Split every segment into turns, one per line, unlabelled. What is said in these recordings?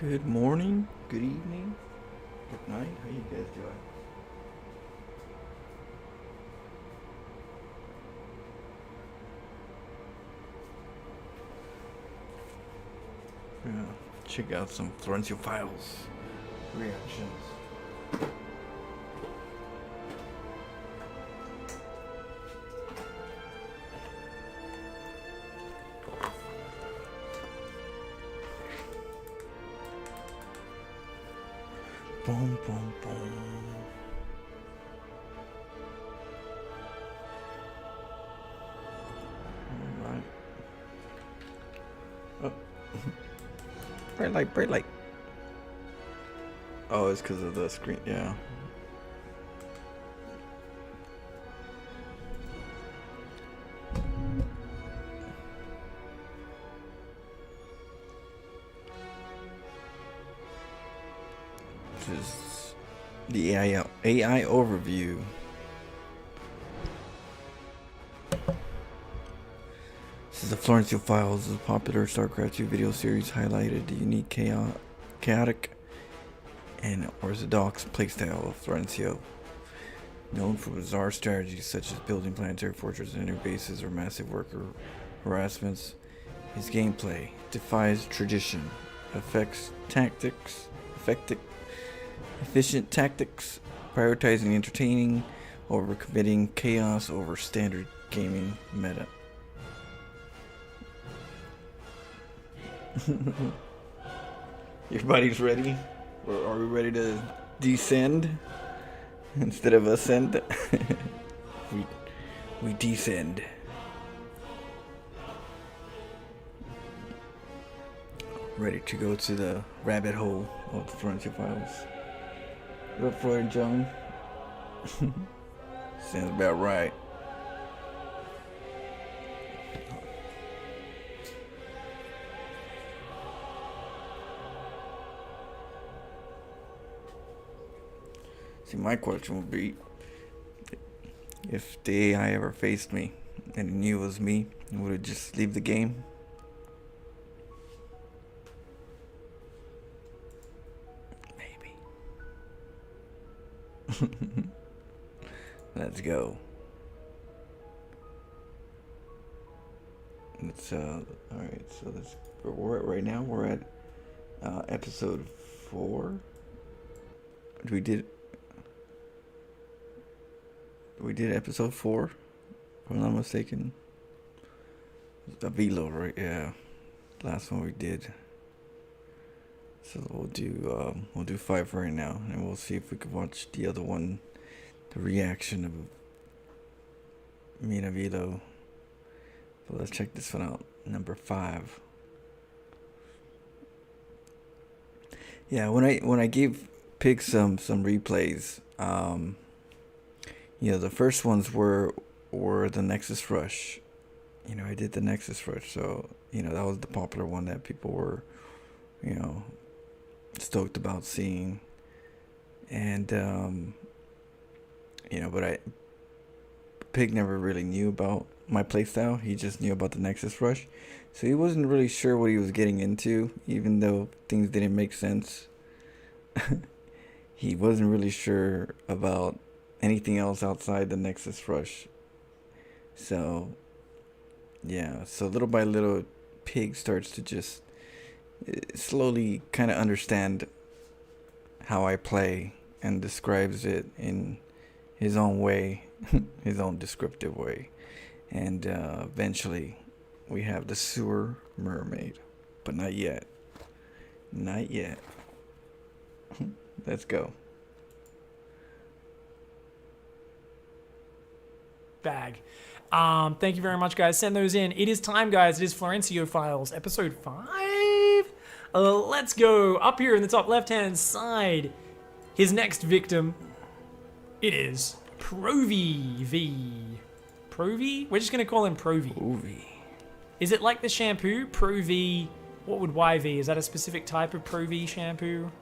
Good morning, good evening, good night. How you guys doing? Yeah, check out some Florencio files reactions. Boom, boom, boom. All right. Oh. Bright light, bright light. Oh, it's because of the screen. Yeah. This is the AI overview. This is the Florencio Files, a popular StarCraft 2 video series highlighted the unique chaotic and orthodox playstyle of Florencio. Known for bizarre strategies such as building planetary fortresses, inner bases, or massive worker harassments, his gameplay defies tradition, efficient tactics, prioritizing entertaining over committing chaos over standard gaming meta. Everybody's ready? Or are we ready to descend instead of ascend? we descend. Ready to go to the rabbit hole of the Florencio Files. What up, Florencio? Sounds about right. See, my question would be, if the AI ever faced me and it knew it was me, would it just leave the game? Maybe. Let's go. Let's alright, so let's right now we're at episode 4. We did episode 4, if I'm not mistaken. A velo, right? Yeah, last one we did. So we'll do 5 right now, and we'll see if we can watch the other one, the reaction of me and Avilo. But let's check this one out. Number 5. Yeah, when I gave Pig some replays, the first ones were the Nexus Rush. I did the Nexus Rush, so that was the popular one that people were, stoked about seeing. And but Pig never really knew about my playstyle. He just knew about the Nexus Rush, so he wasn't really sure what he was getting into, even though things didn't make sense. He wasn't really sure about anything else outside the Nexus Rush. So yeah, so little by little, Pig starts to just slowly kind of understand how I play and describes it in his own way, his own descriptive way. And eventually we have the Sewer Mermaid, but not yet. Not yet. Let's go.
Bag. Thank you very much, guys. Send those in. It is time, guys. It is Florencio Files, episode 5. Let's go. Up here in the top left-hand side, his next victim, it is Provi V. Provi? We're just going to call him Provi.
Provi.
Is it like the shampoo? Provi. What would YV? Is that a specific type of Provi shampoo?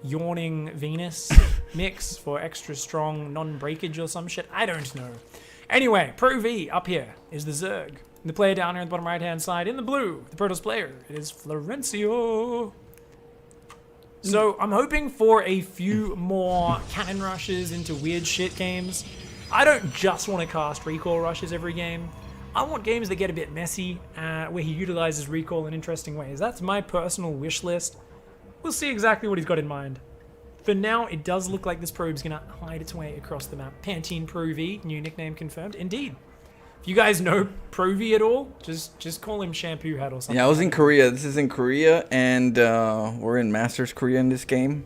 Yawning Venus mix for extra strong non-breakage or some shit? I don't know. Anyway, Pro V up here is the Zerg. And the player down here at the bottom right hand side in the blue, the Protoss player, it is Florencio. So I'm hoping for a few more cannon rushes into weird shit games. I don't just want to cast recall rushes every game. I want games that get a bit messy, where he utilizes recall in interesting ways. That's my personal wish list. We'll see exactly what he's got in mind. For now, it does look like this probe's going to hide its way across the map. Pantene Pro V, new nickname confirmed. Indeed. If you guys know Pro V at all, just call him Shampoo Head or something.
Yeah, I was in Korea. This is in Korea, and we're in Masters Korea in this game.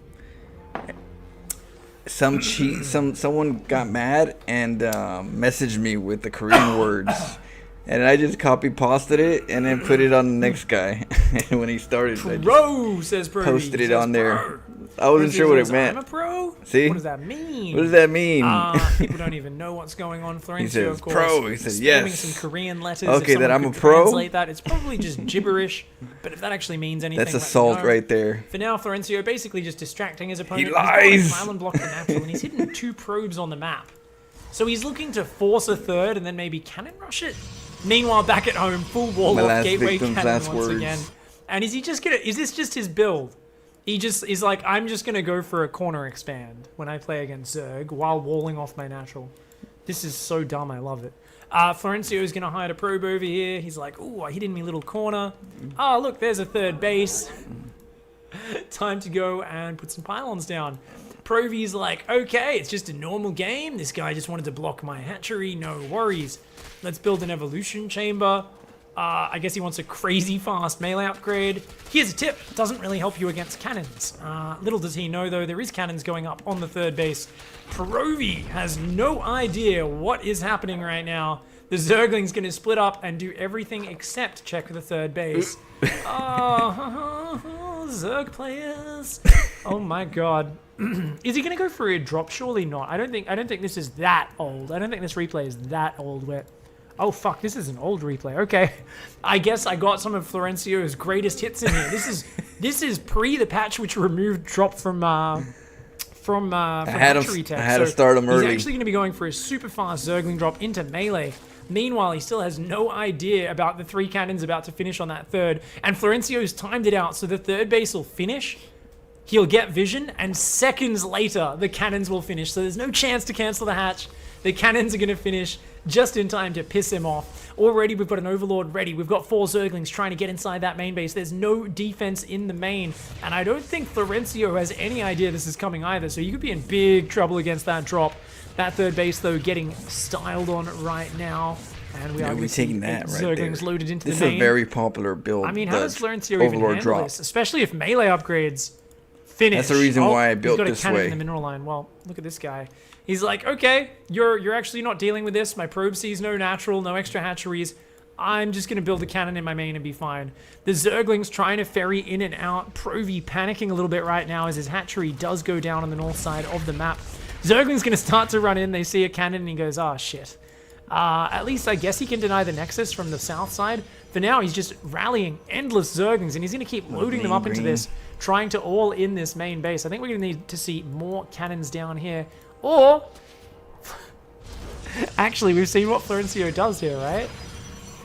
Someone got mad and messaged me with the Korean words. And I just copy-pasted it and then put it on the next guy. And when he started,
Pro, says Pro.
Posted it on there. I wasn't sure what it meant.
I'm a pro?
See?
What does that mean?
What does that mean?
People don't even know what's going on. Florencio,
He says
of course,
pro. He says yes.
Some Korean letters.
Okay,
if
that I'm
could
a pro?
Translate that. It's probably just gibberish. But if that actually means anything,
That's assault right there.
For now, Florencio basically just distracting his opponent.
He lies.
He's island block the natural, and he's hidden 2 probes on the map. So he's looking to force a third and then maybe cannon rush it. Meanwhile, back at home, full wall off gateway cannon once again. And is he just gonna? Is this just his build? He just is like, I'm just gonna go for a corner expand when I play against Zerg while walling off my natural. This is so dumb. I love it. Florencio is gonna hide a probe over here. He's like, ooh, I hid in my little corner. Oh, look, there's a third base. Time to go and put some pylons down. Provy's like, okay, it's just a normal game. This guy just wanted to block my hatchery. No worries. Let's build an evolution chamber. I guess he wants a crazy fast melee upgrade. Here's a tip. Doesn't really help you against cannons. Little does he know, though, there is cannons going up on the third base. Provy has no idea what is happening right now. The Zergling's going to split up and do everything except check the third base. Zerg players. Oh my god. Is he going to go for a drop? Surely not. I don't think this is that old. I don't think this replay is that old where... Oh fuck, this is an old replay. Okay. I guess I got some of Florencio's greatest hits in here. This is pre the patch which removed drop from hatchery tech.
I had to start him early.
He's actually going to be going for a super fast Zergling drop into melee. Meanwhile, he still has no idea about the 3 cannons about to finish on that third. And Florencio's timed it out so the third base will finish. He'll get vision, and seconds later, the cannons will finish. So there's no chance to cancel the hatch. The cannons are going to finish just in time to piss him off. Already, we've got an Overlord ready. We've got 4 Zerglings trying to get inside that main base. There's no defense in the main. And I don't think Florencio has any idea this is coming either. So you could be in big trouble against that drop. That third base, though, getting styled on right now. And we are
taking that right
Zerglings
there.
loaded into
This
the main.
is a very popular build.
I mean, how does Florencio even
Overlord
handle
drop.
this? Especially if melee upgrades finish.
That's the reason why I built
he's got
this
a cannon
way.
in the mineral line. Well, look at this guy. He's like, okay, you're actually not dealing with this. My probe sees no natural, no extra hatcheries. I'm just going to build a cannon in my main and be fine. The Zergling's trying to ferry in and out. Provy panicking a little bit right now as his hatchery does go down on the north side of the map. Zergling's going to start to run in. They see a cannon and he goes, oh, shit. At least I guess he can deny the Nexus from the south side. For now, he's just rallying endless Zerglings, and he's going to keep loading them up into this, trying to all in this main base. I think we're going to need to see more cannons down here. Or... Actually, we've seen what Florencio does here, right?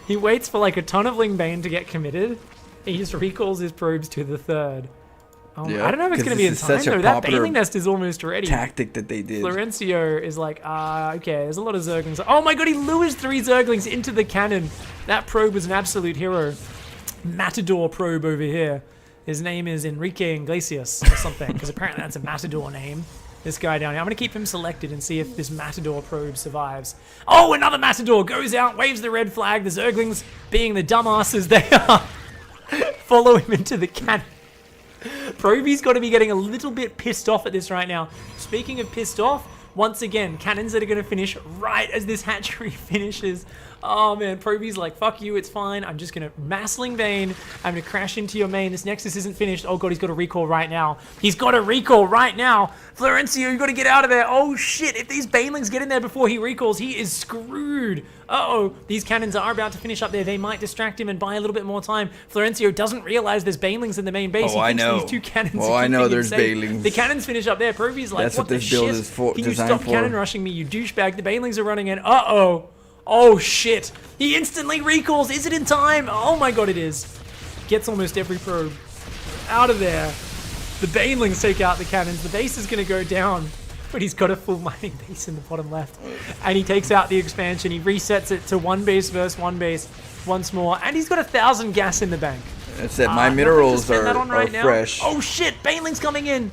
He waits for like a ton of Lingbane to get committed. He just recalls his probes to the third.
Yeah,
I don't know if it's going to be in time, though. That Baneling Nest is almost ready.
Tactic that they did.
Florencio is like, okay, there's a lot of Zerglings. Oh my god, he lures 3 Zerglings into the cannon. That probe was an absolute hero. Matador probe over here. His name is Enrique Iglesias or something, because apparently that's a Matador name. This guy down here. I'm going to keep him selected and see if this Matador probe survives. Oh, another Matador goes out, waves the red flag. The Zerglings, being the dumbasses they are, follow him into the cannon. Proby's got to be getting a little bit pissed off at this right now. Speaking of pissed off, once again, cannons that are going to finish right as this hatchery finishes. Oh man, Proby's like, fuck you, it's fine. I'm just going to massling Bane. I'm going to crash into your main. This Nexus isn't finished. Oh god, he's got a recall right now. He's got a recall right now. Florencio, you got to get out of there. Oh shit, if these Banelings get in there before he recalls, he is screwed. Uh-oh, these cannons are about to finish up there. They might distract him and buy a little bit more time. Florencio doesn't realize there's Banelings in the main base.
Oh, I know.
These 2 cannons
Oh, I know there's Banelings.
The cannons finish up there. Proby's like,
That's
what
this
the
build
shit?
is for,
Can you
designed
stop
for.
cannon rushing me, you douchebag? The Banelings are running in. Uh-oh. Oh, shit. He instantly recalls. Is it in time? Oh, my God, it is. Gets almost every probe out of there. The Banelings take out the cannons. The base is going to go down, but he's got a full mining base in the bottom left. And he takes out the expansion. He resets it to one base versus one base once more. And he's got 1,000 gas in the bank.
That's it. My minerals are fresh.
Oh shit, Baneling's coming in.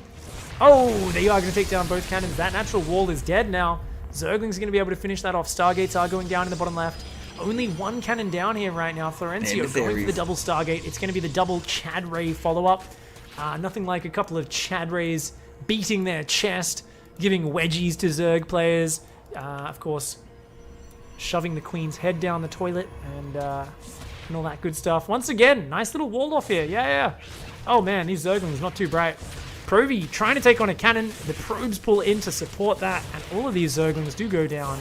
Oh, they are going to take down both cannons. That natural wall is dead now. Zergling's going to be able to finish that off. Stargates are going down in the bottom left. Only one cannon down here right now. Florencio going for the double Stargate. It's going to be the double Chad Ray follow-up. Nothing like a couple of Chad Rays beating their chest, giving wedgies to Zerg players. Of course, shoving the Queen's head down the toilet and all that good stuff. Once again, nice little wall off here. Yeah. Oh man, these Zerglings not too bright. Provi trying to take on a cannon. The probes pull in to support that, and all of these Zerglings do go down.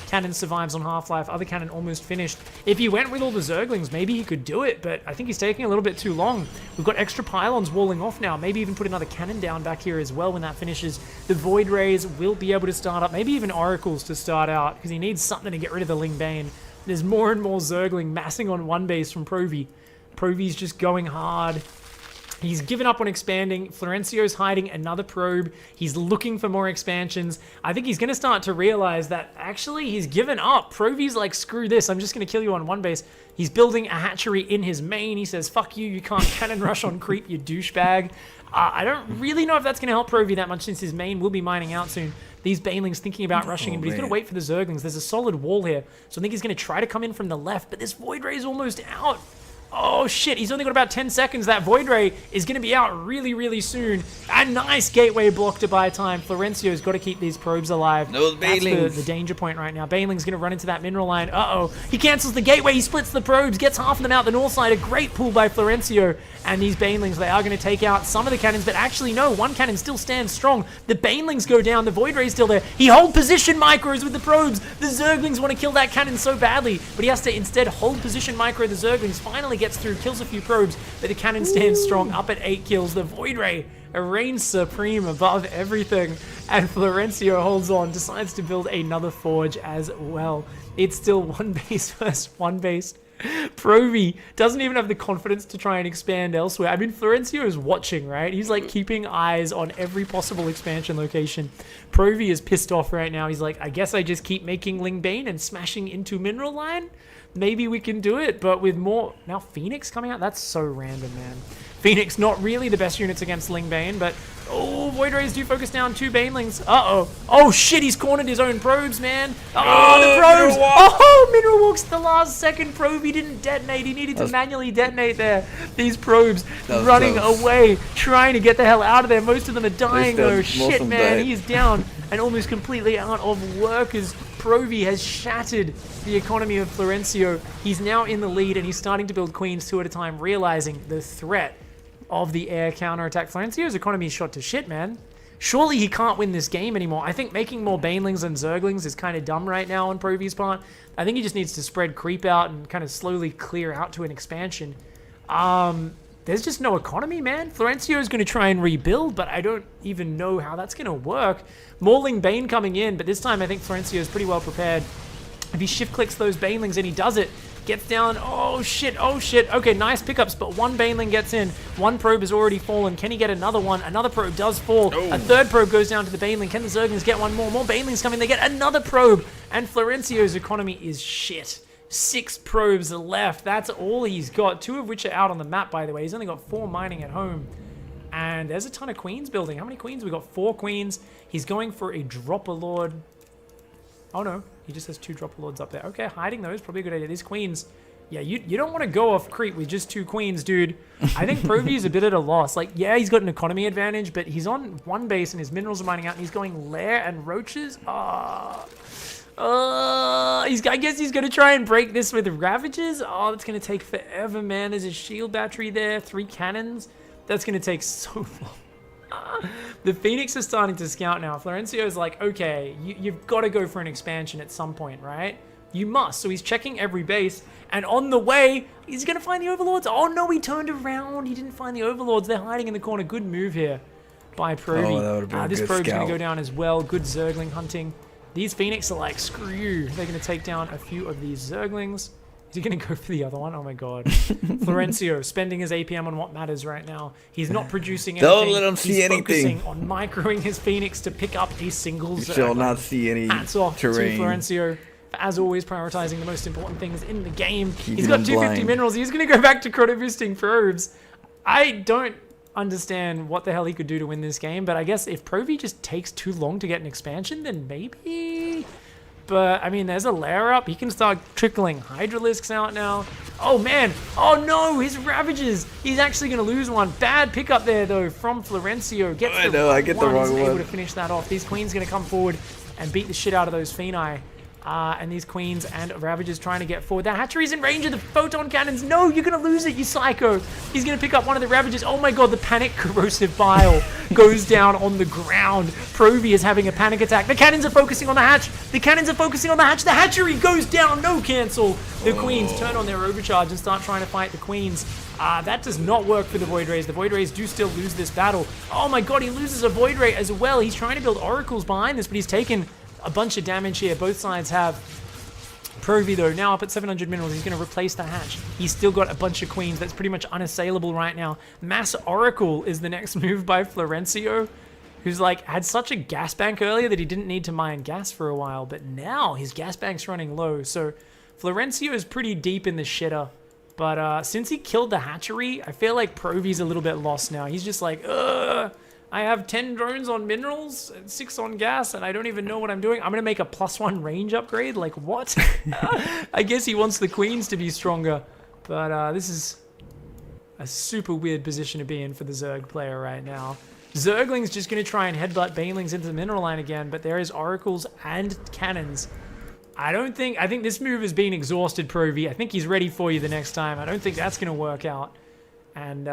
Cannon survives on Half-Life. Other cannon almost finished. If he went with all the Zerglings, maybe he could do it, but I think he's taking a little bit too long. We've got extra pylons walling off now. Maybe even put another cannon down back here as well when that finishes. The Void Rays will be able to start up. Maybe even Oracles to start out, because he needs something to get rid of the Ling Bane. There's more and more Zergling massing on one base from Provi. Provi's just going hard. He's given up on expanding. Florencio's hiding another probe. He's looking for more expansions. I think he's going to start to realize that actually he's given up. Provi's like, screw this. I'm just going to kill you on one base. He's building a hatchery in his main. He says, fuck you. You can't cannon rush on creep, you douchebag. I don't really know if that's going to help Provi that much since his main will be mining out soon. These Banelings thinking about rushing him, but he's going to wait for the Zerglings. There's a solid wall here. So I think he's going to try to come in from the left, but this Void Ray is almost out. Oh shit, he's only got about 10 seconds. That Void Ray is going to be out really, really soon. A nice gateway block to buy time. Florencio's got to keep these probes alive.
Those Banelings.
That's the danger point right now. Baneling's going to run into that mineral line. Uh-oh. He cancels the gateway. He splits the probes, gets half of them out the north side. A great pull by Florencio. And these Banelings, they are going to take out some of the cannons, but actually no, one cannon still stands strong. The Banelings go down. The Void Ray's still there. He hold position micros with the probes. The Zerglings want to kill that cannon so badly, but he has to instead hold position micro. The Zerglings finally gets through, kills a few probes, but the cannon stands strong, up at 8 kills. The Void Ray reigns supreme above everything, and Florencio holds on, decides to build another forge as well. It's still one base versus one base. Provi doesn't even have the confidence to try and expand elsewhere. I mean, Florencio is watching, right? He's like keeping eyes on every possible expansion location. Provi is pissed off right now. He's like, I guess I just keep making Ling Bane and smashing into Mineral Line. Maybe we can do it, but with more... Now Phoenix coming out? That's so random, man. Phoenix, not really the best units against Ling Bane, but... Oh, Void Rays do focus down 2 Banelings. Uh-oh. Oh, shit, he's cornered his own probes, man. Oh, the probes. Oh, Mineral Walk's the last second probe. He didn't detonate. He needed to manually detonate there. These probes running away, trying to get the hell out of there. Most of them are dying, though. Shit, man, he is down and almost completely out of workers. Provi has shattered the economy of Florencio. He's now in the lead, and he's starting to build queens 2 at a time, realizing the threat of the air counterattack. Florencio's economy is shot to shit, man. Surely he can't win this game anymore. I think making more Banelings and Zerglings is kind of dumb right now on Provi's part. I think he just needs to spread creep out and kind of slowly clear out to an expansion. There's just no economy, man. Florencio is going to try and rebuild, but I don't even know how that's going to work. More Ling Bane coming in, but this time I think Florencio is pretty well prepared. If he shift clicks those Banelings and he does it, gets down. Oh shit, oh shit. Okay, nice pickups, but one Baneling gets in. One probe has already fallen. Can he get another one? Another probe does fall. Oh. A third probe goes down to the Baneling. Can the Zerglings get one more? More Banelings coming. They get another probe. And Florencio's economy is shit. 6 probes left. That's all he's got. 2 of which are out on the map, by the way. He's only got 4 mining at home. And there's a ton of queens building. How many queens? We got 4 queens. He's going for a Dropper Lord. Oh no, he just has 2 Dropper Lords up there. Okay, hiding those, probably a good idea. These queens, yeah, you don't want to go off creep with just 2 queens, dude. I think Provi is a bit at a loss. Like, yeah, he's got an economy advantage, but he's on one base and his minerals are mining out, and he's going lair and roaches. I guess he's going to try and break this with Ravages. Oh, that's going to take forever, man. There's a shield battery there, 3 cannons. That's going to take so long. The Phoenix is starting to scout now. Florencio's like, okay, you've got to go for an expansion at some point, right? You must. So he's checking every base, and on the way, he's going to find the Overlords. Oh no, he turned around. He didn't find the Overlords. They're hiding in the corner. Good move here by Provi.
Oh, that would have been a
this
good
probe's going
scout.
to go down as well. Good Zergling hunting. These Phoenix are like, screw you. They're going to take down a few of these Zerglings. Is he going to go for the other one? Oh my god. Florencio spending his APM on what matters right now. He's not producing anything.
Don't let him see
He's
anything.
focusing on microing his Phoenix to pick up a single
You
Zerg.
shall not see any
Hats off
terrain.
to Florencio. As always, prioritizing the most important things in the game.
Keeping
He's got
them
250
blind.
minerals. He's going to go back to chrono boosting probes. I don't understand what the hell he could do to win this game, but I guess if Pro V just takes too long to get an expansion, then maybe. But, I mean, there's a layer up. He can start trickling Hydralisks out now. Oh, man. Oh, no. His Ravages. He's actually going to lose one. Bad pickup there, though, from Florencio. Gets
I
the
know, I get the
one.
wrong
He's
one.
able to finish that off. These Queens going to come forward and beat the shit out of those Phenai. And these Queens and Ravagers trying to get forward. The Hatchery's in range of the Photon Cannons. No, you're going to lose it, you psycho. He's going to pick up one of the Ravagers. Oh my god, the Panic Corrosive Bile goes down on the ground. Provi is having a panic attack. The cannons are focusing on the hatch. The cannons are focusing on the hatch. The Hatchery goes down. No cancel. The Queens turn on their overcharge and start trying to fight the Queens. That does not work for the Void Rays. The Void Rays do still lose this battle. Oh my god, he loses a Void Ray as well. He's trying to build Oracles behind this, but he's taken a bunch of damage here. Both sides have. Provi, though, now up at 700 minerals. He's going to replace the hatch. He's still got a bunch of Queens. That's pretty much unassailable right now. Mass Oracle is the next move by Florencio, who's like had such a gas bank earlier that he didn't need to mine gas for a while, but now his gas bank's running low. So Florencio is pretty deep in the shitter. But since he killed the hatchery, I feel like Provi's a little bit lost now. He's just like, I have 10 drones on minerals, and 6 on gas, and I don't even know what I'm doing. I'm going to make a +1 range upgrade? Like, what? I guess he wants the Queens to be stronger. But this is a super weird position to be in for the Zerg player right now. Zergling's just going to try and headbutt Banelings into the mineral line again, but there is Oracles and Cannons. I think this move has been exhausted, Provi. I think he's ready for you the next time. I don't think that's going to work out. And,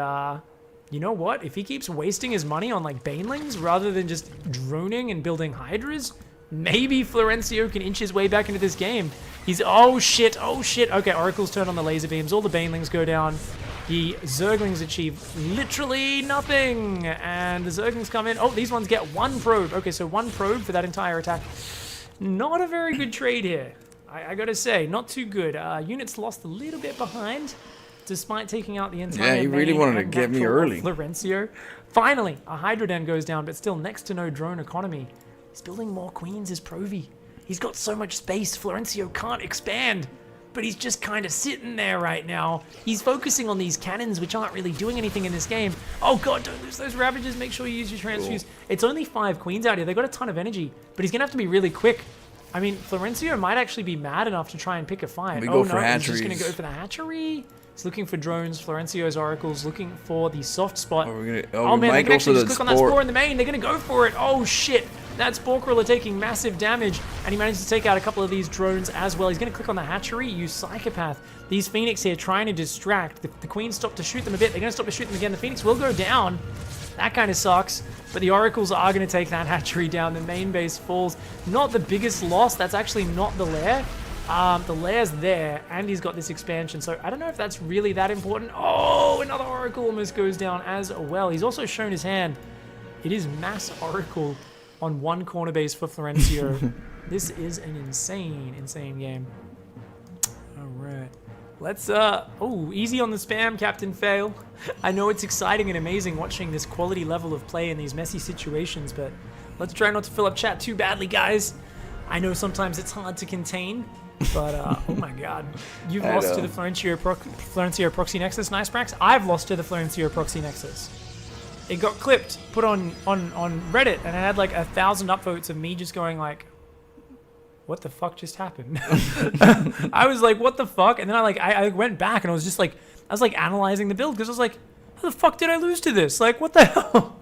you know what? If he keeps wasting his money on, like, Banelings rather than just droning and building Hydras, maybe Florencio can inch his way back into this game. He's... Oh, shit. Oh, shit. Okay, Oracle's turn on the laser beams. All the Banelings go down. The Zerglings achieve literally nothing. And the Zerglings come in. Oh, these ones get 1 probe. Okay, so 1 probe for that entire attack. Not a very good trade here. I gotta say, not too good. Units lost a little bit behind, despite taking out the entire
Yeah, he really
main
wanted to
and
get me
natural of
early.
Florencio. Finally, a Hydroden goes down, but still next to no drone economy. He's building more Queens as Provi. He's got so much space, Florencio can't expand. But he's just kind of sitting there right now. He's focusing on these cannons, which aren't really doing anything in this game. Oh god, don't lose those Ravages. Make sure you use your transfuse. Cool. It's only 5 Queens out here. They've got a ton of energy, but he's going to have to be really quick. I mean, Florencio might actually be mad enough to try and pick a fight.
We
Oh
go for
no, he's
hatcheries.
just going to go for the hatchery. He's looking for drones. Florencio's Oracles looking for the soft spot.
Oh, we
Oh man, they
might
can
go
actually
for
just
the
click on that
spore.
spore in the main. They're going to go for it. Oh shit. That Spore Crawler taking massive damage, and he manages to take out a couple of these drones as well. He's going to click on the hatchery, use Psychopath. These Phoenix here trying to distract. The Queens stop to shoot them a bit. They're going to stop to shoot them again. The Phoenix will go down. That kind of sucks. But the Oracles are going to take that hatchery down. The main base falls. Not the biggest loss. That's actually not the lair. The lair's there, and he's got this expansion. So I don't know if that's really that important. Oh, another Oracle almost goes down as well. He's also shown his hand. It is mass Oracle on 1 corner base for Florencio. This is an insane, insane game. All right. Let's, oh, easy on the spam, Captain Fail. I know it's exciting and amazing watching this quality level of play in these messy situations, but let's try not to fill up chat too badly, guys. I know sometimes it's hard to contain, but, oh my god. You've lost to the Florencio Proxy Nexus, nice Prax. I've lost to the Florencio Proxy Nexus. It got clipped, put on Reddit, and it had like 1,000 upvotes of me just going like, what the fuck just happened? I was like, what the fuck? And then I went back and I was like analyzing the build because I was like, how the fuck did I lose to this? Like, what the hell?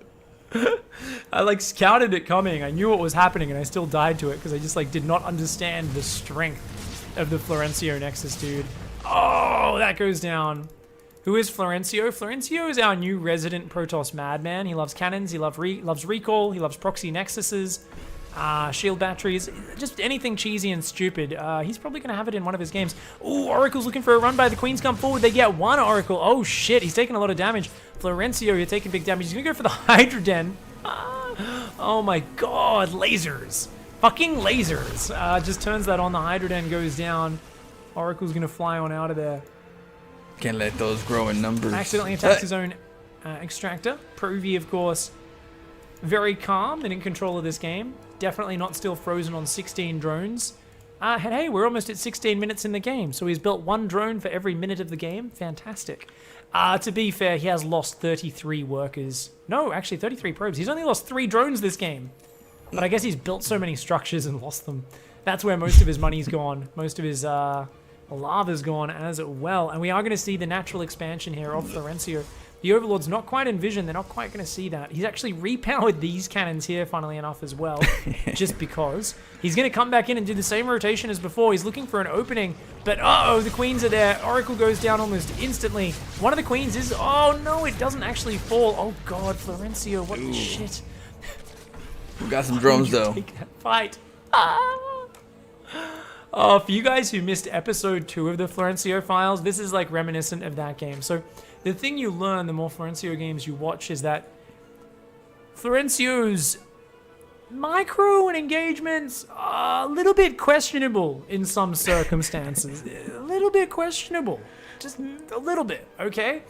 I like scouted it coming. I knew what was happening and I still died to it because I just like did not understand the strength of the Florencio Nexus, dude. Oh, that goes down. Who is Florencio? Florencio is our new resident Protoss madman. He loves cannons, he loves recall, he loves proxy nexuses, shield batteries, just anything cheesy and stupid. He's probably going to have it in one of his games. Ooh, Oracle's looking for a run by. The Queens come forward. They get 1 Oracle. Oh shit, he's taking a lot of damage. Florencio, you're taking big damage. He's going to go for the Hydroden. Oh my god, lasers. Fucking lasers. Just turns that on. The Hydroden goes down. Oracle's going to fly on out of there.
Can't let those grow in numbers.
Accidentally attacks his own extractor. Pro V, of course, very calm and in control of this game. Definitely not still frozen on 16 drones. And hey, we're almost at 16 minutes in the game, so he's built 1 drone for every minute of the game. Fantastic. To be fair, he has lost 33 workers. No, actually 33 probes. He's only lost 3 drones this game. But I guess he's built so many structures and lost them. That's where most of his money's gone. Most of his lava's gone as well. And we are going to see the natural expansion here of Florencio. The Overlord's not quite envisioned. They're not quite going to see that. He's actually repowered these cannons here, funnily enough, as well. Just because. He's going to come back in and do the same rotation as before. He's looking for an opening. But, uh-oh, the queens are there. Oracle goes down almost instantly. One of the queens is... Oh, no, it doesn't actually fall. Oh, God, Florencio, what the shit?
We got some drones, though.
Take that fight. Oh, for you guys who missed episode 2 of the Florencio files, this is like reminiscent of that game. So the thing you learn the more Florencio games you watch is that Florencio's micro and engagements are a little bit questionable in some circumstances. A little bit questionable. Just a little bit, okay?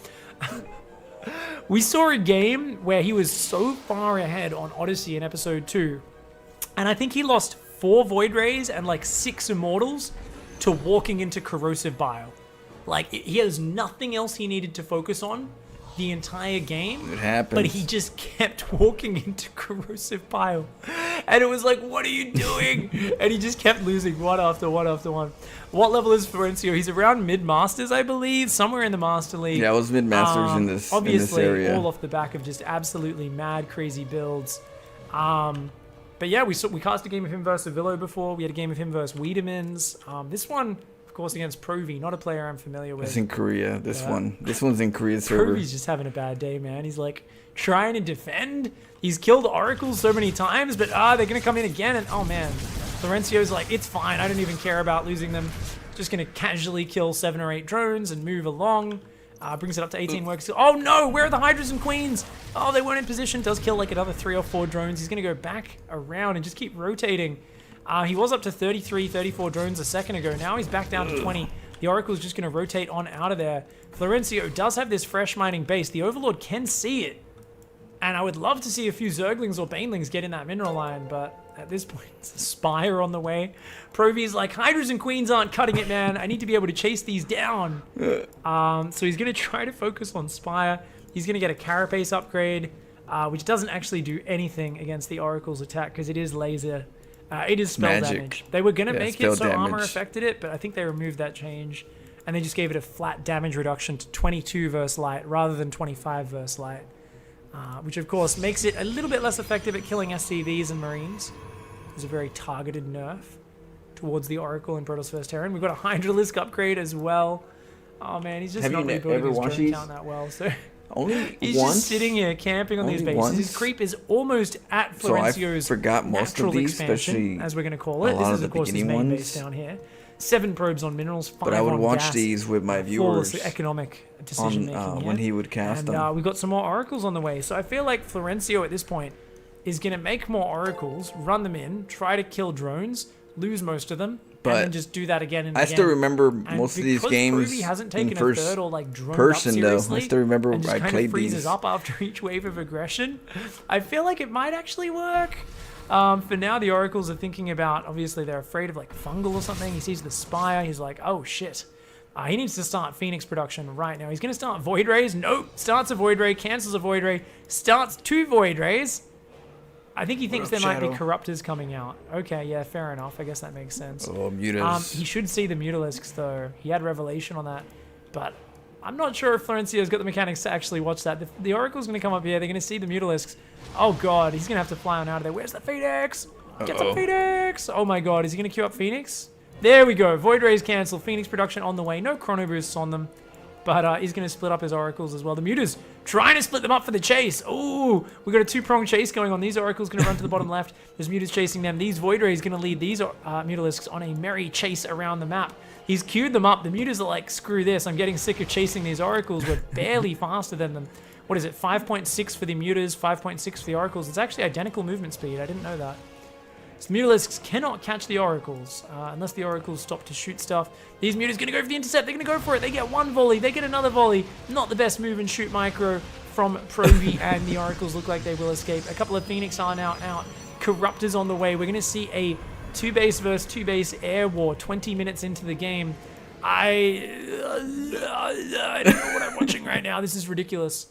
We saw a game where he was so far ahead on Odyssey in episode 2, and I think he lost 4 Void Rays and like 6 Immortals to walking into Corrosive Bile. Like, he has nothing else he needed to focus on the entire game.
It happens.
But he just kept walking into Corrosive Bile. And it was like, what are you doing? And he just kept losing one after one after one. What level is Florencio? He's around mid-masters, I believe, somewhere in the Master League.
Yeah, I was mid-masters in this area.
Obviously, all off the back of just absolutely mad, crazy builds. But yeah, we cast a game of him versus Villo before. We had a game of him versus Wiedemann's. This one, of course, against Provi, not a player I'm familiar with.
It's in Korea, this one. This one's in Korea server.
Provi's just having a bad day, man. He's like trying to defend. He's killed Oracles so many times, but they're going to come in again. And oh man, Florencio's like, it's fine. I don't even care about losing them. Just going to casually kill 7 or 8 drones and move along. Brings it up to 18 workers. Oh no, where are the Hydras and Queens? Oh, they weren't in position. Does kill like another 3 or 4 drones. He's going to go back around and just keep rotating. He was up to 33, 34 drones a second ago. Now he's back down to 20. The Oracle's just going to rotate on out of there. Florencio does have this fresh mining base. The Overlord can see it. And I would love to see a few Zerglings or Banelings get in that mineral line, but at this point, it's a Spire on the way. Provi's like, Hydras and Queens aren't cutting it, man. I need to be able to chase these down. So he's going to try to focus on Spire. He's going to get a Carapace upgrade, which doesn't actually do anything against the Oracle's attack because it is laser. It is spell damage. They were going to make it so armor affected it, but I think they removed that change. And they just gave it a flat damage reduction to 22 versus light rather than 25 versus light. Which of course makes it a little bit less effective at killing SCVs and Marines. It's a very targeted nerf towards the Oracle and Protoss First Terran. We've got a Hydralisk upgrade as well. Oh man, he's just not rebuilding his drone count that well. So
only
he's
once?
just sitting here camping on these bases.
Once?
His creep is almost at Florencio's natural expansion, as we're going to call it. This is of course his main base down here. 7 probes on minerals, 5 on gas.
But I would watch these with my viewers.
Flawless economic decision making
when he would cast them.
And we've got some more oracles on the way. So I feel like Florencio at this point is going to make more oracles, run them in, try to kill drones, lose most of them, and then just do that again and again.
I still remember most of these games
Ruby hasn't taken
in first
a third or like droned
person,
up
though.
seriously,
I still remember
and just
I
kind
played
of freezes
these.
up after each wave of aggression. I feel like it might actually work. For now, the oracles are thinking about, obviously they're afraid of like fungal or something. He sees the Spire. He's like, oh shit. He needs to start Phoenix production right now. He's going to start Void Rays. Nope. Starts a Void Ray, cancels a Void Ray, starts 2 Void Rays. I think he thinks there might be Corruptors coming out. Okay, yeah, fair enough. I guess that makes sense.
Oh, Mutas.
He should see the Mutalisks, though. He had Revelation on that. But I'm not sure if Florencio's got the mechanics to actually watch that. The Oracle's going to come up here. They're going to see the Mutalisks. Oh, God. He's going to have to fly on out of there. Where's the Phoenix? Get the Phoenix! Oh, my God. Is he going to queue up Phoenix? There we go. Void Rays cancel. Phoenix production on the way. No chrono boosts on them. But he's going to split up his oracles as well. The Mutas trying to split them up for the chase. Ooh, we got a 2-pronged chase going on. These oracles going to run to the bottom left. There's Mutas chasing them. These Void Rays going to lead these Mutalisks on a merry chase around the map. He's queued them up. The Mutas are like, screw this. I'm getting sick of chasing these oracles. We're barely faster than them. What is it? 5.6 for the Mutas, 5.6 for the oracles. It's actually identical movement speed. I didn't know that. So Mutalisks cannot catch the Oracles unless the Oracles stop to shoot stuff. These Mutas going to go for the intercept. They're going to go for it. They get one volley. They get another volley. Not the best move and shoot micro from Provi, and the Oracles look like they will escape. A couple of Phoenix are now out. Corruptors on the way. We're going to see a 2-base versus 2-base air war 20 minutes into the game. I don't know what I'm watching right now. This is ridiculous.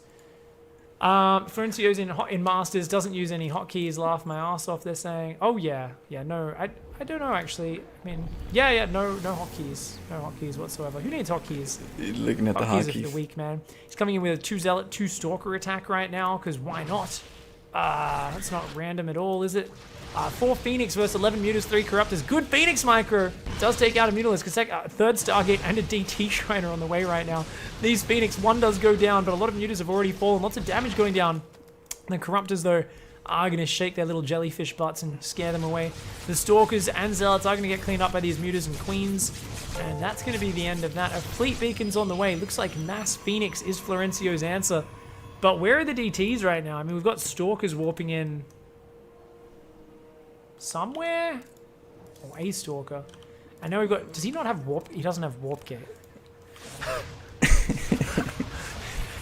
Florencio's in Masters, doesn't use any hotkeys, laugh my ass off, they're saying. Oh, yeah, no, I don't know, actually. I mean, no hotkeys. No hotkeys whatsoever. Who needs hotkeys?
You're looking at the
Hotkeys are
hotkeys.
for the weak, man. He's coming in with a 2 Zealot, 2 Stalker attack right now, because why not? That's not random at all, is it? 4 Phoenix versus 11 Mutas, 3 Corruptors. Good Phoenix micro. Does take out a Mutalisk. Third Stargate and a DT Shriner on the way right now. These Phoenix, one does go down, but a lot of Mutas have already fallen. Lots of damage going down. The Corruptors, though, are going to shake their little jellyfish butts and scare them away. The Stalkers and Zealots are going to get cleaned up by these Mutas and Queens. And that's going to be the end of that. A Fleet Beacon's on the way. Looks like Mass Phoenix is Florencio's answer. But where are the DTs right now? I mean, we've got Stalkers warping in somewhere? Or a Stalker. I know we've got... Does he not have warp? He doesn't have warp gate.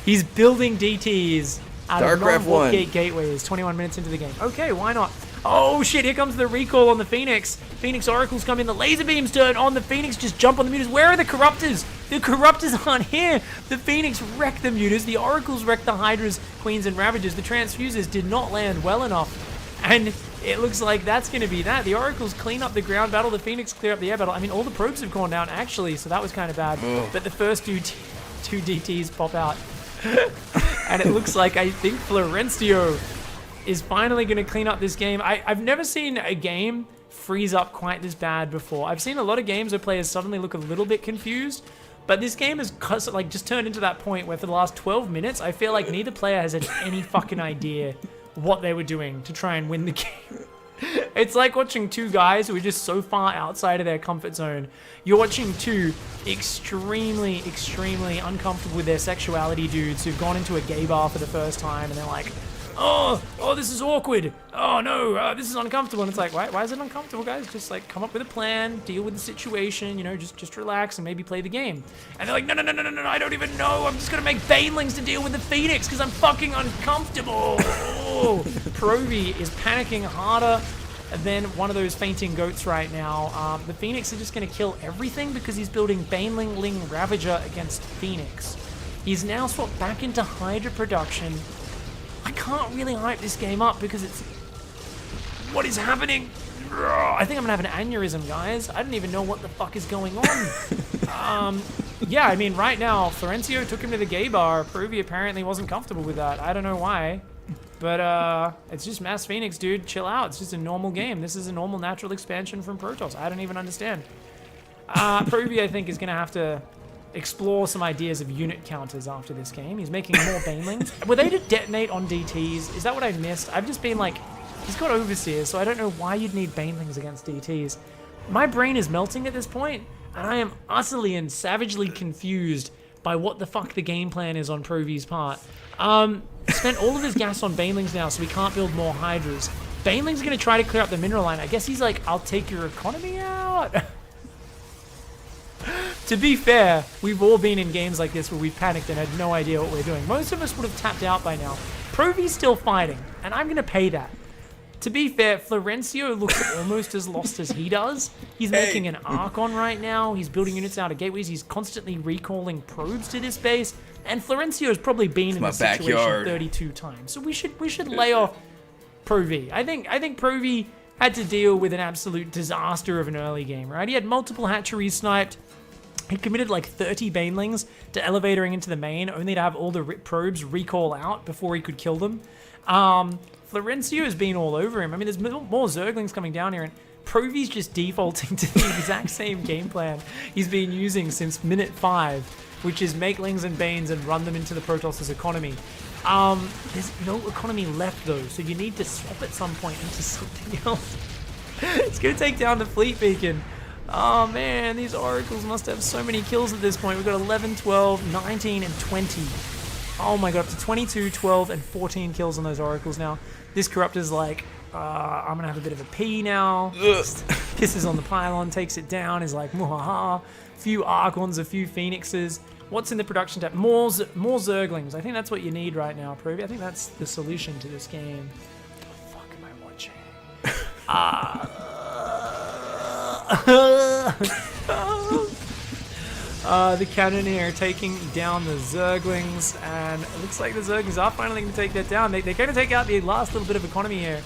He's building DTs out of non-warp gate gateways 21 minutes into the game. Okay, why not? Oh shit, here comes the recall on the Phoenix. Phoenix Oracles come in, the laser beams turn on, the Phoenix just jump on the Mutas. Where are the Corruptors? The Corruptors aren't here. The Phoenix wrecked the Mutas, the Oracles wrecked the Hydras, Queens, and Ravagers. The Transfusers did not land well enough. And it looks like that's going to be that. The Oracles clean up the ground battle, the Phoenix clear up the air battle. I mean, all the probes have gone down, actually, so that was kind of bad.
Ugh.
But the first two DTs pop out. And it looks like, I think, Florencio is finally going to clean up this game. I've never seen a game freeze up quite this bad before. I've seen a lot of games where players suddenly look a little bit confused, but this game has just turned into that point where for the last 12 minutes, I feel like neither player has had any fucking idea what they were doing to try and win the game. It's like watching two guys who are just so far outside of their comfort zone. You're watching two extremely, extremely uncomfortable with their sexuality dudes who've gone into a gay bar for the first time and they're like, oh, this is awkward. Oh no, this is uncomfortable. And it's like, why is it uncomfortable, guys? Just like come up with a plan, deal with the situation, you know, just relax and maybe play the game. And they're like, no, I don't even know. I'm just gonna make Banelings to deal with the Phoenix because I'm fucking uncomfortable. Provi is panicking harder than one of those fainting goats right now. The Phoenix are just gonna kill everything because he's building Baneling Ling Ravager against Phoenix. He's now swapped back into Hydra production. I can't really hype this game up because it's... What is happening? I think I'm gonna have an aneurysm, guys. I don't even know what the fuck is going on. Yeah, I mean, right now, Florencio took him to the gay bar. Provi apparently wasn't comfortable with that. I don't know why. But, it's just Mass Phoenix, dude. Chill out. It's just a normal game. This is a normal natural expansion from Protoss. I don't even understand. Provi, I think, is gonna have to explore some ideas of unit counters after this game. He's making more Banelings. Were they to detonate on DTs? Is that what I missed? I've just been like, he's got Overseers, so I don't know why you'd need Banelings against DTs. My brain is melting at this point, and I am utterly and savagely confused by what the fuck the game plan is on Provi's part. Spent all of his gas on Banelings now, so we can't build more Hydras. Baneling's gonna try to clear up the mineral line. I guess he's like, I'll take your economy out. To be fair, we've all been in games like this where we've panicked and had no idea what we're doing. Most of us would have tapped out by now. Provi's still fighting, and I'm going to pay that. To be fair, Florencio looks almost as lost as he does. He's making an Archon right now. He's building units out of gateways. He's constantly recalling probes to this base. And Florencio's probably been in this situation 32 times. So we should lay off Provi. I think Provi had to deal with an absolute disaster of an early game, right? He had multiple hatcheries sniped. He committed like 30 Banelings to elevatoring into the main, only to have all the probes recall out before he could kill them. Florencio has been all over him. I mean, there's more Zerglings coming down here, and Provi's just defaulting to the exact same game plan he's been using since minute 5, which is make Lings and Banes and run them into the Protoss' economy. There's no economy left though, so you need to swap at some point into something else. It's gonna take down the Fleet Beacon. Oh man, these Oracles must have so many kills at this point. We've got 11, 12, 19, and 20. Oh my god, up to 22, 12, and 14 kills on those Oracles now. This Corruptor's like, I'm gonna have a bit of a pee now. Pisses on the pylon, takes it down, is like, muhaha. Few Archons, a few Phoenixes. What's in the production tab? More Zerglings. I think that's what you need right now, Provi. I think that's the solution to this game. What the fuck am I watching? The Cannoneer taking down the Zerglings, and it looks like the Zerglings are finally going to take that down. They're going to take out the last little bit of economy here.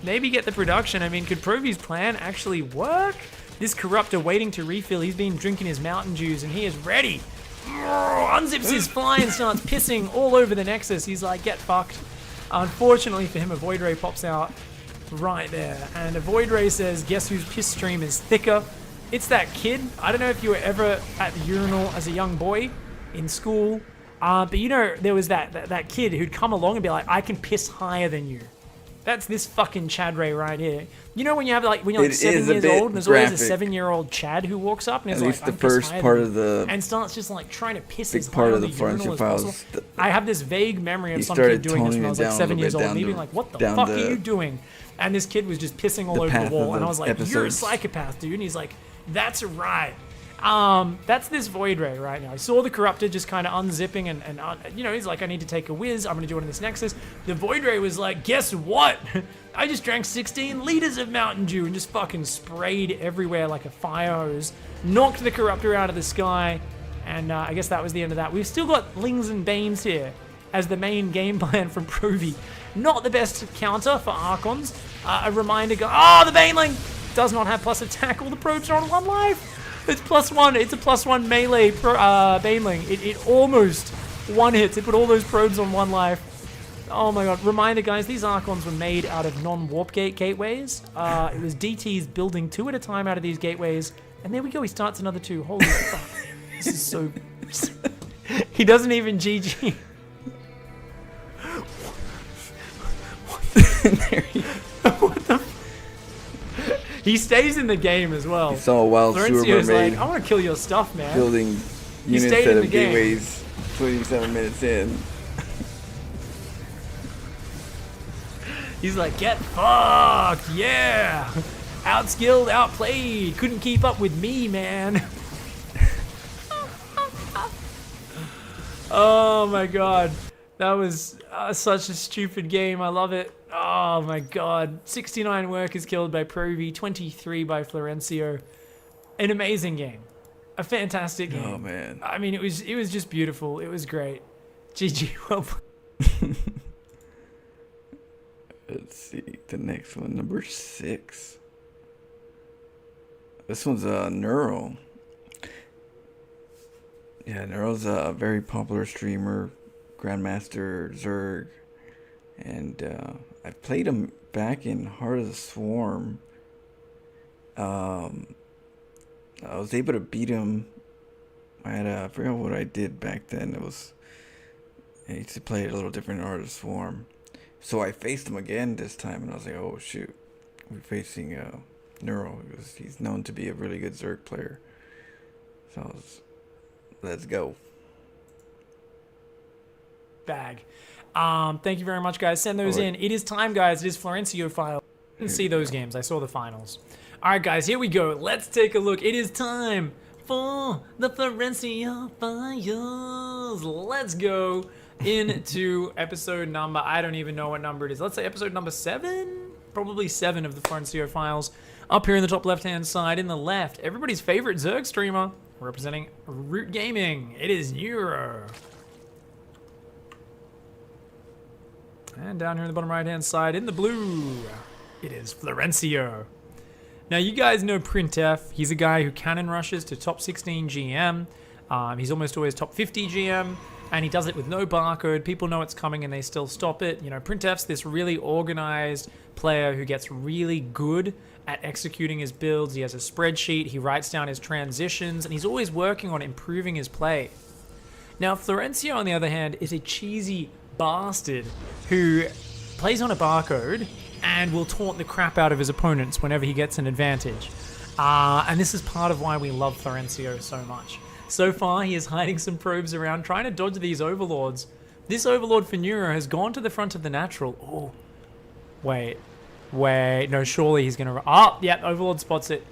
Maybe get the production. I mean, could Provi's plan actually work? This Corruptor waiting to refill. He's been drinking his Mountain Dews, and he is ready. Unzips his fly and starts pissing all over the Nexus. He's like, get fucked. Unfortunately for him, a Void Ray pops out right there. And a Void Ray says, guess whose piss stream is thicker? It's that kid. I don't know if you were ever at the urinal as a young boy in school. But you know, there was that kid who'd come along and be like, I can piss higher than you. That's this fucking Chad Ray right here. You know when you have when you're like 7 years old, and there's always a 7-year-old Chad who walks up and is like,
the first part of the
and starts just like trying to piss
big
as
part
high
of
on
the
the urinal
Florencio
as
files.
possible. I have this vague memory of
He
some kid
started
doing this when I was like
toning it
7
down a
years
little
old,
bit
and being
down
like, what the
down
fuck
the-
are you doing? And this kid was just pissing all over
path
the
of
wall, and I
the
was like, you're a
episodes.
psychopath, dude. And he's like, that's right. That's this Void Ray right now. I saw the Corruptor just kind of unzipping and you know, he's like, I need to take a whiz. I'm going to do it in this Nexus. The Void Ray was like, guess what? I just drank 16 liters of Mountain Dew and just fucking sprayed everywhere like a fire hose. Knocked the Corruptor out of the sky. And I guess that was the end of that. We've still got Lings and Banes here as the main game plan from Provi. Not the best counter for Archons. A reminder, the Baneling does not have plus attack. All the probes are on 1 life. It's +1. It's a +1 melee Baneling. It almost one hits. It put all those probes on 1 life. Oh my god. Reminder, guys, these Archons were made out of non-warp gate gateways. It was DT's building 2 at a time out of these gateways. And there we go. He starts another 2. Holy fuck. This is so... He doesn't even GG. What the... He stays in the game as well.
He saw a wild sewer
Florencio's
mermaid
like, I want to kill your stuff, man.
building units
stayed
out
in
of
the game.
gateways 27 minutes in.
He's like, get fucked, yeah. Outskilled, outplayed. Couldn't keep up with me, man. Oh my god. That was such a stupid game. I love it. Oh my god. 69 workers killed by Provi, 23 by Florencio. An amazing game. A fantastic game.
Oh man.
I mean, it was just beautiful. It was great. GG. Well played.
Let's see the next one, number 6. This one's Neuro. Yeah, Neuro's a very popular streamer, Grandmaster Zerg, and I played him back in Heart of the Swarm. I was able to beat him. I forgot what I did back then. I used to play it a little different in Heart of the Swarm. So I faced him again this time, and I was like, oh shoot, we're facing Neuro. He's known to be a really good Zerg player. So let's go.
Bag. Thank you very much, guys. Send those in. It is time, guys. It is Florencio file. I didn't see those games. I saw the finals. All right, guys, here we go. Let's take a look. It is time for the Florencio files. Let's go into episode number, I don't even know what number it is. Let's say episode number 7? Probably 7 of the Florencio files. Up here in the top left-hand side, in the left, everybody's favorite Zerg streamer, representing Root Gaming. It is Neuro. And down here in the bottom right-hand side, in the blue, it is Florencio. Now, you guys know Printf. He's a guy who cannon rushes to top 16 GM. He's almost always top 50 GM, and he does it with no barcode. People know it's coming, and they still stop it. You know, Printf's this really organized player who gets really good at executing his builds. He has a spreadsheet. He writes down his transitions, and he's always working on improving his play. Now, Florencio, on the other hand, is a cheesy bastard who plays on a barcode and will taunt the crap out of his opponents whenever he gets an advantage. And this is part of why we love Florencio so much. So far, he is hiding some probes around, trying to dodge these overlords. This overlord for Neuro has gone to the front of the natural. Oh, wait. Wait, no, surely he's going to... Oh, yeah, Overlord spots it.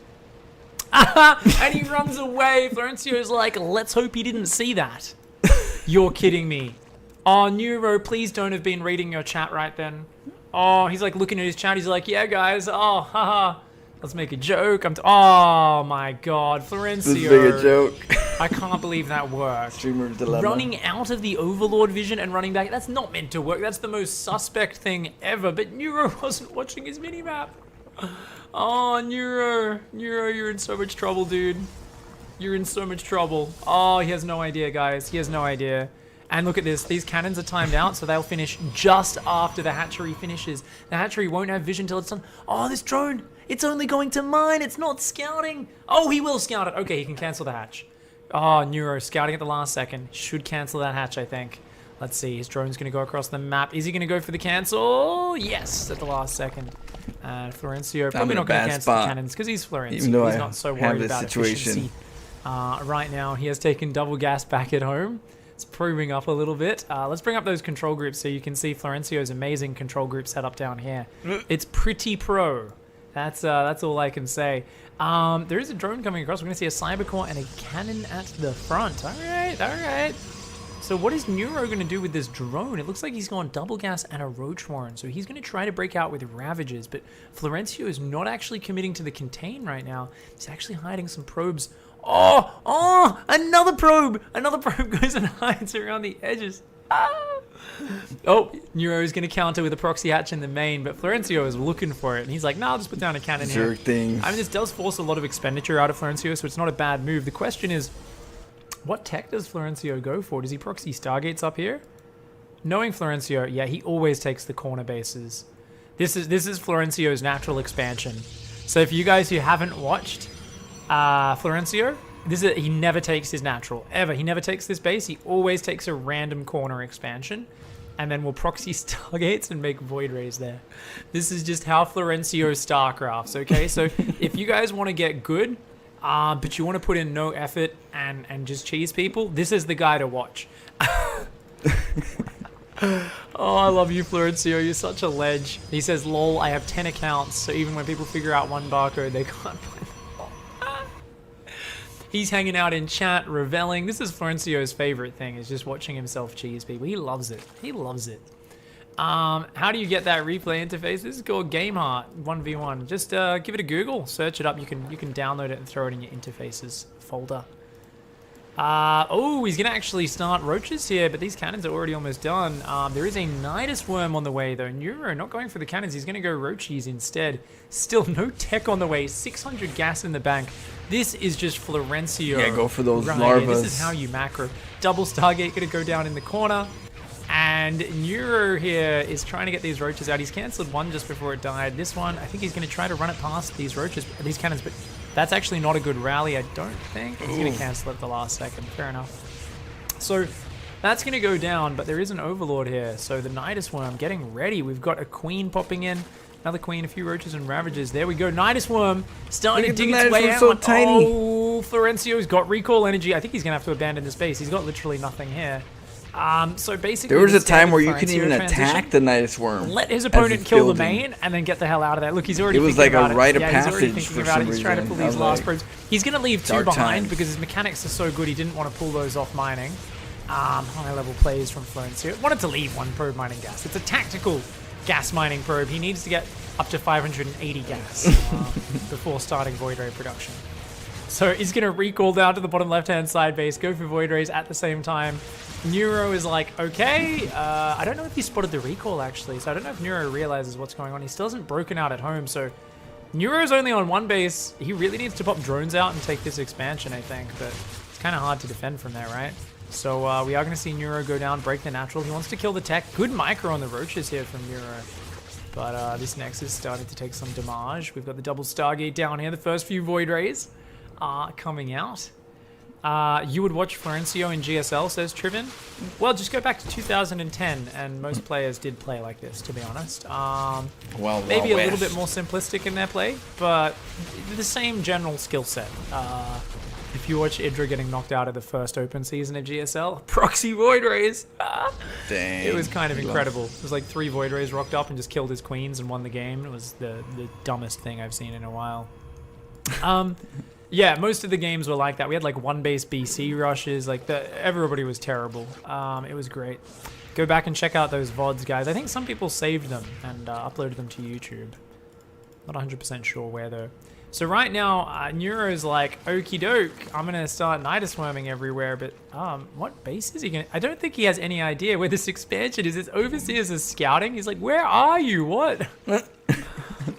And he runs away. Florencio's like, let's hope he didn't see that. You're kidding me. Oh, Neuro, please don't have been reading your chat right then. Oh, he's like looking at his chat. He's like, yeah, guys. Oh, haha. Let's make a joke. Oh, my God. Florencio.
This is a joke.
I can't believe that worked.
Streamer's dilemma.
Running out of the Overlord vision and running back. That's not meant to work. That's the most suspect thing ever. But Neuro wasn't watching his minimap. Oh, Neuro. Neuro, you're in so much trouble, dude. You're in so much trouble. Oh, he has no idea, guys. He has no idea. And look at this. These cannons are timed out, so they'll finish just after the hatchery finishes. The hatchery won't have vision till it's done. Oh, this drone. It's only going to mine. It's not scouting. Oh, he will scout it. Okay, he can cancel the hatch. Oh, Neuro scouting at the last second. Should cancel that hatch, I think. Let's see. His drone's going to go across the map. Is he going to go for the cancel? Yes, at the last second. Florencio probably not going to cancel the cannons because he's Florencio.
Even though
he's not so worried about efficiency. Right now, he has taken double gas back at home. It's probing up a little bit. Let's bring up those control groups so you can see Florencio's amazing control group setup down here. It's pretty pro. That's all I can say. There is a drone coming across. We're going to see a Cybercore and a cannon at the front. All right, all right. So what is Neuro going to do with this drone? It looks like he's gone double gas and a Roach Warren. So he's going to try to break out with Ravages. But Florencio is not actually committing to the contain right now. He's actually hiding some probes. Oh, another probe. Another probe goes and hides around the edges. Oh, Neuro is going to counter with a proxy hatch in the main, but Florencio is looking for it. And he's like, nah, I'll just put down a cannon here.
Things.
I mean, this does force a lot of expenditure out of Florencio, so it's not a bad move. The question is, what tech does Florencio go for? Does he proxy Stargates up here? Knowing Florencio, yeah, he always takes the corner bases. This is Florencio's natural expansion. So if you guys who haven't watched Florencio, he never takes his natural, ever. He never takes this base. He always takes a random corner expansion, and then we'll proxy Stargates and make Void Rays there. This is just how Florencio StarCrafts, okay? So if you guys want to get good, but you want to put in no effort and just cheese people, this is the guy to watch. Oh, I love you, Florencio. You're such a ledge. He says, lol, I have 10 accounts, so even when people figure out one barcode, they can't find it. He's hanging out in chat, reveling. This is Florencio's favorite thing, is just watching himself cheese people. He loves it. He loves it. How do you get that replay interface? This is called GameHeart 1v1. Just give it a Google, search it up. You can download it and throw it in your interfaces folder. Oh, he's gonna actually start roaches here, but these cannons are already almost done. There is a Nidus Worm on the way though. Neuro not going for the cannons. He's gonna go roachies instead. Still no tech on the way. 600 gas in the bank. This is just Florencio.
Yeah, go for those
right
larvas.
Here. This is how you macro. Double Stargate gonna go down in the corner. And Neuro here is trying to get these roaches out. He's cancelled one just before it died. This one, I think he's going to try to run it past these roaches, these cannons, but that's actually not a good rally, I don't think. He's going to cancel it at the last second. Fair enough. So that's going to go down, but there is an Overlord here. So the Nidus Worm getting ready. We've got a Queen popping in. Another Queen, a few roaches and Ravages. There we go. Nidus Worm starting to dig its way out.
So tiny.
Oh, Florencio's got recall energy. I think he's going to have to abandon this base. He's got literally nothing here. So basically,
there was a time where you couldn't even attack the Nidus Worm.
Let his opponent kill the main and then get the hell out of there. Look, he's already.
It was like a rite of passage
he's
for some reason.
He's trying to pull these last probes. He's going to leave two behind
times.
because his mechanics are so good. He didn't want to pull those off mining. High level plays from Florencio. Wanted to leave one probe mining gas. It's a tactical gas mining probe. He needs to get up to 580 gas before starting Void Ray production. So he's going to recall down to the bottom left-hand side base, go for Void Rays at the same time. Neuro is like, okay, I don't know if he spotted the recall actually, so I don't know if Neuro realizes what's going on. He still hasn't broken out at home, so Neuro's only on one base. He really needs to pop drones out and take this expansion, I think, but it's kind of hard to defend from there, right? So we are going to see Neuro go down, break the natural. He wants to kill the tech. Good micro on the roaches here from Neuro. But this Nexus started to take some damage. We've got the double Stargate down here, the first few Void Rays coming out. You would watch Florencio in GSL, says Trivin. Well, just go back to 2010, and most players did play like this, to be honest. Maybe a little bit more simplistic in their play, but the same general skill set. If you watch Idra getting knocked out of the first open season of GSL, proxy Void Rays.
Dang.
It was kind of
He
incredible.
lost.
It was like 3 Void Rays rocked up and just killed his queens and won the game. It was the dumbest thing I've seen in a while. Yeah, most of the games were like that. We had like 1 base BC rushes. Like everybody was terrible. It was great. Go back and check out those VODs, guys. I think some people saved them and uploaded them to YouTube. Not 100% sure where though. So right now, Neuro's like, okie doke, I'm going to start Nidus Worming everywhere, but what base is he going to... I don't think he has any idea where this expansion is. His Overseers is scouting. He's like, where are you? What?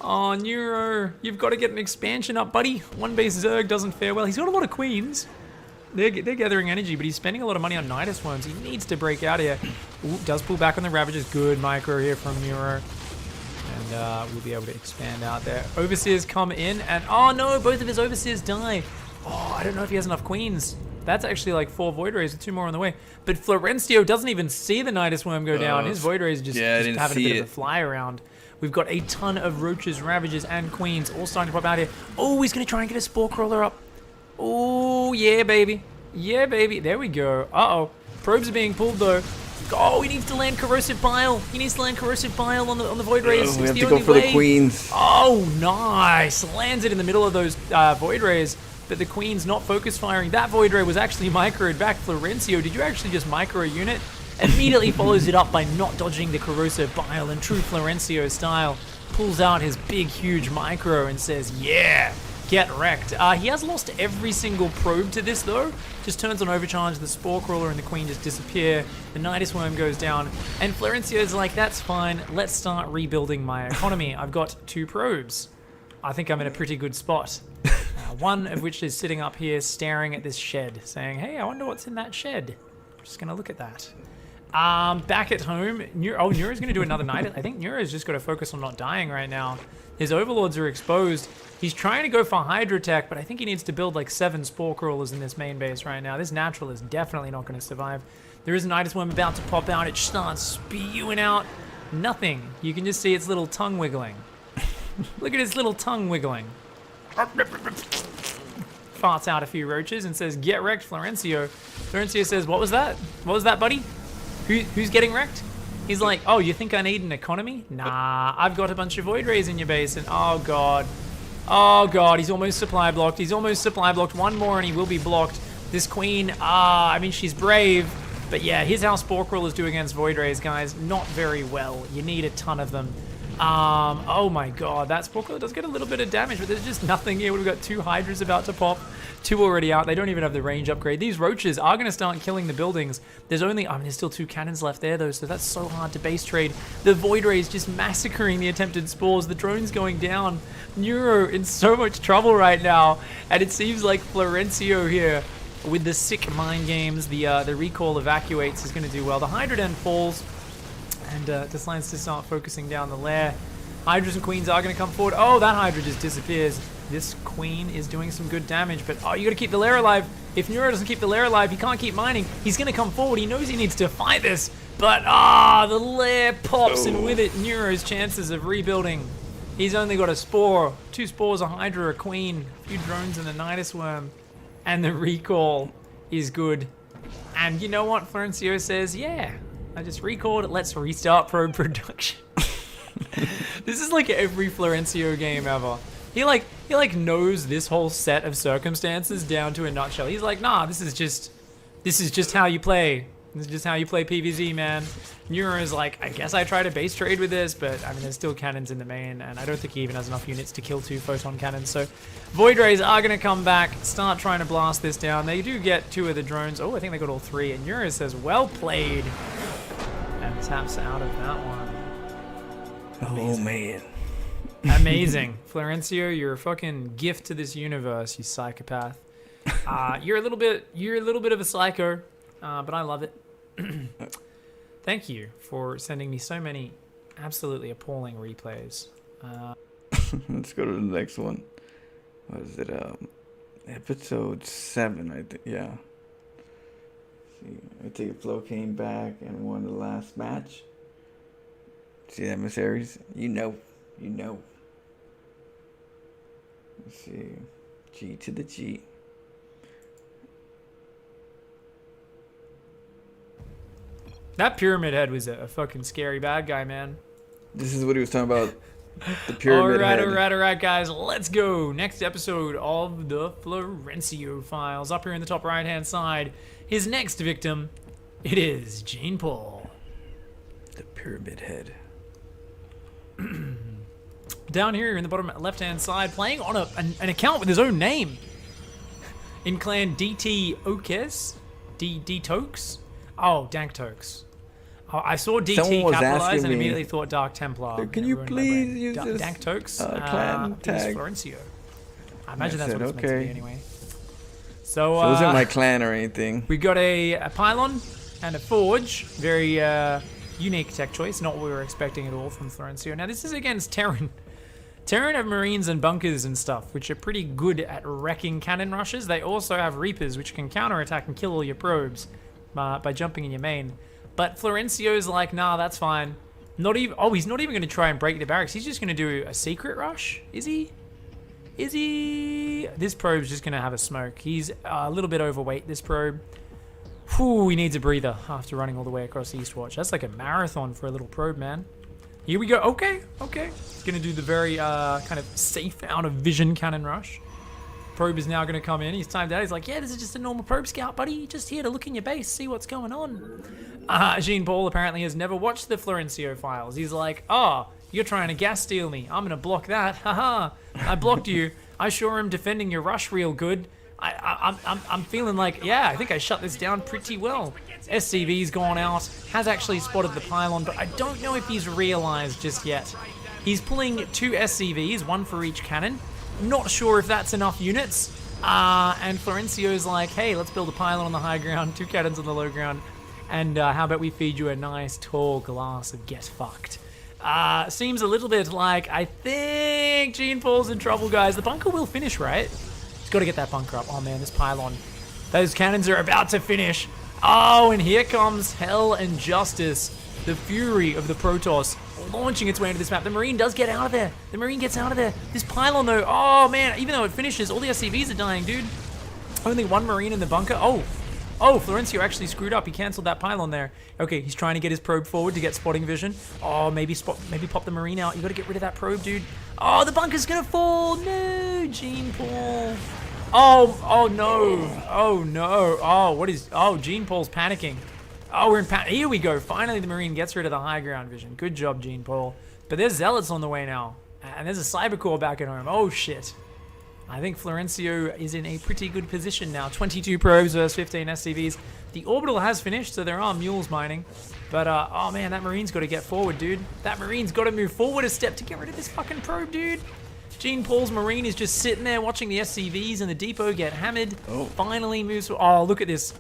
Oh, Neuro, you've got to get an expansion up, buddy. 1 base Zerg doesn't fare well. He's got a lot of queens. They're gathering energy, but he's spending a lot of money on Nidus Worms. He needs to break out here. Ooh, does pull back on the Ravages. Good micro here from Neuro. And we'll be able to expand out there. Overseers come in, and oh no, both of his Overseers die. Oh, I don't know if he has enough queens. That's actually like 4 Void Rays with 2 more on the way. But Florencio doesn't even see the Nidus Worm go down. His Void Rays just having a bit of a fly around. We've got a ton of Roaches, Ravages, and Queens all starting to pop out here. Oh, he's going to try and get a Spore Crawler up. Oh, yeah, baby. Yeah, baby. There we go. Uh-oh. Probes are being pulled, though. Oh, he needs to land Corrosive Bile. He needs to land Corrosive Bile on the Void Rays.
We have to go for the queens.
Oh, nice. Lands it in the middle of those Void Rays, but the Queen's not focus firing. That Void Ray was actually microed back. Florencio, did you actually just micro a unit? Immediately follows it up by not dodging the Corrosive Bile in true Florencio style. Pulls out his big, huge micro and says, yeah. Get wrecked. He has lost every single probe to this though. Just turns on overcharge, the Spore Crawler and the Queen just disappear. The Nidus Worm goes down, and Florencio's like, that's fine, let's start rebuilding my economy. I've got 2 probes. I think I'm in a pretty good spot. One of which is sitting up here staring at this shed, saying, hey, I wonder what's in that shed. I'm just gonna look at that. Back at home, Neuro's gonna do another Nidus. I think Neuro's just gotta focus on not dying right now. His Overlords are exposed. He's trying to go for Hydra Tech, but I think he needs to build like 7 Spore Crawlers in this main base right now. This Natural is definitely not going to survive. There is an Nidus Worm about to pop out. It starts spewing out nothing. You can just see its little tongue wiggling. Look at its little tongue wiggling. Farts out a few roaches and says, get wrecked, Florencio. Florencio says, what was that? What was that, buddy? Who's getting wrecked? He's like, oh, you think I need an economy? Nah, I've got a bunch of Void Rays in your base, and oh god. Oh god, he's almost supply blocked. He's almost supply blocked. 1 more and he will be blocked. This Queen, I mean, she's brave. But yeah, here's how Spore Crawlers do against Void Rays, guys. Not very well. You need a ton of them. Oh my god, that Spore Crawler does get a little bit of damage, but there's just nothing here. We've got 2 Hydras about to pop. 2 already out. They don't even have the range upgrade. These Roaches are going to start killing the buildings. There's only, I mean, there's still 2 cannons left there, though, so that's so hard to base trade. The Void Rays just massacring the attempted spores. The drones going down. Neuro in so much trouble right now. And it seems like Florencio here, with the sick mind games, the recall evacuates is going to do well. The Hydra Den falls, and decides to start focusing down the lair. Hydras and Queens are going to come forward. Oh, that Hydra just disappears. This Queen is doing some good damage, but oh, you got to keep the lair alive. If Neuro doesn't keep the lair alive, he can't keep mining. He's going to come forward. He knows he needs to fight this, but the lair pops, and with it, Neuro's chances of rebuilding. He's only got a spore, 2 spores, a Hydra, a Queen, a few drones, and a Nidus Worm, and the recall is good. And you know what? Florencio says, yeah, I just recalled it. Let's restart probe production. This is like every Florencio game ever. He knows this whole set of circumstances down to a nutshell. He's like, nah, this is just how you play. This is just how you play PvZ, man. Neuro's like, I guess I try to base trade with this, but I mean, there's still cannons in the main, and I don't think he even has enough units to kill 2 photon cannons. So Void Rays are going to come back, start trying to blast this down. They do get 2 of the drones. Oh, I think they got all 3. And Neuro says, well played. And taps out of that one.
Oh, man.
Amazing. Florencio, you're a fucking gift to this universe, you psychopath. You're a little bit of a psycho, but I love it. Thank you for sending me so many absolutely appalling replays.
Let's go to the next one. What is it? Episode 7, I think. Yeah. See, I take a Flow came back and won the last match. See, emissaries? You know. Let's see. G to the G.
That pyramid head was a fucking scary bad guy, man.
This is what he was talking about. The pyramid head.
All right, guys. Let's go. Next episode of the Florencio files. Up here in the top right-hand side, his next victim, it is Jean Paul.
The pyramid head.
Down here in the bottom left-hand side, playing on an account with his own name. In clan DT Okes? D Tokes? Oh, Dank Tokes. Oh, I saw DT capitalized and immediately thought Dark Templar.
Can you please use this
Dank Tokes?
clan tag?
Florencio. I imagine that's what it's meant to be anyway. So,
it wasn't my clan or anything.
We got a pylon and a forge. Very unique tech choice. Not what we were expecting at all from Florencio. Now, this is against Terran. Terran have marines and bunkers and stuff, which are pretty good at wrecking cannon rushes. They also have reapers, which can counterattack and kill all your probes by jumping in your main. But Florencio's like, nah, that's fine. Not even. Oh, he's not even going to try and break the barracks. He's just going to do a secret rush. Is he? Is he? This probe's just going to have a smoke. He's a little bit overweight, this probe. Whew, he needs a breather after running all the way across Eastwatch. That's like a marathon for a little probe, man. Here we go. Okay. He's going to do the very kind of safe out of vision cannon rush. Probe is now going to come in. He's timed out. He's like, yeah, this is just a normal probe scout, buddy. Just here to look in your base, see what's going on. Jean Paul apparently has never watched the Florencio files. He's like, oh, you're trying to gas steal me. I'm going to block that. Haha. I blocked you. I sure am defending your rush real good. I'm feeling like, yeah, I think I shut this down pretty well. SCV's gone out, has actually spotted the pylon, but I don't know if he's realized just yet. He's pulling 2 SCVs, 1 for each cannon. Not sure if that's enough units. And Florencio's like, hey, let's build a pylon on the high ground, 2 cannons on the low ground, and how about we feed you a nice tall glass of get fucked. Seems a little bit like, I think Jean Paul's in trouble, guys. The bunker will finish, right? Got to get that bunker up. Oh man, this pylon. Those cannons are about to finish. Oh, and here comes Hell and Justice. The fury of the Protoss launching its way into this map. The Marine does get out of there. The Marine gets out of there. This pylon though, oh man, even though it finishes, all the SCVs are dying, dude. Only 1 Marine in the bunker. Oh, Florencio actually screwed up. He cancelled that pylon there. Okay, he's trying to get his probe forward to get spotting vision. Oh, maybe pop the Marine out. You got to get rid of that probe, dude. Oh, the bunker's gonna fall. No, Jean Paul. Oh no. Oh no. Oh, Jean Paul's panicking. Oh, we're in panic. Here we go. Finally, the Marine gets rid of the high ground vision. Good job, Jean Paul. But there's Zealots on the way now. And there's a Cyber Core back at home. Oh, shit. I think Florencio is in a pretty good position now. 22 probes versus 15 SCVs. The orbital has finished, so there are mules mining. But, oh man, that Marine's got to get forward, dude. That Marine's got to move forward a step to get rid of this fucking probe, dude. Jean Paul's Marine is just sitting there watching the SCVs and the depot get hammered. Oh. Finally moves. Oh, look at this.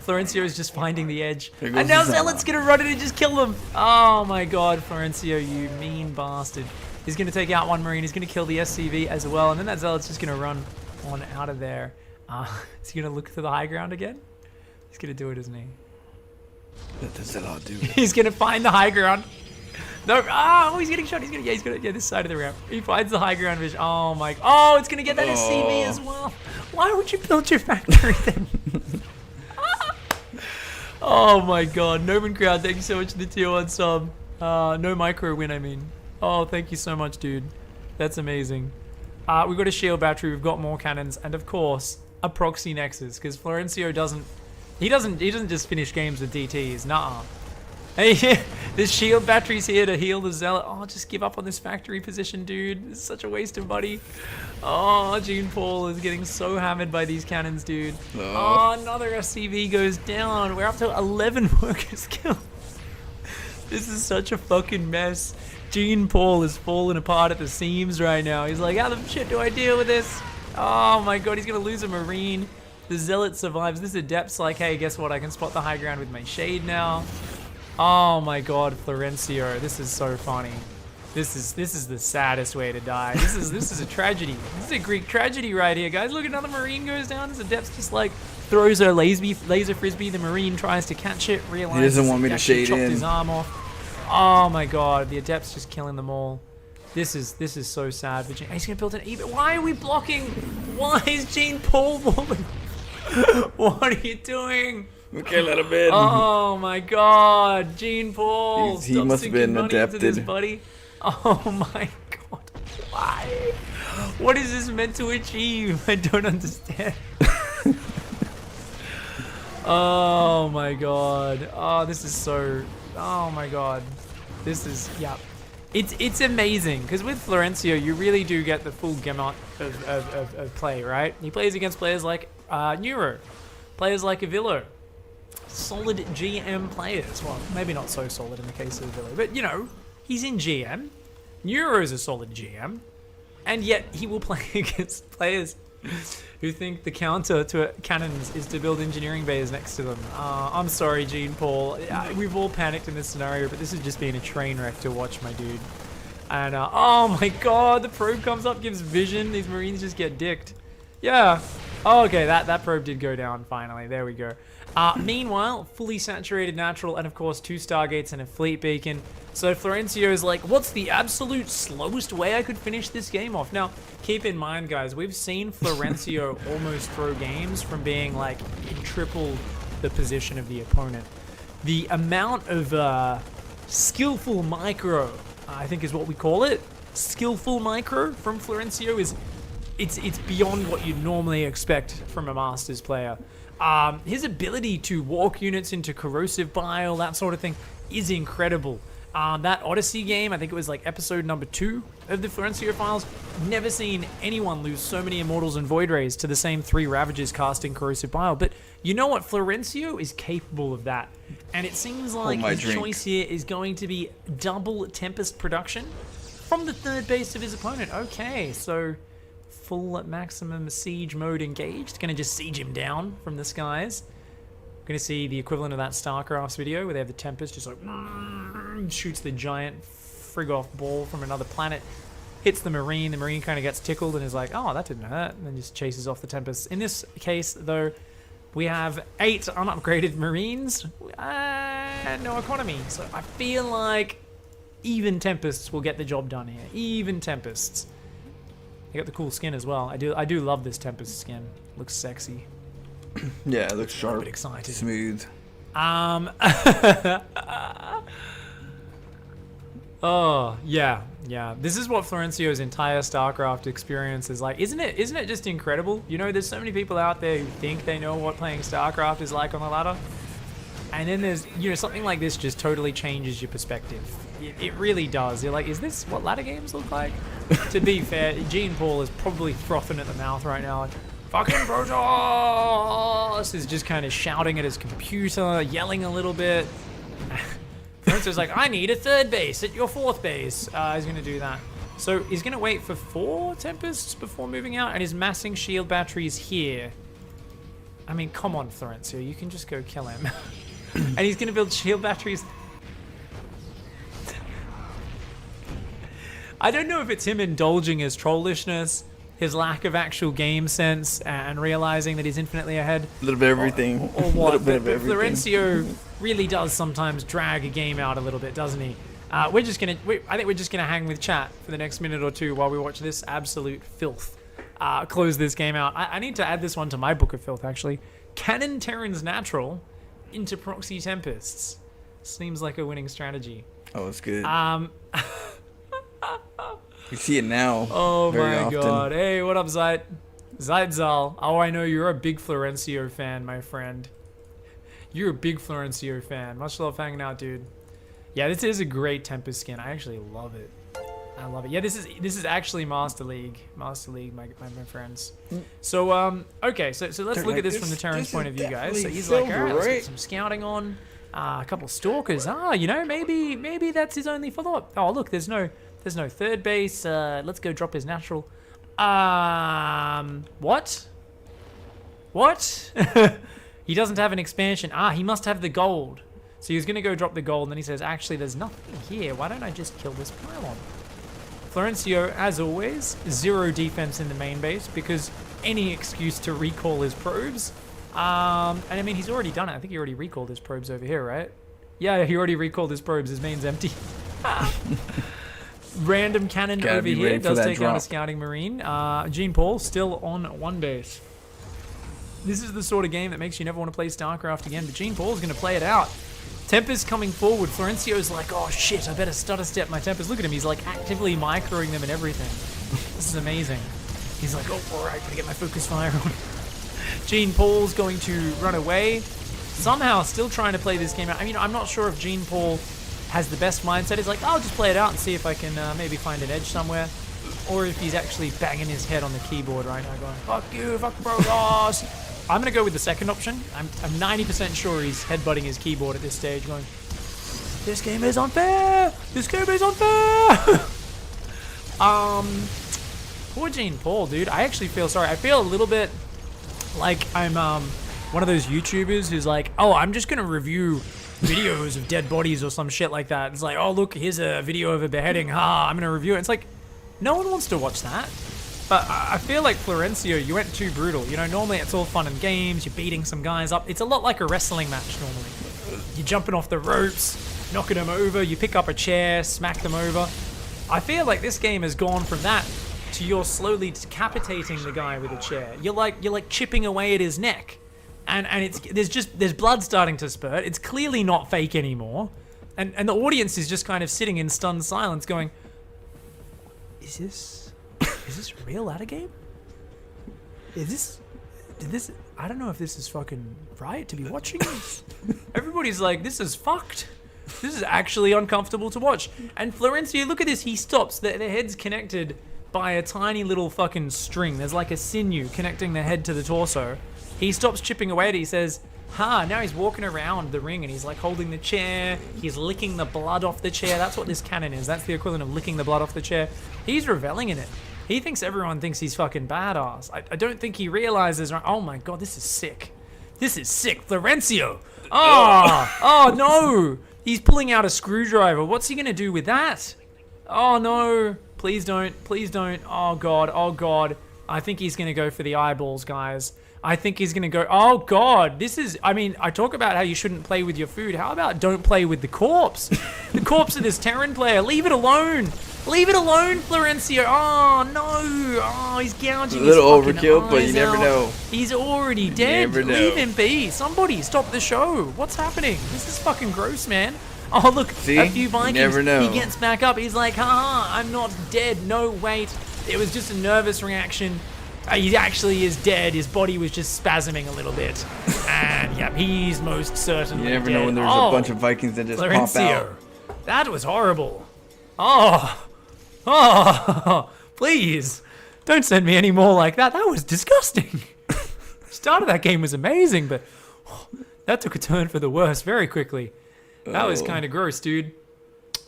Florencio is just finding the edge. And now Zealot's going to run in and just kill them. Oh my god, Florencio, you mean bastard. He's going to take out 1 Marine. He's going to kill the SCV as well. And then that Zealot's just going to run on out of there. Is he going to look to the high ground again? He's going to do it, isn't he?
What does Zealot do?
He's going to find the high ground. No, oh, he's getting shot. He's gonna get this side of the ramp. He finds the high ground vision. Oh my, oh, it's gonna get that SCV as well. Why would you build your factory then? Oh my god, Noman Crowd, thank you so much for the tier 1 sub. No micro win, I mean. Oh, thank you so much, dude. That's amazing. We've got a shield battery, we've got more cannons, and of course, a proxy nexus, because Florencio doesn't just finish games with DTs, nuh-uh. Hey, this shield battery's here to heal the Zealot. Oh, just give up on this factory position, dude. This is such a waste of money. Oh, Jean Paul is getting so hammered by these cannons, dude. Oh, another SCV goes down. We're up to 11 workers killed. This is such a fucking mess. Jean Paul is falling apart at the seams right now. He's like, how the shit do I deal with this? Oh my god, he's gonna lose a Marine. The Zealot survives. This Adept's like, hey, guess what? I can spot the high ground with my shade now. Oh my god, Florencio, this is so funny. This is the saddest way to die. This is a tragedy. This is a Greek tragedy right here, guys. Look, another Marine goes down. This Adept's just like throws a laser frisbee. The Marine tries to catch it, realizes
he doesn't want me to shade
chopped
in.
His arm off. Oh my god, the Adept's just killing them all. This is so sad. He's gonna build an even. Why are we blocking? Why is Jean Paul walling? What are you doing?
We can't let him in.
Oh my God, Gene Paul!
He
Stop
must have
sinking
been
money into this,
adapted.
buddy. Oh my God, why? What is this meant to achieve? I don't understand. Oh my God. Oh, this is so. Oh my God. This is, yeah. It's amazing because with Florencio, you really do get the full gamut of play, right? He plays against players like Neuro, players like Avillo, solid GM players. Well, maybe not so solid in the case of Avillo, but you know, he's in GM. Neuro's a solid GM, and yet he will play against players who think the counter to cannons is to build engineering bays next to them. I'm sorry, Gene Paul. We've all panicked in this scenario, but this has just been a train wreck to watch, my dude. And, oh my God, the probe comes up, gives vision. These Marines just get dicked. Yeah. Oh, okay, that probe did go down finally. There we go. Meanwhile, fully saturated natural, and of course 2 Stargates and a fleet beacon. So Florencio is like, what's the absolute slowest way I could finish this game off? Now, keep in mind, guys, we've seen Florencio almost throw games from being like in triple the position of the opponent. The amount of skillful micro, I think is what we call it, skillful micro from Florencio is, it's beyond what you'd normally expect from a Masters player. His ability to walk units into corrosive bile, that sort of thing, is incredible. That Odyssey game, I think it was like episode number 2 of the Florencio files, never seen anyone lose so many Immortals and Void Rays to the same 3 Ravagers casting corrosive bile. But you know what? Florencio is capable of that. And it seems like his choice here is going to be double Tempest production from the 3rd base of his opponent. Okay, so full maximum siege mode engaged. Gonna just siege him down from the skies. Gonna see the equivalent of that StarCraft's video where they have the Tempest just like shoots the giant frig off ball from another planet, hits the Marine kind of gets tickled and is like, oh, that didn't hurt, and then just chases off the Tempest. In this case, though, we have 8 unupgraded Marines and no economy, so I feel like even Tempests will get the job done here. Even Tempests. They got the cool skin as well. I do love this Tempest skin. Looks sexy.
Yeah, it looks sharp.
A bit excited.
Smooth.
Oh, yeah. This is what Florencio's entire StarCraft experience is like. Isn't it just incredible? You know, there's so many people out there who think they know what playing StarCraft is like on the ladder. And then there's, you know, something like this just totally changes your perspective. It really does. You're like, is this what ladder games look like? To be fair, Gene Paul is probably frothing at the mouth right now. Like, fucking Protoss! Is just kind of shouting at his computer, yelling a little bit. Florencio's like, I need a 3rd base at your 4th base. He's going to do that. So he's going to wait for 4 Tempests before moving out, and he's massing shield batteries here. I mean, come on, Florencio, you can just go kill him. And he's going to build shield batteries. I don't know if it's him indulging his trollishness, his lack of actual game sense, and realizing that he's infinitely ahead.
A little bit of everything.
Or what?
A little bit of everything.
Florencio really does sometimes drag a game out a little bit, doesn't he? I think we're just gonna hang with chat for the next minute or 2 while we watch this absolute filth. Close this game out. I need to add this one to my book of filth, actually. Cannon Terran's Natural into Proxy Tempests. Seems like a winning strategy.
Oh, it's good. You see it now.
Oh
very
my
often.
God. Hey, what up, Zeit? Zeitzal. Oh, I know you're a big Florencio fan, my friend. You're a big Florencio fan. Much love hanging out, dude. Yeah, this is a great Tempest skin. I actually love it. I love it. Yeah, this is actually Master League. Master League, my friends. So, okay, so let's look at this from the Terran's point of view, guys. So he's like, all right, let's get some scouting on. A couple stalkers. You know, maybe that's his only follow-up. Oh, look, there's no 3rd base. Let's go drop his natural. What? He doesn't have an expansion. He must have the gold. So he was going to go drop the gold, and then he says, actually, there's nothing here. Why don't I just kill this pylon? Florencio, as always, 0 defense in the main base, because any excuse to recall his probes. And I mean, he's already done it. I think he already recalled his probes over here, right? Yeah, he already recalled his probes. His main's empty. Random cannon over here does take out a scouting marine. Gene Paul still on 1 base. This is the sort of game that makes you never want to play StarCraft again. But Gene Paul's going to play it out. Tempest coming forward. Florencio's like, oh shit, I better stutter step my Tempest. Look at him. He's like actively microing them and everything. This is amazing. He's like, oh, all right, gotta get my focus fire on. Gene Paul's going to run away. Somehow still trying to play this game out. I mean, I'm not sure if Gene Paul has the best mindset. He's like, I'll just play it out and see if I can maybe find an edge somewhere. Or if he's actually banging his head on the keyboard right now going, fuck you, fuck Brogos. I'm going to go with the second option. I'm 90% sure he's headbutting his keyboard at this stage going, this game is unfair! This game is unfair! Poor Gene Paul, dude. I actually feel sorry. I feel a little bit like I'm one of those YouTubers who's like, oh, I'm just going to review videos of dead bodies or some shit like that. It's like, oh, look, here's a video of a beheading. I'm going to review it. It's like, no one wants to watch that. But I feel like Florencio, you went too brutal. You know, normally it's all fun and games. You're beating some guys up. It's a lot like a wrestling match normally. You're jumping off the ropes, knocking them over. You pick up a chair, smack them over. I feel like this game has gone from that to you're slowly decapitating the guy with a chair. You're like chipping away at his neck. And there's blood starting to spurt. It's clearly not fake anymore. And the audience is just kind of sitting in stunned silence going, Is this real at a game? Did this I don't know if this is fucking right to be watching this. Everybody's like, this is fucked. This is actually uncomfortable to watch. And Florencio, look at this, he stops. Their head's connected by a tiny little fucking string. There's like a sinew connecting the head to the torso. He stops chipping away at it. He says, now he's walking around the ring and he's like holding the chair. He's licking the blood off the chair. That's what this cannon is. That's the equivalent of licking the blood off the chair. He's reveling in it. He thinks everyone thinks he's fucking badass. I don't think he realizes, oh my god, this is sick. This is sick. Florencio. Oh no. He's pulling out a screwdriver. What's he gonna do with that? Oh no. Please don't. Please don't. Oh god. Oh god. I think he's gonna go for the eyeballs, guys. I think he's going to go, oh god, this is, I mean, I talk about how you shouldn't play with your food. How about don't play with the corpse? The corpse of this Terran player. Leave it alone. Leave it alone, Florencio. Oh no. Oh, he's gouging his
little
fucking
overkill, but you
eyes
never
out.
know.
He's already dead.
never know.
Leave him be. Somebody stop the show. What's happening? This is fucking gross, man. Oh, look,
See?
a few Vikings.
You never know.
He gets back up. He's like, I'm not dead. No, wait. It was just a nervous reaction. He actually is dead. His body was just spasming a little bit. And, yeah, he's most certainly
You never
dead.
know when there's a bunch of Vikings that just pop
Florencio,
out.
that was horrible. Please. Don't send me any more like that. That was disgusting. The start of that game was amazing, but that took a turn for the worse very quickly. That was kind of gross, dude.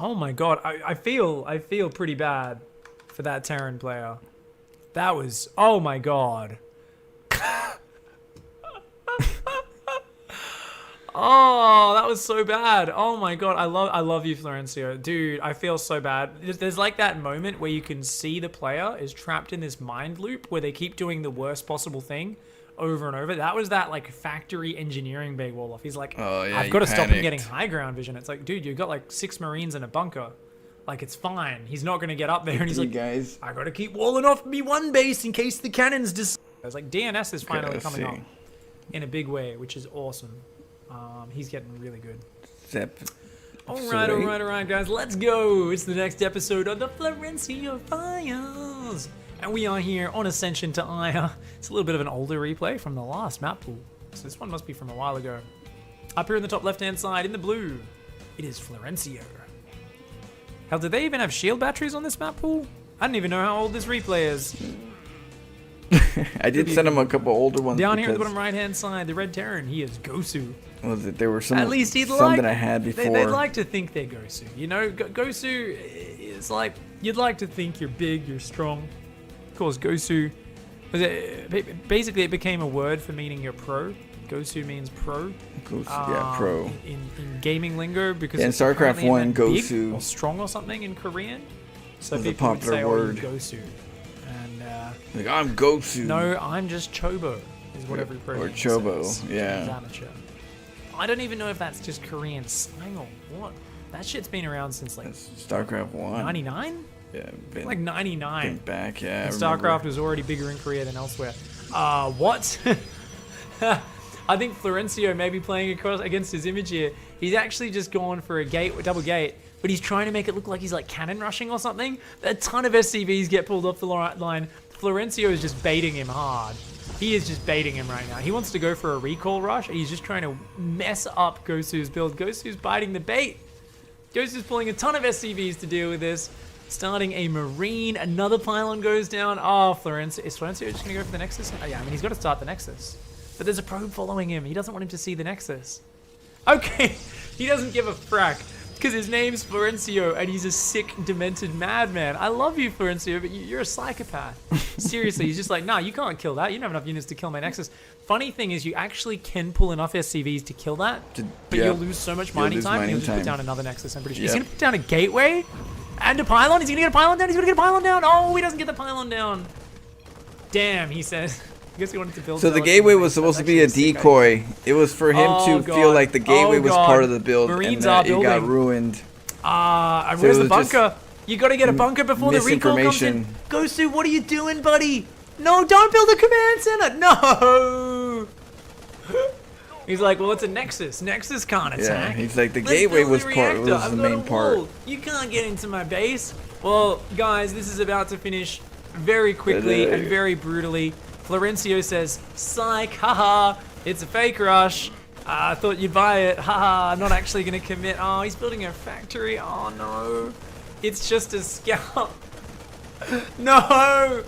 Oh my god. I feel pretty bad for that Terran player. That was, oh my god. Oh, that was so bad. Oh my god, I love you, Florencio. Dude, I feel so bad. There's like that moment where you can see the player is trapped in this mind loop where they keep doing the worst possible thing over and over. That was that like factory engineering big wall off. He's like,
Oh, yeah,
I've
you
got to stop him
panicked.
getting high ground vision. It's like, dude, you've got like 6 Marines in a bunker. Like, it's fine. He's not going to get up there. And he's
You
like,
guys.
I got to keep walling off me one base in case the cannons just... I was like, DNS is finally
Let's
coming
see.
up in a big way, which is awesome. He's getting really good.
Zep.
All
Sorry.
right, guys. Let's go. It's the next episode of the Florencio Files. And we are here on Ascension to Aya. It's a little bit of an older replay from the last map pool. So this one must be from a while ago. Up here in the top left-hand side, in the blue, it is Florencio. Hell, did they even have shield batteries on this map pool? I don't even know how old this replay is.
I did send him a couple older ones.
Down here at the
because-
bottom right-hand side, the red Terran, he is Gosu.
Was it? There were some.
At least he'd
some
like.
that I had before.
They'd like to think they're Gosu. You know, Gosu is like, you'd like to think you're big, you're strong. Of course, Gosu, basically it became a word for meaning you're pro. Gosu means pro.
Yeah, pro.
In gaming lingo, because
Yeah, in
it's
StarCraft
apparently
1,
meant big
Gosu
or strong or something in Korean. So
was a
people would
popular
say,
word.
"Oh, you Gosu," and
Like, I'm Gosu.
no, I'm just Chobo. Is what every pro
Or Chobo,
says.
yeah.
He's amateur. I don't even know if that's just Korean slang or what. That shit's been around since like
That's StarCraft 1.
99,
Yeah, been,
like 99.
been back, yeah.
And
I remember.
StarCraft was already bigger in Korea than elsewhere. What? I think Florencio may be playing across against his image here. He's actually just gone for a double gate, but he's trying to make it look like he's like cannon rushing or something. A ton of SCVs get pulled off the line. Florencio is just baiting him hard. He is just baiting him right now. He wants to go for a recall rush. He's just trying to mess up Gosu's build. Gosu's biting the bait. Gosu's pulling a ton of SCVs to deal with this. Starting a Marine. Another pylon goes down. Oh, Florencio. Is Florencio just going to go for the Nexus? Oh, yeah, I mean, he's got to start the Nexus. But there's a probe following him. He doesn't want him to see the Nexus. Okay, he doesn't give a frack. Because his name's Florencio and he's a sick, demented madman. I love you, Florencio, but you're a psychopath. Seriously, he's just like, nah, you can't kill that. You don't have enough units to kill my Nexus. Funny thing is, you actually can pull enough SCVs to kill that, but you'll lose so much mining time, and he'll just put down another Nexus, I'm pretty sure. He's going to put down a gateway and a pylon. He's going to get a pylon down. He's going to get a pylon down. Oh, he doesn't get the pylon down. Damn, he says. I guess he wanted to build.
So the gateway was supposed to be a decoy. It was for him to feel like the gateway was part of the build,
Marines
and that it got ruined.
Where's the bunker? You gotta get a bunker before the recall comes in. Gosu, what are you doing, buddy? No, don't build a command center. No. He's like, well, it's a Nexus. Nexus can't attack.
Yeah, he's like, the gateway was the main part.
You can't get into my base. Well, guys, this is about to finish very quickly and very brutally. Florencio says, psych, haha, it's a fake rush. I thought you'd buy it, haha, I'm not actually gonna commit. Oh, he's building a factory, oh no. It's just a scout. No,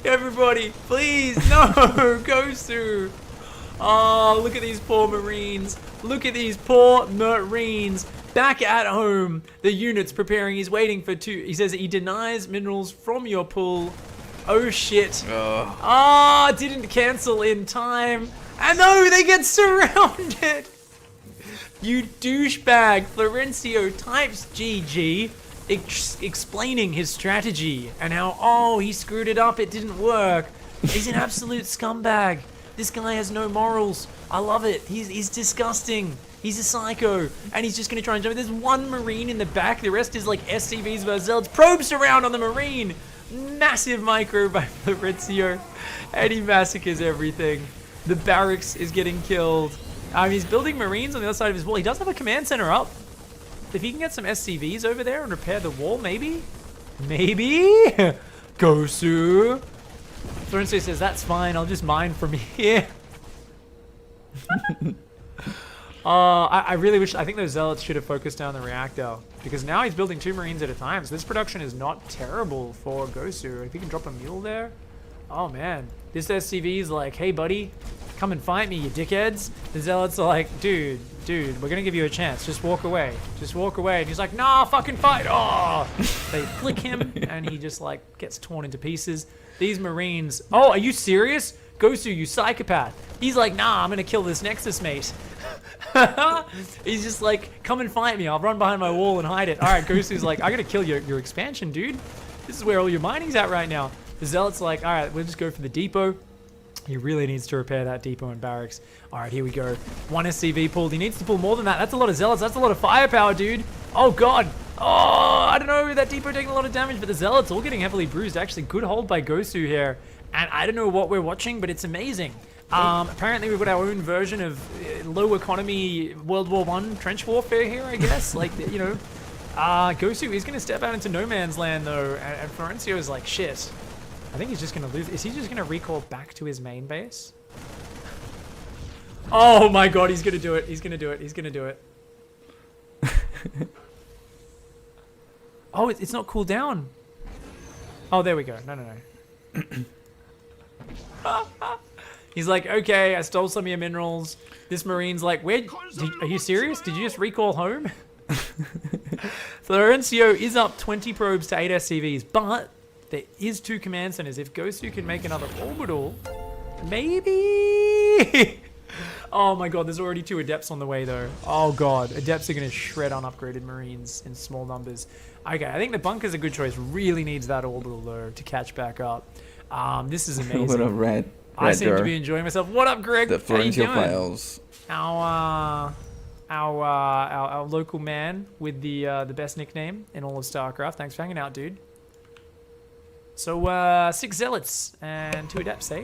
everybody, please, no, Gosu. Oh, look at these poor Marines. Look at these poor Marines. Back at home, the unit's preparing, he's waiting for two. He says he denies minerals from your pool. Oh shit. Ah, didn't cancel in time. And no, they get surrounded. You douchebag. Florencio types GG, explaining his strategy and how, oh, he screwed it up, it didn't work. He's an absolute scumbag. This guy has no morals. I love it. He's disgusting. He's a psycho. And he's just going to try and jump. There's one Marine in the back. The rest is like SCVs versus Zealots. Probes around on the Marine. Massive micro by Florencio, and he massacres everything. The barracks is getting killed. He's building Marines on the other side of his wall. He does have a command center up. If he can get some SCVs over there and repair the wall, maybe? Maybe? Gosu. Florencio says, that's fine, I'll just mine from here. I really wish, I think those Zealots should have focused down the reactor, because now he's building 2 Marines at a time, so this production is not terrible for Gosu. If he can drop a mule there, oh man. This SCV is like, hey buddy, come and fight me, you dickheads. The Zealots are like, dude, we're gonna give you a chance, just walk away. Just walk away. And he's like, nah, fucking fight. Oh, they flick him, and he just like gets torn into pieces. These Marines, oh, are you serious? Gosu, you psychopath. He's like, nah, I'm gonna kill this Nexus, mate. He's just like, come and fight me. I'll run behind my wall and hide it. All right, Gosu's like, I gotta kill your expansion, dude. This is where all your mining's at right now. The Zealot's like, all right, we'll just go for the depot. He really needs to repair that depot and barracks. All right, here we go. 1 SCV pulled. He needs to pull more than that. That's a lot of Zealots. That's a lot of firepower, dude. Oh, God. Oh, I don't know. That depot taking a lot of damage, but the Zealots all getting heavily bruised. Actually, good hold by Gosu here. And I don't know what we're watching, but it's amazing. Apparently, we've got our own version of low economy World War I trench warfare here, I guess. Like, you know, Gosu is going to step out into no man's land, though. And Florencio is like, shit. I think he's just going to lose. Is he just going to recall back to his main base? Oh my god, he's going to do it. He's going to do it. He's going to do it. Oh, it's not cooled down. Oh, there we go. No. He's like, okay, I stole some of your minerals. This Marine's like, are you serious? Did you just recall home? Florencio is up 20 probes to 8 SCVs, but there is 2 command centers. If Gosu can make another orbital, maybe. Oh my god, there's already 2 adepts on the way though. Oh god, adepts are going to shred unupgraded Marines in small numbers. Okay, I think the bunker's a good choice. Really needs that orbital though to catch back up. This is amazing.
What a red
I seem to be enjoying myself. What up, Greg?
The Florencio files.
Our local man with the best nickname in all of StarCraft. Thanks for hanging out, dude. So 6 Zealots and 2 Adepts, eh?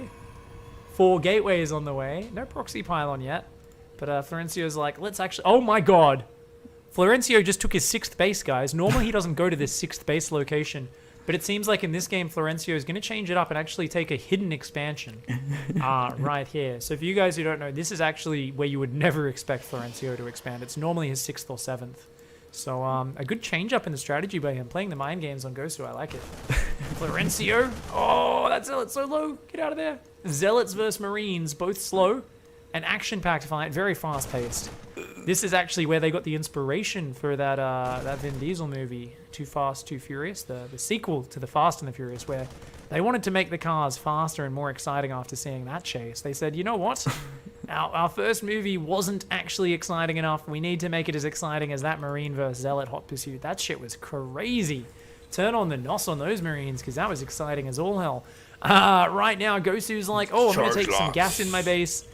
4 gateways on the way. No proxy pylon yet. But Florencio's like, let's actually... Oh my god! Florencio just took his 6th base, guys. Normally he doesn't go to this 6th base location. But it seems like in this game, Florencio is going to change it up and actually take a hidden expansion right here. So for you guys who don't know, this is actually where you would never expect Florencio to expand. It's normally his 6th or 7th. So a good change up in the strategy by him. Playing the mind games on Gosu, I like it. Florencio. Oh, that Zealot's so low. Get out of there. Zealots versus Marines, both slow. An action-packed fight, very fast-paced. This is actually where they got the inspiration for that that Vin Diesel movie, Too Fast, Too Furious, the sequel to The Fast and the Furious, where they wanted to make the cars faster and more exciting after seeing that chase. They said, you know what? Our first movie wasn't actually exciting enough. We need to make it as exciting as that Marine versus Zealot Hot Pursuit. That shit was crazy. Turn on the NOS on those Marines, because that was exciting as all hell. Right now, Gosu's like, oh, I'm going to take some gas in my base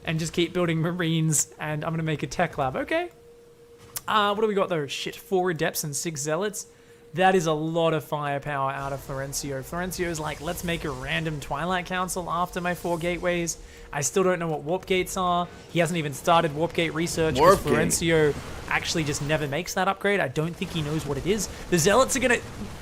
and just keep building Marines, and I'm going to make a tech lab. Okay. What do we got, though? Shit, 4 Adepts and 6 Zealots. That is a lot of firepower out of Florencio. Florencio's like, let's make a random Twilight Council after my 4 gateways. I still don't know what warp gates are. He hasn't even started warp gate research because Florencio actually just never makes that upgrade. I don't think he knows what it is. The Zealots are gonna...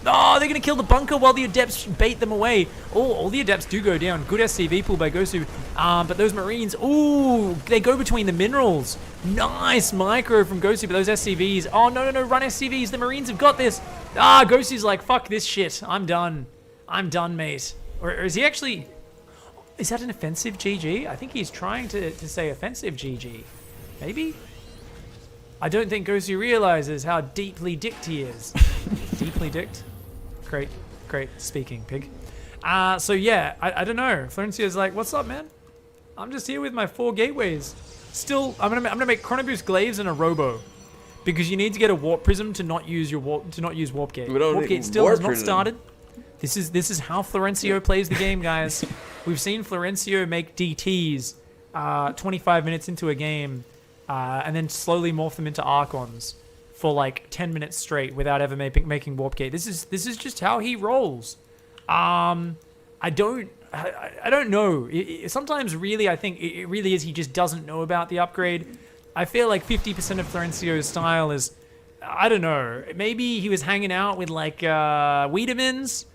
Oh, they're gonna kill the bunker while the Adepts bait them away. Oh, all the Adepts do go down. Good SCV pull by Gosu. But those Marines... Ooh, they go between the minerals. Nice micro from Gosu, but those SCVs... Oh, no, run SCVs. The Marines have got this. Gosu's like, fuck this shit. I'm done. I'm done, mate. Or is he actually... Is that an offensive GG? I think he's trying to say offensive GG. Maybe? I don't think Gosu realizes how deeply dicked he is. Deeply dicked? Great speaking, pig. So yeah, I don't know. Florencio's like, what's up, man? I'm just here with my 4 gateways. Still, I'm gonna make Chronoboost Glaives and a Robo. Because you need to get a Warp Prism to not use your warp gate. Warp gate still has not started. This is how Florencio plays the game, guys. We've seen Florencio make DTs 25 minutes into a game and then slowly morph them into Archons for like 10 minutes straight without ever making warp gate. This is just how he rolls. I don't know. Sometimes really I think it really is he just doesn't know about the upgrade. I feel like 50% of Florencio's style is, I don't know, maybe he was hanging out with like Wiedemann's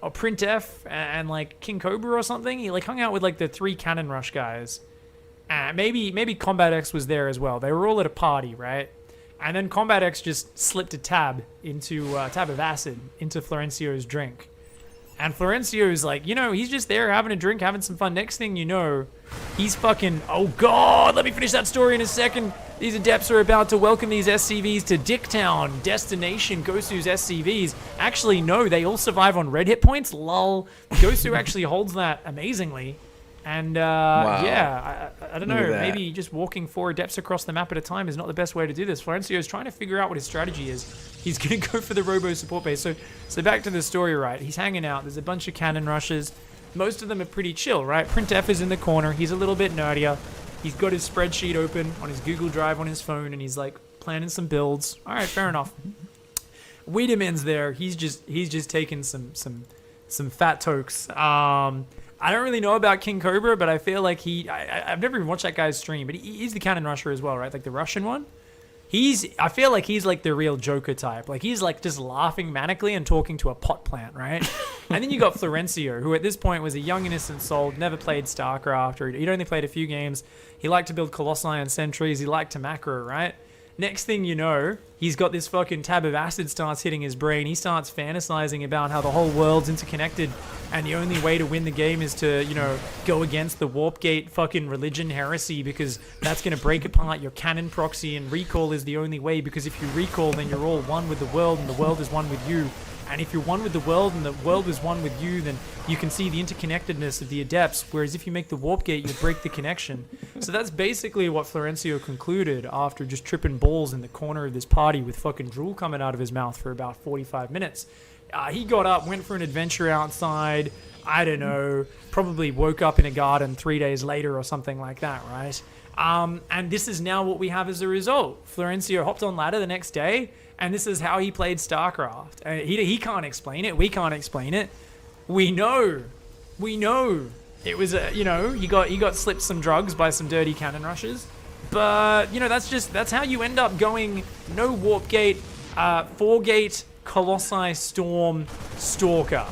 or Printf and like King Cobra or something. He like hung out with like the 3 Cannon Rush guys. Maybe Combat X was there as well. They were all at a party, right? And then Combat X just slipped a tab of acid into Florencio's drink. And Florencio's like, you know, he's just there having a drink, having some fun. Next thing you know, he's fucking... Oh, God, let me finish that story in a second. These Adepts are about to welcome these SCVs to Dicktown. Destination Gosu's SCVs. Actually, no, they all survive on red hit points. Lol. Gosu actually holds that amazingly. And,
wow.
Yeah, I don't know. Maybe just walking 4 Adepts across the map at a time is not the best way to do this. Florencio's trying to figure out what his strategy is. He's going to go for the Robo support base. So back to the story, right? He's hanging out. There's a bunch of Cannon Rushes. Most of them are pretty chill, right? Printf is in the corner. He's a little bit nerdier. He's got his spreadsheet open on his Google Drive on his phone, and he's, like, planning some builds. All right, fair enough. Wiedemann's there. He's just taking some fat tokes. I don't really know about King Cobra, but I feel like I've never even watched that guy's stream, but he's the Cannon Rusher as well, right? Like the Russian one. I feel like he's like the real Joker type. Like he's like just laughing manically and talking to a pot plant, right? And then you got Florencio, who at this point was a young innocent soul, never played StarCraft, or he'd only played a few games. He liked to build Colossi and Sentries. He liked to macro, right? Next thing you know, he's got this fucking tab of acid starts hitting his brain. He starts fantasizing about how the whole world's interconnected and the only way to win the game is to, you know, go against the warp gate fucking religion heresy because that's going to break apart your cannon proxy, and recall is the only way because if you recall then you're all one with the world and the world is one with you. And if you're one with the world and the world is one with you, then you can see the interconnectedness of the Adepts, whereas if you make the warp gate, you break the connection. So that's basically what Florencio concluded after just tripping balls in the corner of this party with fucking drool coming out of his mouth for about 45 minutes. He got up, went for an adventure outside, I don't know, probably woke up in a garden 3 days later or something like that, right? And this is now what we have as a result. Florencio hopped on ladder the next day, and this is how he played StarCraft. He can't explain it. We can't explain it. We know It was, you know, you got slipped some drugs by some dirty cannon rushes. But, you know, that's how you end up going no warp gate, 4-gate Colossi Storm Stalker,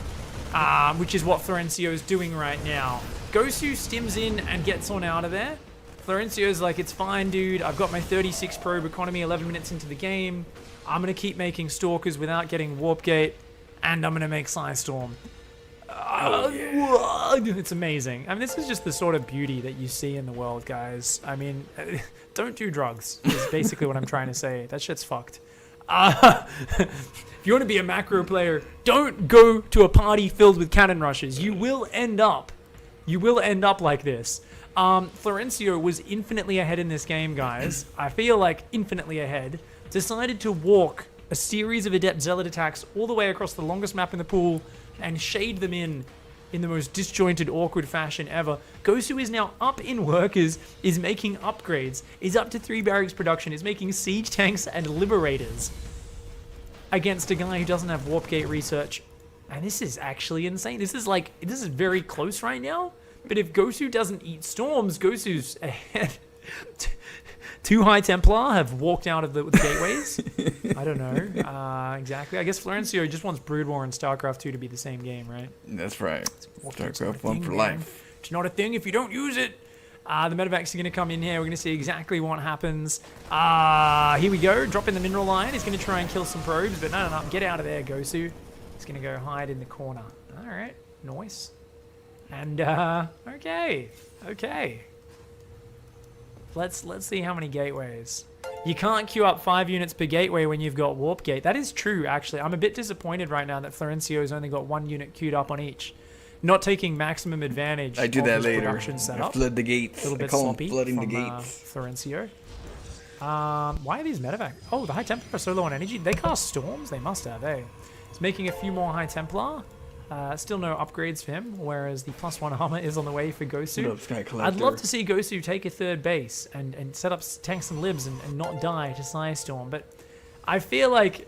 which is what Florencio is doing right now. Gosu stims in and gets on out of there. Florencio's like, it's fine, dude. I've got my 36 probe economy 11 minutes into the game. I'm going to keep making Stalkers without getting warp gate, and I'm going to make Psystorm. It's amazing. I mean, this is just the sort of beauty that you see in the world, guys. I mean, don't do drugs, is basically what I'm trying to say. That shit's fucked. If you want to be a macro player, don't go to a party filled with cannon rushes. You will end up like this. Florencio was infinitely ahead in this game, guys. I feel like infinitely ahead. Decided to walk a series of Adept Zealot attacks all the way across the longest map in the pool and shade them in the most disjointed, awkward fashion ever. Gosu is now up in workers, is making upgrades, is up to 3 barracks production, is making siege tanks and liberators against a guy who doesn't have warp gate research. And this is actually insane. This is very close right now. But if Gosu doesn't eat storms, Gosu's ahead. 2 High Templar have walked out of the gateways. I don't know exactly. I guess Florencio just wants Brood War and StarCraft 2 to be the same game, right?
That's right. StarCraft 1 for
man.
life.
It's not a thing if you don't use it. The medevacs are going to come in here. We're going to see exactly what happens. Here we go. Dropping the mineral line. He's going to try and kill some probes, but no. Get out of there, Gosu. He's going to go hide in the corner. All right. Nice. And, okay. Let's see how many gateways. You can't queue up 5 units per gateway when you've got warp gate. That is true, actually. I'm a bit disappointed right now that Florencio's only got 1 unit queued up on each. Not taking maximum advantage
I do
of
that
his
later.
production setup.
Flood the gates.
A little bit
I call
sloppy
them flooding
from
the gates.
Florencio. Why are these medevac? Oh, the High Templar are so low on energy. They cast storms? They must have, eh? He's making a few more High Templar. Still no upgrades for him, whereas the +1 armor is on the way for Gosu. I'd love to see Gosu take a 3rd base and set up tanks and libs and not die to Psystorm, but I feel like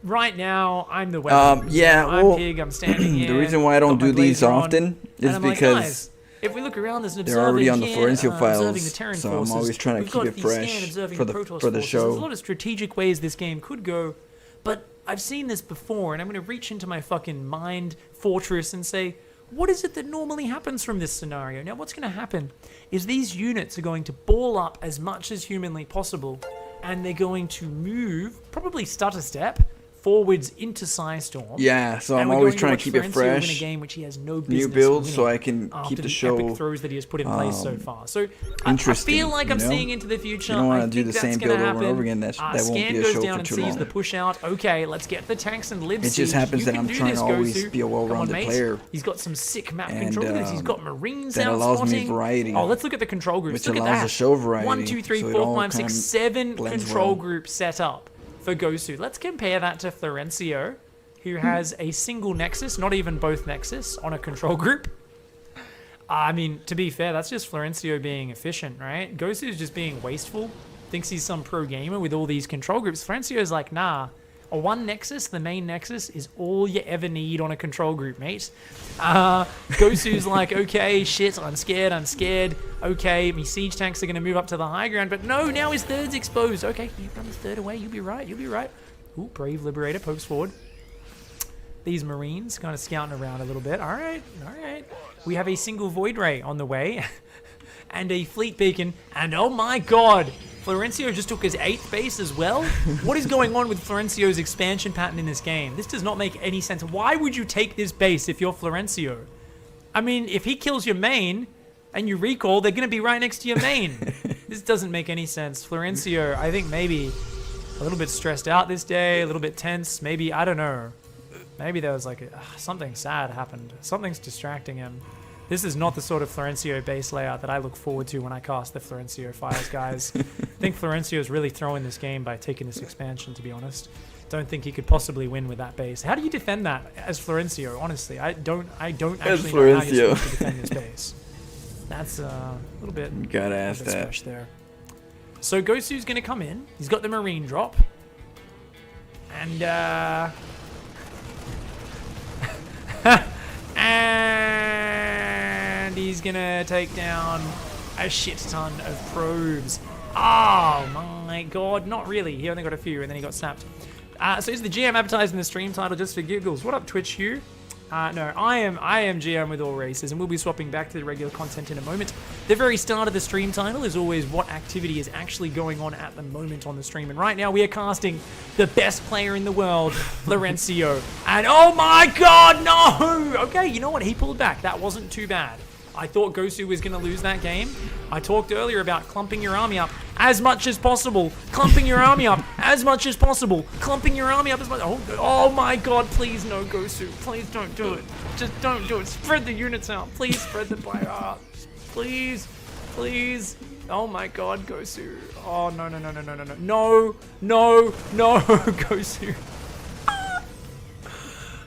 right now I'm the weapon.
Yeah,
I'm Pig, I'm standing here.
The reason why I don't do these often is because
guys, if we look around, there's an
they're already on the
here,
Florencio files,
the Terran
so
forces.
I'm always trying to
We've
keep
got
it
the
fresh
scan observing
for
the
the
Protoss
for the
forces.
show.
There's a lot of strategic ways this game could go, but I've seen this before, and I'm going to reach into my fucking mind fortress and say, what is it that normally happens from this scenario? Now, what's going to happen is these units are going to ball up as much as humanly possible, and they're going to move, probably stutter step, forwards into Psystorm.
Yeah, so I'm always trying to keep it fresh.
Win a game which he has no
New builds, so I can keep the show.
Epic throws that he has put in place so far. So I
interesting.
feel like I'm
you know?
seeing into the future.
You don't want
I
to do
think
the same
that's gonna
build over and
happen.
over again. That won't
Scan
be a
goes
show
down
for
and
too
sees
long.
the push out. Okay, let's get the tanks and libs.
It just happens that I'm trying to always be a well-rounded player.
He's got some sick map
And,
control. He's got Marines
that
out
allows me
spotting.
variety,
Oh, let's look at the control groups.
which
Look at
allows
that.
the show variety.
1, 2, 3,
so it
4,
all
5, 6,
kind of
7
blends
control
well.
groups set up for Gosu. Let's compare that to Florencio, who has a single Nexus, not even both Nexus, on a control group. I mean, to be fair, that's just Florencio being efficient, right? Gosu's just being wasteful, thinks he's some pro gamer with all these control groups. Florencio's like, nah, a 1 Nexus, the main Nexus, is all you ever need on a control group, mate. Gosu's like, okay, shit, I'm scared. Okay, me siege tanks are going to move up to the high ground, but no, now his 3rd's exposed. Okay, you run his 3rd away, you'll be right. Ooh, Brave Liberator pokes forward. These Marines kind of scouting around a little bit. All right. We have a single Void Ray on the way and a Fleet Beacon. And oh my god, Florencio just took his 8th base as well? What is going on with Florencio's expansion pattern in this game? This does not make any sense. Why would you take this base if you're Florencio? I mean, if he kills your main and you recall, they're going to be right next to your main. This doesn't make any sense. Florencio, I think maybe a little bit stressed out this day, a little bit tense. Maybe, I don't know. Maybe there was like something sad happened. Something's distracting him. This is not the sort of Florencio base layout that I look forward to when I cast the Florencio files, guys. I think Florencio is really throwing this game by taking this expansion, to be honest. Don't think he could possibly win with that base. How do you defend that as Florencio? Honestly, I don't actually know how you're supposed to defend this base. That's a little bit.
You gotta ask that.
Special there. So Gosu's gonna come in. He's got the Marine drop, and and and he's gonna take down a shit ton of probes. Oh my god, not really. He only got a few and then he got snapped. So is the GM advertising the stream title just for giggles? What up, Twitch Hugh? No, I am GM with all races, and we'll be swapping back to the regular content in a moment. The very start of the stream title is always what activity is actually going on at the moment on the stream, and right now we are casting the best player in the world, Florencio. And oh my god, no! Okay, you know what? He pulled back. That wasn't too bad. I thought Gosu was going to lose that game. I talked earlier about clumping your army up as much as possible. Clumping your army up as much as possible. Clumping your army up as much. Oh my god, please no, Gosu. Please don't do it. Just don't do it. Spread the units out. Please spread the fire out. Please. Please. Oh my god, Gosu. Oh, no. No, Gosu.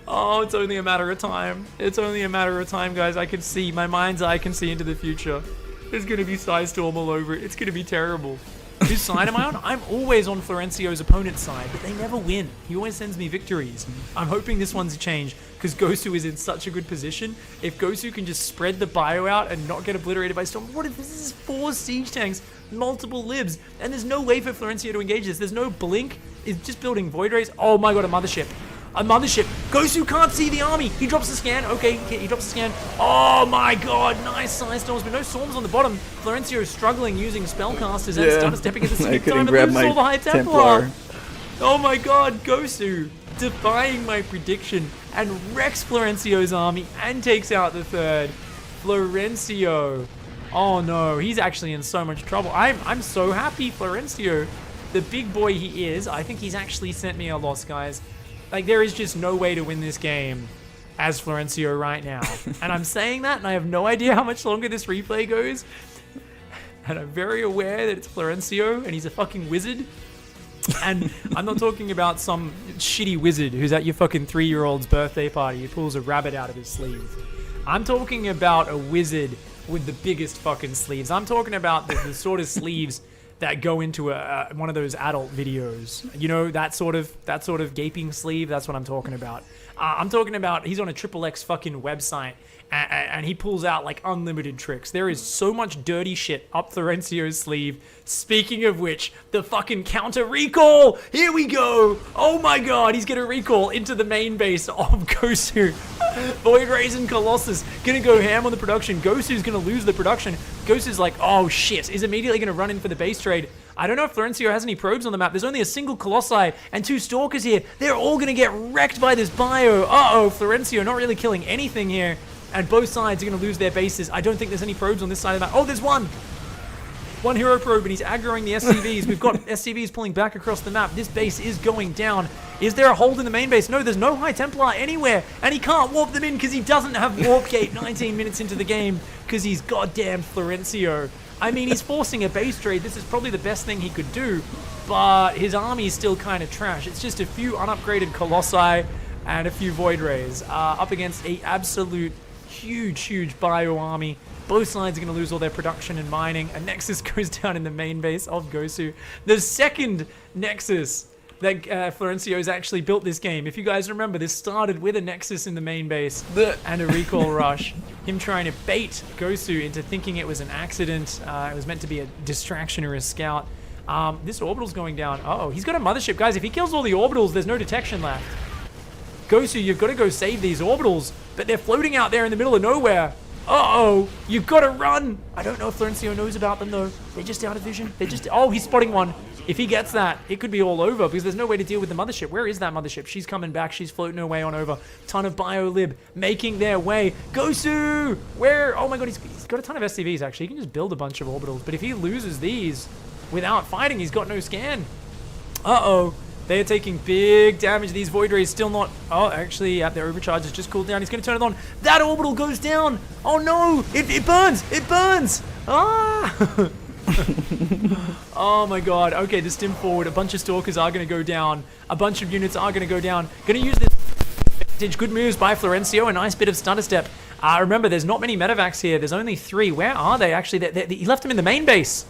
Oh, it's only a matter of time. It's only a matter of time, guys. I can see, my mind's eye can see into the future. There's going to be Psystorm all over it. It's going to be terrible. Whose side am I on? I'm always on Florencio's opponent's side, but they never win. He always sends me victories. I'm hoping this one's a change, because Gosu is in such a good position. If Gosu can just spread the bio out and not get obliterated by Storm, what if this is 4 siege tanks, multiple libs, and there's no way for Florencio to engage this. There's no blink. It's just building Void Rays. Oh my god, a mothership. A mothership. Gosu can't see the army. He drops the scan. Okay, he drops the scan. Oh my god, nice Psystorms, but no storms on the bottom. Florencio is struggling using spellcasters and started stepping at the same time and loses all the High Templar. Oh my god, Gosu defying my prediction and wrecks Florencio's army and takes out the third. Florencio. Oh no, he's actually in so much trouble. I'm so happy Florencio, the big boy he is. I think he's actually sent me a loss, guys. Like, there is just no way to win this game as Florencio right now. And I'm saying that, and I have no idea how much longer this replay goes. And I'm very aware that it's Florencio, and he's a fucking wizard. And I'm not talking about some shitty wizard who's at your fucking 3-year-old's birthday party who pulls a rabbit out of his sleeve. I'm talking about a wizard with the biggest fucking sleeves. I'm talking about the sort of sleeves that go into one of those adult videos. You know, that sort of gaping sleeve. That's what I'm talking about. I'm talking about he's on a XXX fucking website and he pulls out like unlimited tricks. There is so much dirty shit up Florencio's sleeve. Speaking of which, the fucking counter recall. Here we go. Oh my god, he's gonna recall into the main base of Gosu. Void Rays and Colossus gonna go ham on the production. Gosu's gonna lose the production. Gosu's like, oh shit, is immediately gonna run in for the base trade. I don't know if Florencio has any probes on the map. There's only a single Colossi and 2 Stalkers here. They're all gonna get wrecked by this bio. Uh-oh, Florencio not really killing anything here. And both sides are gonna lose their bases. I don't think there's any probes on this side of the map. Oh, there's one! One hero probe and he's aggroing the SCVs. We've got SCVs pulling back across the map. This base is going down. Is there a hold in the main base? No, there's no High Templar anywhere. And he can't warp them in because he doesn't have Warp Gate 19 minutes into the game because he's goddamn Florencio. I mean, he's forcing a base trade. This is probably the best thing he could do. But his army is still kind of trash. It's just a few unupgraded Colossi and a few Void Rays up against a absolute huge bio army. Both sides are going to lose all their production and mining. A Nexus goes down in the main base of Gosu. The second Nexus that Florencio's actually built this game. If you guys remember, this started with a Nexus in the main base and a recall rush. Him trying to bait Gosu into thinking it was an accident. It was meant to be a distraction or a scout. This orbital's going down. Uh-oh, he's got a mothership. Guys, if he kills all the orbitals, there's no detection left. Gosu, you've got to go save these orbitals, but they're floating out there in the middle of nowhere. Uh-oh, you've got to run. I don't know if Florencio knows about them, though. They're just out of vision. They're just... Oh, he's spotting one. If he gets that, it could be all over because there's no way to deal with the mothership. Where is that mothership? She's coming back. She's floating her way on over. Ton of Biolib making their way. Gosu! Where? Oh my god, he's got a ton of SCVs, actually. He can just build a bunch of orbitals. But if he loses these without fighting, he's got no scan. Uh-oh. They are taking big damage. These Void Rays still not... Oh, actually, their overcharge has just cooled down. He's going to turn it on. That orbital goes down. Oh, no. It burns. It burns. Ah. Oh, my God. Okay, the stim forward. A bunch of Stalkers are going to go down. A bunch of units are going to go down. Going to use this advantage. Good moves by Florencio. A nice bit of stutter step. Remember, there's not many medevacs here. There's only 3. Where are they, actually? He left them in the main base.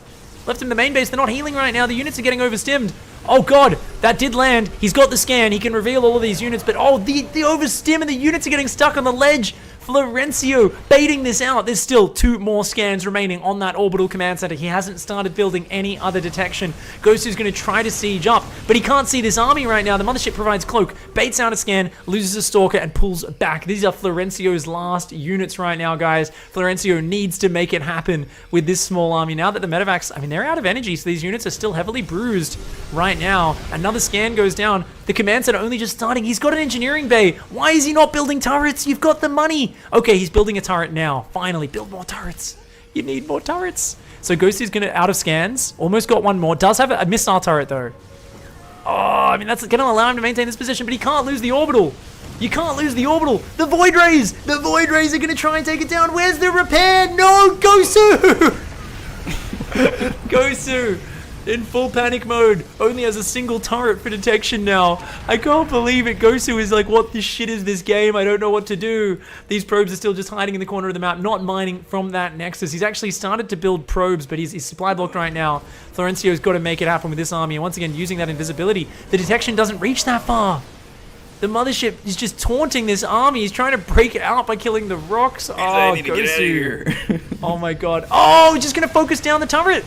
Left him in the main base. They're not healing right now. The units are getting overstimmed. Oh god, that did land. He's got the scan. He can reveal all of these units, but oh, the overstim and the units are getting stuck on the ledge. Florencio baiting this out. There's still 2 more scans remaining on that orbital command center. He hasn't started building any other detection. Gosu's going to try to siege up, but he can't see this army right now. The mothership provides cloak, baits out a scan, loses a stalker, and pulls back. These are Florencio's last units right now, guys. Florencio needs to make it happen with this small army. Now that the medevacs, I mean, they're out of energy, so these units are still heavily bruised right now. Another scan goes down. The command center only just starting. He's got an engineering bay. Why is he not building turrets? You've got the money. Okay, he's building a turret now. Finally, build more turrets. You need more turrets. So Ghosty's gonna out of scans. Almost got one more. Does have a missile turret though. Oh, I mean, that's gonna allow him to maintain this position, but he can't lose the orbital. You can't lose the orbital. The Void Rays! The Void Rays are gonna try and take it down. Where's the repair? No, Gosu! Gosu! In full panic mode, only has a single turret for detection now. I can't believe it. Gosu is like, what the shit is this game? I don't know what to do. These probes are still just hiding in the corner of the map, not mining from that nexus. He's actually started to build probes, but he's supply blocked right now. Florencio's got to make it happen with this army, and once again, using that invisibility, the detection doesn't reach that far. The mothership is just taunting this army. He's trying to break it out by killing the rocks. Oh, Gosu. Oh my god. Oh, just gonna focus down the turret.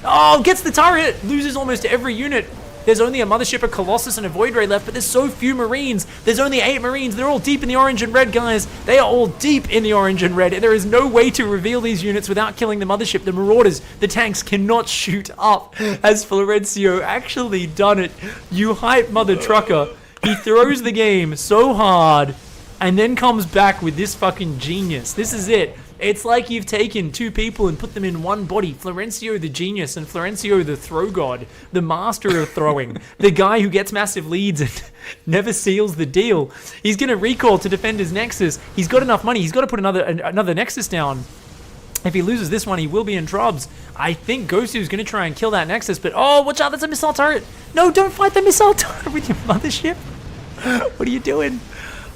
Oh, gets the turret, loses almost every unit. There's only a mothership, a Colossus, and a Void Ray left, but there's so few Marines. There's only 8 Marines. They're all deep in the orange and red, guys. They are all deep in the orange and red. There is no way to reveal these units without killing the mothership. The Marauders, the tanks cannot shoot up. Has Florencio actually done it? You hype mother trucker. He throws the game so hard and then comes back with this fucking genius. This is it. It's like you've taken 2 people and put them in one body. Florencio the genius and Florencio the throw god, the master of throwing, the guy who gets massive leads and never seals the deal. He's going to recall to defend his nexus. He's got enough money. He's got to put another nexus down. If he loses this one, he will be in troubles. I think Gosu's going to try and kill that nexus, but oh, watch out, that's a missile turret. No, don't fight the missile turret with your mothership. What are you doing?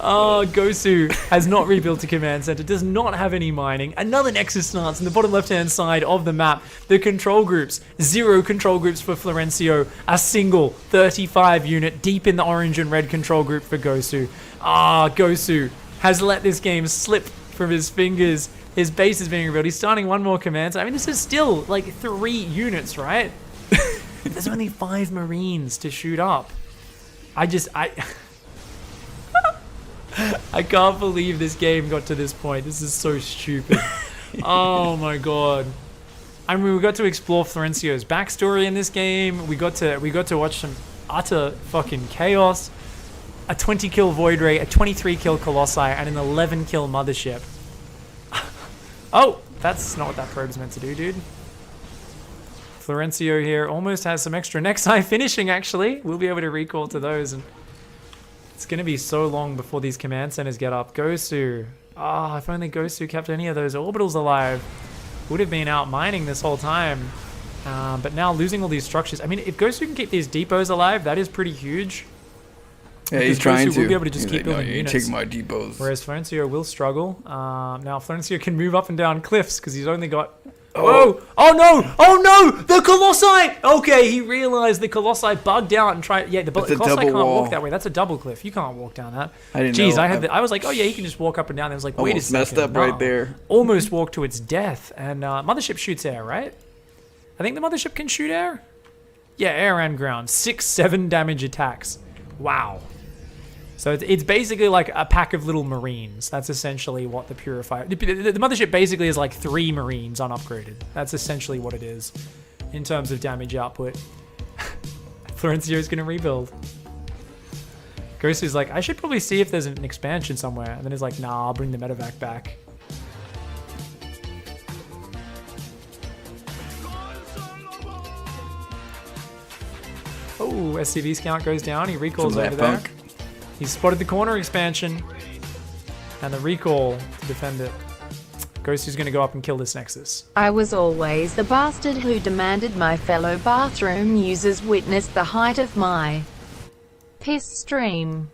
Oh, Gosu has not rebuilt a command center, does not have any mining. Another nexus starts in the bottom left-hand side of the map. The control groups, 0 control groups for Florencio, a single 35 unit deep in the orange and red control group for Gosu. Ah, Gosu has let this game slip from his fingers. His base is being rebuilt. He's starting one more command center. I mean, this is still like 3 units, right? There's only 5 Marines to shoot up. I can't believe this game got to this point. This is so stupid. Oh my god. I mean, we got to explore Florencio's backstory in this game. We got to watch some utter fucking chaos. A 20 kill Void Ray, a 23 kill Colossi, and an 11 kill Mothership. Oh, that's not what that probe's meant to do, dude. Florencio here almost has some extra Nexi finishing, actually. We'll be able to recall to those, and it's going to be so long before these command centers get up. Gosu. Ah, if only Gosu kept any of those orbitals alive. Would have been out mining this whole time. But now losing all these structures. I mean, if Gosu can keep these depots alive, that is pretty huge.
Yeah, he's trying to.
Will be able to just keep building
you
units.
take my depots.
Whereas Florencio will struggle. Now Florencio can move up and down cliffs because he's only got... Oh! Oh no! Oh no! The Colossi! Okay, he realized the Colossi bugged out and tried... Yeah, the Colossi can't walk that way. That's a double cliff. You can't walk down that.
I didn't know.
Jeez, I was like, oh yeah, he can just walk up and down. I was like, wait a second.
Messed up right there.
Almost walked to its death. And Mothership shoots air, right? I think the Mothership can shoot air? Yeah, air and ground. 6-7 damage attacks. Wow. So it's basically like a pack of little Marines. That's essentially what the Purifier... The Mothership basically is like 3 Marines unupgraded. That's essentially what it is in terms of damage output. Florencio's going to rebuild. Gosu's like, I should probably see if there's an expansion somewhere. And then he's like, nah, I'll bring the medevac back. Oh, SCV's count goes down. He recalls over there. He's spotted the corner expansion and the recall to defend it. Gosu's going to go up and kill this Nexus.
I was always the bastard who demanded my fellow bathroom users witness the height of my piss stream.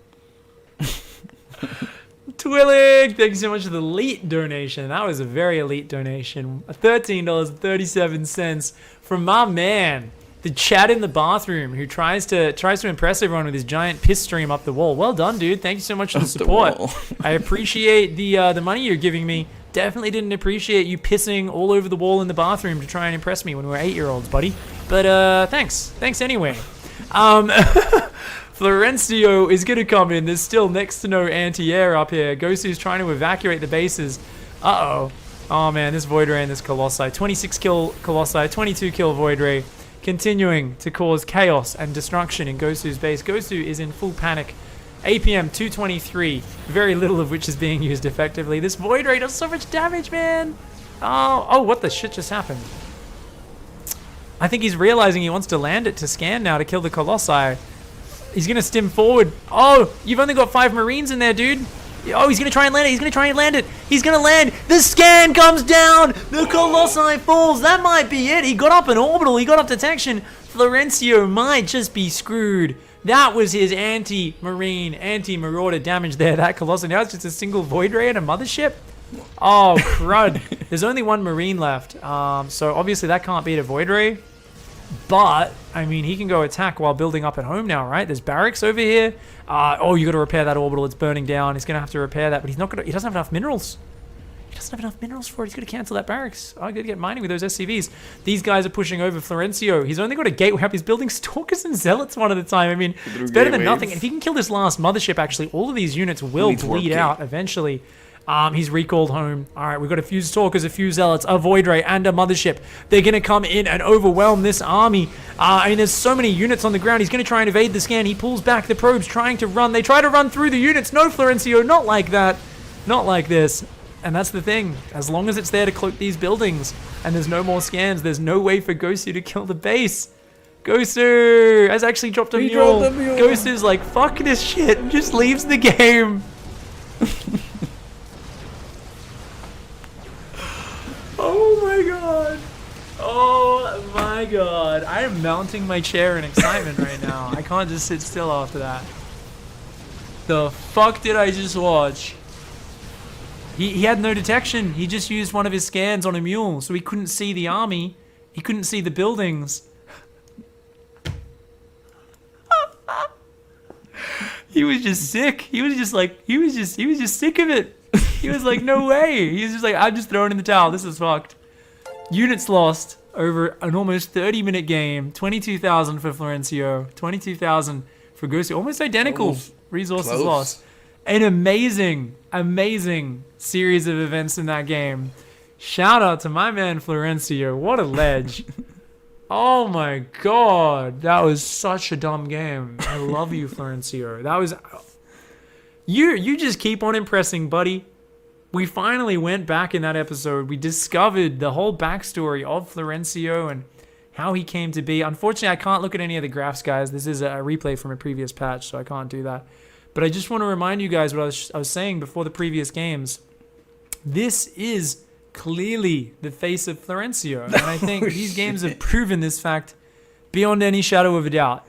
Twillig, thank you so much for the elite donation. That was a very elite donation. $13.37 from my man, The Chad in the bathroom who tries to impress everyone with his giant piss stream up the wall. Well done, dude. Thank you so much for the
Up the
support.
wall.
I appreciate the money you're giving me. Definitely didn't appreciate you pissing all over the wall in the bathroom to try and impress me when we were 8-year-olds, buddy. But thanks. Thanks anyway. Florencio is going to come in. There's still next to no anti-air up here. Gosu's trying to evacuate the bases. Uh-oh. Oh, man, this Void Ray and this Colossi. 26 kill Colossi, 22 kill Void Ray. Continuing to cause chaos and destruction in Gosu's base. Gosu is in full panic. APM 223, very little of which is being used effectively. This Void Ray does so much damage, man. Oh, what the shit just happened? I think he's realizing he wants to land it to scan now to kill the Colossi. He's going to stim forward. Oh, you've only got 5 Marines in there, dude. Oh, he's going to try and land it. He's going to try and land it. He's going to land. The scan comes down. The Colossi falls. That might be it. He got up an orbital. He got up detection. Florencio might just be screwed. That was his anti-marine, anti-marauder damage there. That Colossi. Now it's just a single Void Ray and a mothership. Oh, crud. There's only 1 Marine left. So obviously that can't beat a Void Ray. But, I mean, he can go attack while building up at home now, right? There's barracks over here. Oh, you got to repair that orbital. It's burning down. He's going to have to repair that, but he's not going to. He doesn't have enough minerals. He doesn't have enough minerals for it. He's going to cancel that barracks. I got to get mining with those SCVs. These guys are pushing over Florencio. He's only got a gateway up. He's building Stalkers and Zealots one at a time. I mean, it's better than nothing. If he can kill this last mothership, actually, all of these units will bleed out eventually. He's recalled home. All right, we've got a few Stalkers, a few Zealots, a Void Ray, and a Mothership. They're going to come in and overwhelm this army. I mean, there's so many units on the ground. He's going to try and evade the scan. He pulls back the probes, trying to run. They try to run through the units. No, Florencio, not like that. Not like this. And that's the thing. As long as it's there to cloak these buildings and there's no more scans, there's no way for Gosu to kill the base. Gosu has actually dropped a mule. Gosu's like, fuck this shit, and just leaves the game. Oh my god. Oh my god. I am mounting my chair in excitement right now. I can't just sit still after that. The fuck did I just watch? He had no detection. He just used one of his scans on a mule, so he couldn't see the army. He couldn't see the buildings. He was just sick. He was just sick of it. He was like, no way. He was just like, I'm just throwing in the towel. This is fucked. Units lost over an almost 30-minute game. 22,000 for Florencio. 22,000 for Gosu. Almost identical resources lost. An amazing, amazing series of events in that game. Shout out to my man Florencio. What a ledge. Oh my god. That was such a dumb game. I love you, Florencio. That was... You just keep on impressing, buddy. We finally went back in that episode. We discovered the whole backstory of Florencio and how he came to be. Unfortunately, I can't look at any of the graphs, guys. This is a replay from a previous patch, so I can't do that. But I just want to remind you guys what I was saying before the previous games. This is clearly the face of Florencio. And I think these games have proven this fact beyond any shadow of a doubt.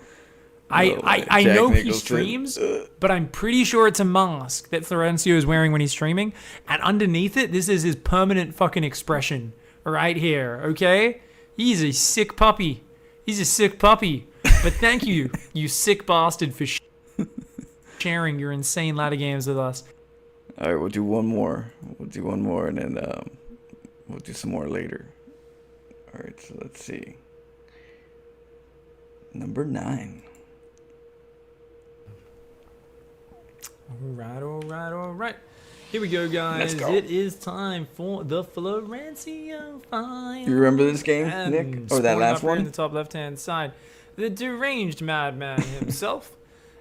I know he streams, but I'm pretty sure it's a mask that Florencio is wearing when he's streaming. And underneath it, this is his permanent fucking expression right here, okay? He's a sick puppy. He's a sick puppy. But thank you, you sick bastard, for sharing your insane ladder games with us.
All right, we'll do one more. We'll do one more, and then we'll do some more later. All right, so let's see. Number 9.
All right. Here we go, guys.
Let's go.
It is time for the Florencio Files.
You remember this game, Nick? Or that last one?
In the top left-hand side. The deranged madman himself.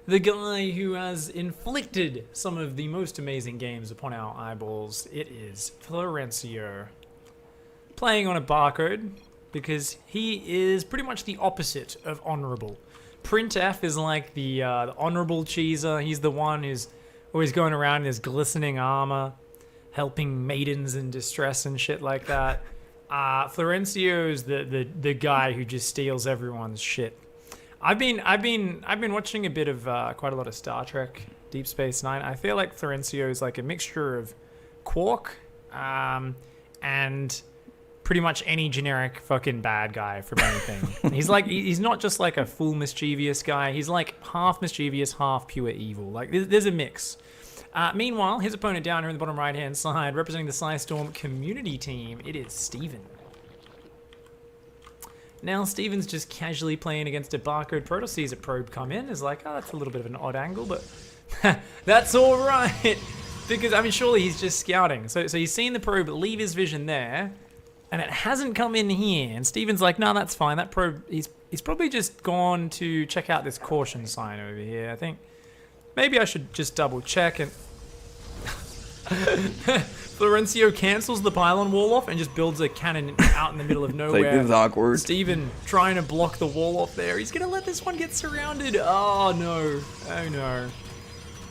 The guy who has inflicted some of the most amazing games upon our eyeballs. It is Florencio. Playing on a barcode, because he is pretty much the opposite of honorable. Printf is like the honorable cheeser. He's the one who's always going around in his glistening armor, helping maidens in distress and shit like that. Florencio is the guy who just steals everyone's shit. I've been watching a bit of quite a lot of Star Trek, Deep Space Nine. I feel like Florencio is like a mixture of Quark and pretty much any generic fucking bad guy from anything. He's not just like a full mischievous guy. He's like half mischievous, half pure evil. Like there's a mix. Meanwhile, his opponent down here in the bottom right-hand side, representing the Psystorm community team, it is Steven. Now Steven's just casually playing against a barcode proto, sees a probe come in, is like, oh, that's a little bit of an odd angle, but that's all right. Because, I mean, surely he's just scouting. So he's seen the probe leave his vision there, and it hasn't come in here. And Steven's like, no, that's fine. That probe, he's probably just gone to check out this caution sign over here. I think maybe I should just double check. And Florencio cancels the pylon wall off and just builds a cannon out in the middle of nowhere.
Like, this is awkward.
Steven trying to block the wall off there. He's going to let this one get surrounded. Oh, no. Oh, no.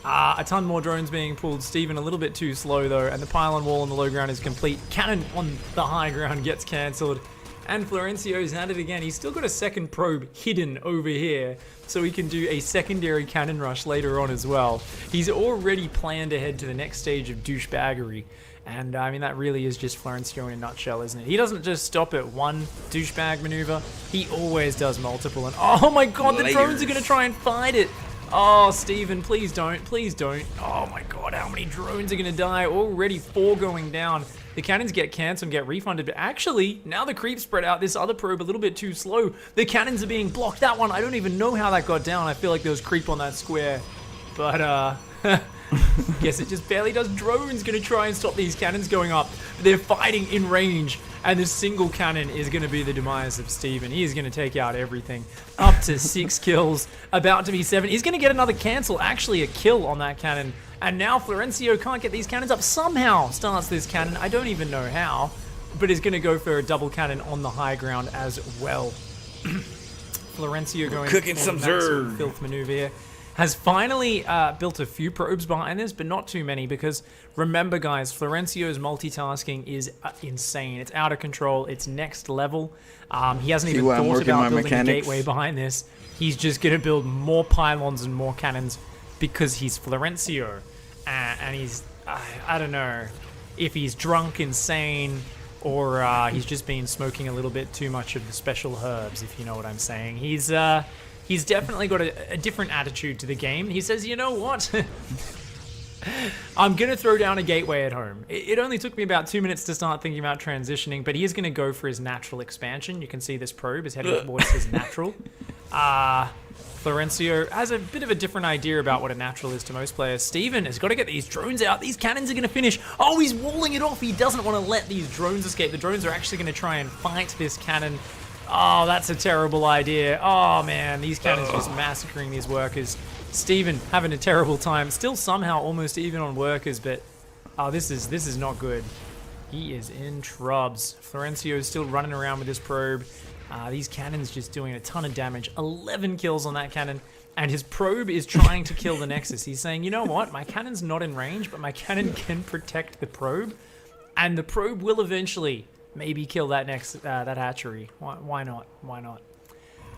A ton more drones being pulled. Steven a little bit too slow though, and the pylon wall on the low ground is complete. Cannon on the high ground gets cancelled, and Florencio's at it again. He's still got a second probe hidden over here, so he can do a secondary cannon rush later on as well. He's already planned ahead to the next stage of douchebaggery, and I mean that really is just Florencio in a nutshell, isn't it? He doesn't just stop at one douchebag maneuver, he always does multiple, and oh my god, the drones are going to try and fight it! Oh, Steven, please don't. Please don't. Oh my god, how many drones are going to die? Already 4 going down. The cannons get cancelled and get refunded. But actually, now the creep spread out. This other probe a little bit too slow. The cannons are being blocked. That one, I don't even know how that got down. I feel like there was creep on that square. But, guess it just barely does. Drones going to try and stop these cannons going up. They're fighting in range. And this single cannon is going to be the demise of Steven. He is going to take out everything. Up to 6 kills. About to be 7. He's going to get another cancel. Actually, a kill on that cannon. And now Florencio can't get these cannons up. Somehow starts this cannon. I don't even know how. But is going to go for a double cannon on the high ground as well. Florencio going
cooking some zerg.
Filth maneuver here. Has finally built a few probes behind this, but not too many, because remember, guys, Florencio's multitasking is insane. It's out of control. It's next level. He hasn't even thought about building a gateway behind this. He's just going to build more pylons and more cannons because he's Florencio. And he's, I don't know if he's drunk, insane, or he's just been smoking a little bit too much of the special herbs, if you know what I'm saying. He's definitely got a different attitude to the game. He says, you know what? I'm going to throw down a gateway at home. It only took me about 2 minutes to start thinking about transitioning, but he is going to go for his natural expansion. You can see this probe is heading towards his natural. Florencio has a bit of a different idea about what a natural is to most players. Steven has got to get these drones out. These cannons are going to finish. Oh, he's walling it off. He doesn't want to let these drones escape. The drones are actually going to try and fight this cannon. Oh, that's a terrible idea. Oh, man, these cannons just massacring these workers. Steven having a terrible time. Still somehow almost even on workers, but oh, this is not good. He is in trubs. Florencio is still running around with this probe. These cannons just doing a ton of damage. 11 kills on that cannon, and his probe is trying to kill the Nexus. He's saying, you know what? My cannon's not in range, but my cannon can protect the probe, and the probe will eventually maybe kill that that hatchery. Why not? Why not?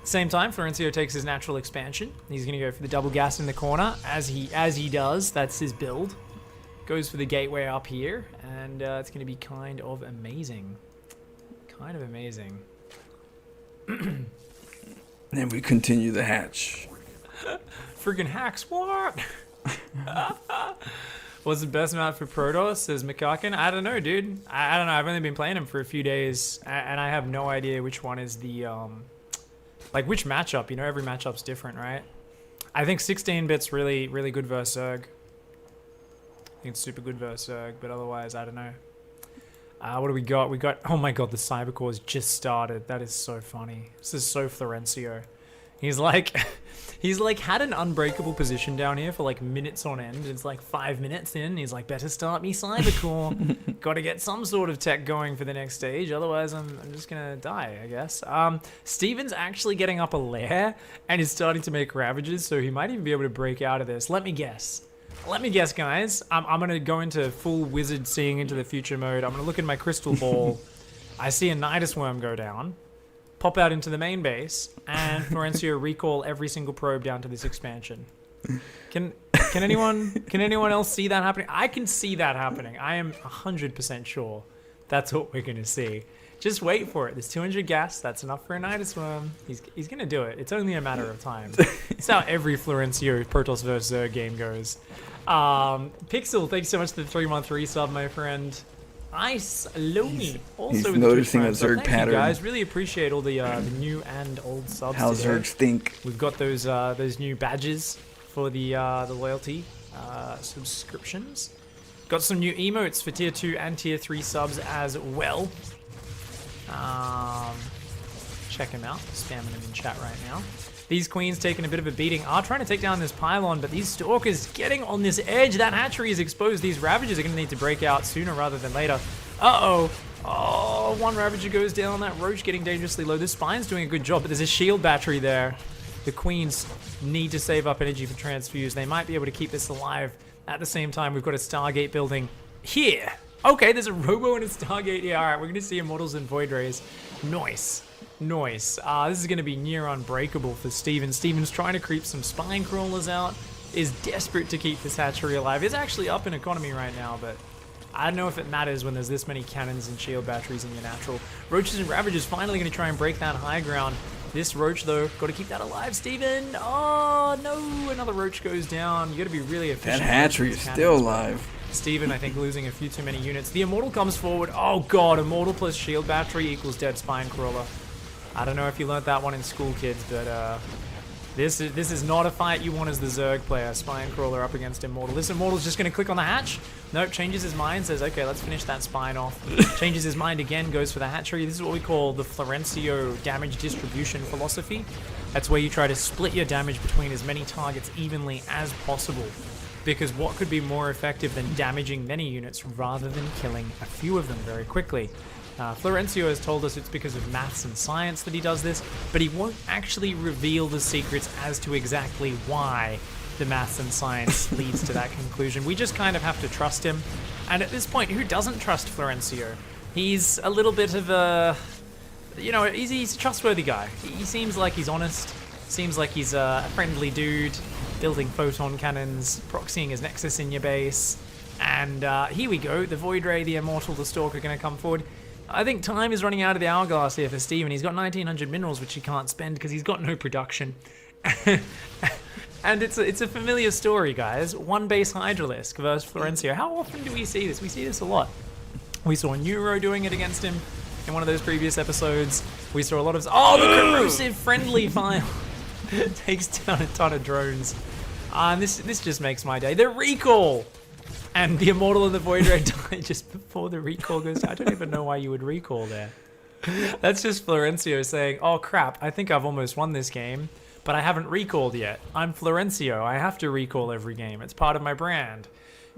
Same time, Florencio takes his natural expansion. He's going to go for the double gas in the corner, as he does. That's his build. Goes for the gateway up here, and it's going to be kind of amazing. Kind of amazing.
And we continue the hatch.
Freaking hacks, what? What's the best map for Protoss, says Mikakin? I don't know, dude. I don't know. I've only been playing him for a few days, and I have no idea which one is the, like, which matchup. You know, every matchup's different, right? I think 16-bit's really, really good versus Zerg. I think it's super good versus Zerg, but otherwise, I don't know. What do we got? We got, oh my god, the Cybercore's just started. That is so funny. This is so Florencio. He's like had an unbreakable position down here for like minutes on end. It's like 5 minutes in. He's like, better start me Cybercore. Got to get some sort of tech going for the next stage. Otherwise, I'm just going to die, I guess. Steven's actually getting up a lair and is starting to make ravages. So he might even be able to break out of this. Let me guess. Let me guess, guys. I'm going to go into full wizard seeing into the future mode. I'm going to look in my crystal ball. I see a Nidus worm go down. Pop out into the main base, and Florencio recall every single probe down to this expansion. Can anyone else see that happening? I can see that happening. I am 100% sure that's what we're going to see. Just wait for it. There's 200 gas. That's enough for a Nidus Worm. He's going to do it. It's only a matter of time. It's how every Florencio Protoss vs. Zerg game goes. Pixel, thanks so much for the 3-month resub, my friend. Ice Lomi, also
he's
with the
noticing a
Twitch Prime sub.
Zerg
Thank
pattern.
you guys, really appreciate all the new and old subs.
How
today.
Zergs think.
We've got those new badges for the loyalty subscriptions. Got some new emotes for tier 2 and tier 3 subs as well. Check them out. Spamming them in chat right now. These queens taking a bit of a beating are trying to take down this pylon, but these stalkers getting on this edge. That hatchery is exposed. These ravagers are going to need to break out sooner rather than later. Uh-oh. Oh, one ravager goes down. That roach getting dangerously low. This spine's doing a good job, but there's a shield battery there. The queens need to save up energy for transfuse. They might be able to keep this alive. At the same time, we've got a Stargate building here. Okay, there's a Robo and a Stargate here. All right, we're going to see Immortals and Void Rays. Nice. Nice. This is going to be near unbreakable for Steven. Steven's trying to creep some spine crawlers out. Is desperate to keep this hatchery alive. It's actually up in economy right now, but I don't know if it matters when there's this many cannons and shield batteries in your natural. Roaches and Ravagers finally going to try and break that high ground. This roach, though, got to keep that alive, Steven. Oh, no. Another roach goes down. You got to be really efficient.
That hatchery is still alive.
Steven, I think, losing a few too many units. The Immortal comes forward. Oh, God. Immortal plus shield battery equals dead spine crawler. I don't know if you learned that one in school, kids, but this is not a fight you want as the Zerg player. Spine crawler up against Immortal. This Immortal's just going to click on the hatch. Nope, changes his mind, says, okay, let's finish that spine off. Changes his mind again, goes for the hatchery. This is what we call the Florencio damage distribution philosophy. That's where you try to split your damage between as many targets evenly as possible. Because what could be more effective than damaging many units rather than killing a few of them very quickly? Florencio has told us it's because of maths and science that he does this, but he won't actually reveal the secrets as to exactly why the maths and science leads to that conclusion. We just kind of have to trust him. And at this point, who doesn't trust Florencio? He's a little bit of a... You know, he's a trustworthy guy. He seems like he's honest. Seems like he's a friendly dude, building photon cannons, proxying his Nexus in your base. And here we go. The Void Ray, the Immortal, the Stalker are going to come forward. I think time is running out of the hourglass here for Steven. He's got 1900 minerals, which he can't spend because he's got no production. And it's a familiar story, guys. One base Hydralisk versus Florencio. How often do we see this? We see this a lot. We saw Neuro doing it against him in one of those previous episodes. We saw a lot of... Oh, the corrosive friendly file takes down a ton of drones. And this just makes my day. The recall! And the Immortal and the Void Ray die just before the recall goes down. I don't even know why you would recall there. That's just Florencio saying, oh crap, I think I've almost won this game, but I haven't recalled yet. I'm Florencio. I have to recall every game. It's part of my brand.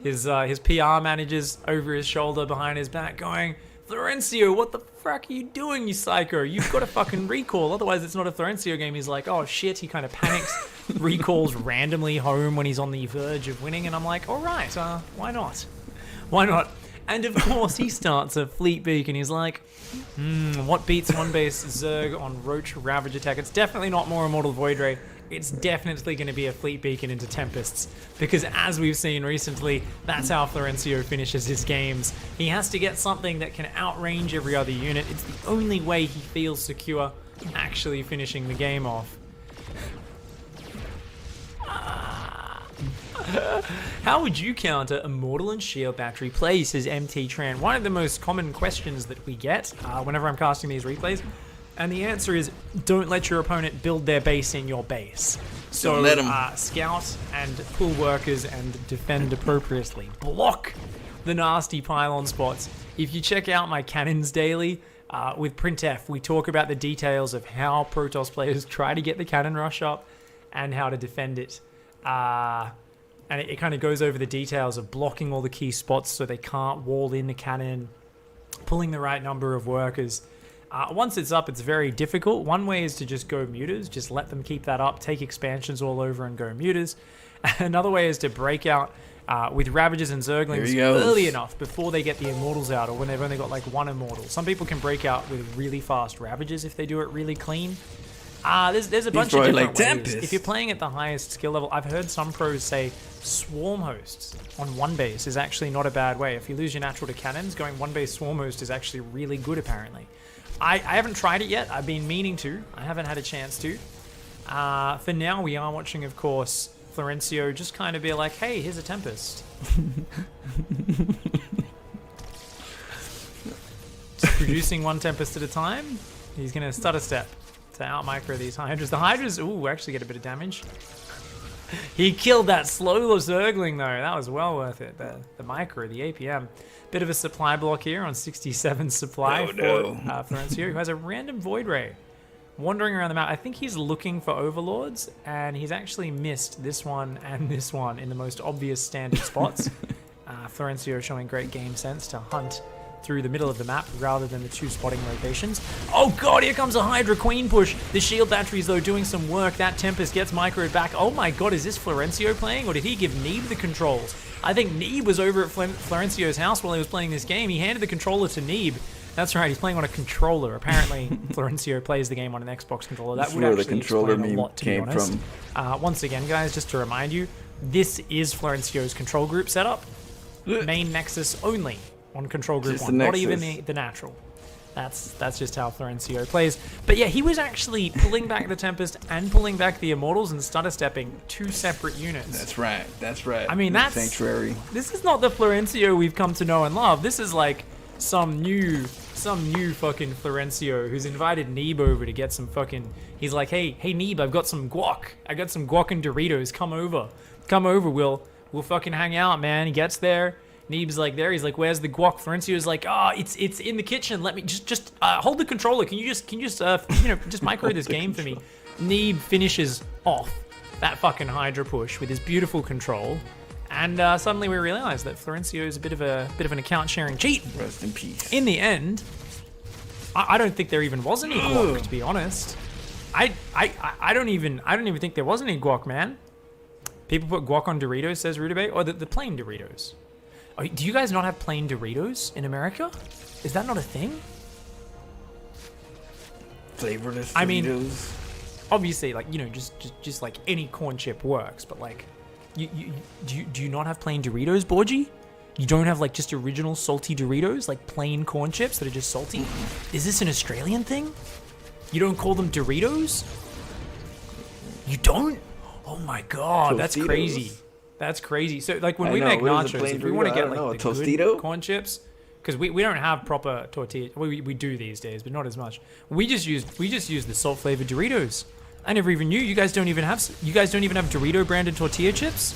His PR manager's over his shoulder behind his back going, Florencio, what the fuck are you doing, you psycho? You've got to fucking recall, otherwise it's not a Florencio game. He's like, oh shit, he kind of panics, recalls randomly home when he's on the verge of winning, and I'm like, alright, why not? Why not? And of course he starts a fleet beacon. He's like, what beats one base Zerg on Roach Ravage attack? It's definitely not more Immortal Void Ray. It's definitely going to be a fleet beacon into Tempests, because as we've seen recently, that's how Florencio finishes his games. He has to get something that can outrange every other unit. It's the only way he feels secure actually finishing the game off. How would you counter Immortal and Shield Battery play, says MT Tran? One of the most common questions that we get whenever I'm casting these replays. And the answer is, don't let your opponent build their base in your base. So
let them.
Scout and pull workers and defend appropriately. Block the nasty pylon spots. If you check out my Cannons Daily with Printf, we talk about the details of how Protoss players try to get the cannon rush up and how to defend it. And it kind of goes over the details of blocking all the key spots so they can't wall in the cannon, pulling the right number of workers. Once it's up, it's very difficult. One way is to just go mutas, just let them keep that up, take expansions all over and go mutas. Another way is to break out with Ravagers and Zerglings early enough before they get the Immortals out, or when they've only got like one Immortal. Some people can break out with really fast Ravagers if they do it really clean. There's a bunch of different ways. If you're playing at the highest skill level, I've heard some pros say Swarm Hosts on one base is actually not a bad way. If you lose your natural to cannons, going one base Swarm Host is actually really good apparently. I haven't tried it yet. I've been meaning to. I haven't had a chance to. For now, we are watching, of course, Florencio just kind of be like, hey, here's a Tempest. Just producing one Tempest at a time. He's going to stutter step to out-micro these Hydras. The Hydras, ooh, actually get a bit of damage. He killed that slow Zergling, though. That was well worth it. The micro, the APM. Bit of a supply block here on 67 supply for Florencio, who has a random Void Ray wandering around the map. I think he's looking for Overlords, and he's actually missed this one and this one in the most obvious standard spots. Florencio showing great game sense to hunt through the middle of the map rather than the two spotting locations. Oh god, here comes a Hydra Queen push. The shield batteries, though, doing some work. That Tempest gets microed back. Oh my god, is this Florencio playing, or did he give Neeb the controls? I think Neeb was over at Florencio's house while he was playing this game. He handed the controller to Neeb. That's right, he's playing on a controller. Apparently, Florencio plays the game on an Xbox controller. That would actually explain a lot, to be honest. Once again, guys, just to remind you, this is Florencio's control group setup. Main Nexus only on control group just 1, not even the natural. That's just how Florencio plays. But yeah, he was actually pulling back the Tempest and pulling back the Immortals and stutter stepping two separate units.
That's right. That's right.
I mean, that's
Sanctuary.
This is not the Florencio we've come to know and love. This is like some new fucking Florencio who's invited Neeb over to get some fucking. He's like, hey Neeb, I've got some guac. I got some guac and Doritos. Come over. We'll fucking hang out, man. He gets there. Neeb's like there. He's like, "Where's the guac?" Florencio's like, it's in the kitchen. Let me just hold the controller. Can you just just micro this game for me?" Neeb finishes off that fucking Hydra push with his beautiful control, and suddenly we realize that Florencio is a bit of an account sharing cheat.
Rest in peace.
In the end, I don't think there even was any guac, to be honest. I don't even think there was any guac, man. People put guac on Doritos, says Rudabay, or the plain Doritos. Oh, do you guys not have plain Doritos in America? Is that not a thing?
Flavorless Doritos?
I mean, obviously, like, just like any corn chip works, but like, do you not have plain Doritos, Borgie? You don't have like just original salty Doritos, like plain corn chips that are just salty? Is this an Australian thing? You don't call them Doritos? You don't? Oh my god, that's crazy. That's crazy. So like when we make nachos, if we want to get like the good corn chips, because we don't have proper tortillas. We do these days, but not as much. We just use the salt flavored Doritos. I never even knew you guys don't even have Dorito branded tortilla chips.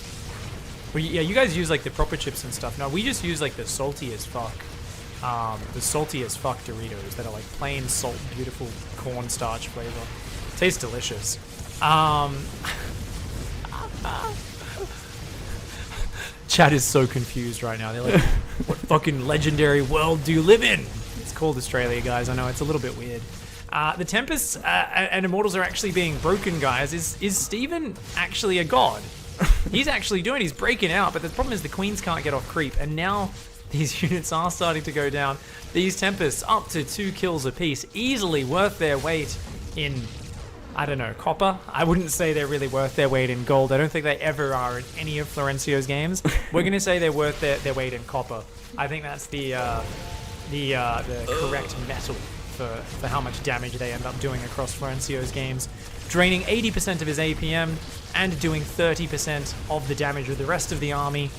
Well, yeah, you guys use like the proper chips and stuff. No, we just use like the salty as fuck Doritos that are like plain salt, beautiful cornstarch flavor. Tastes delicious. Chat is so confused right now. They're like, what fucking legendary world do you live in? It's called Australia, guys. I know, it's a little bit weird. The Tempests and Immortals are actually being broken, guys. Is Steven actually a god? He's breaking out, but the problem is the Queens can't get off creep, and now these units are starting to go down. These Tempests up to 2 kills apiece, easily worth their weight in, I don't know, copper. I wouldn't say they're really worth their weight in gold. I don't think they ever are in any of Florencio's games. We're going to say they're worth their weight in copper. I think that's the correct metal for how much damage they end up doing across Florencio's games. Draining 80% of his APM and doing 30% of the damage of the rest of the army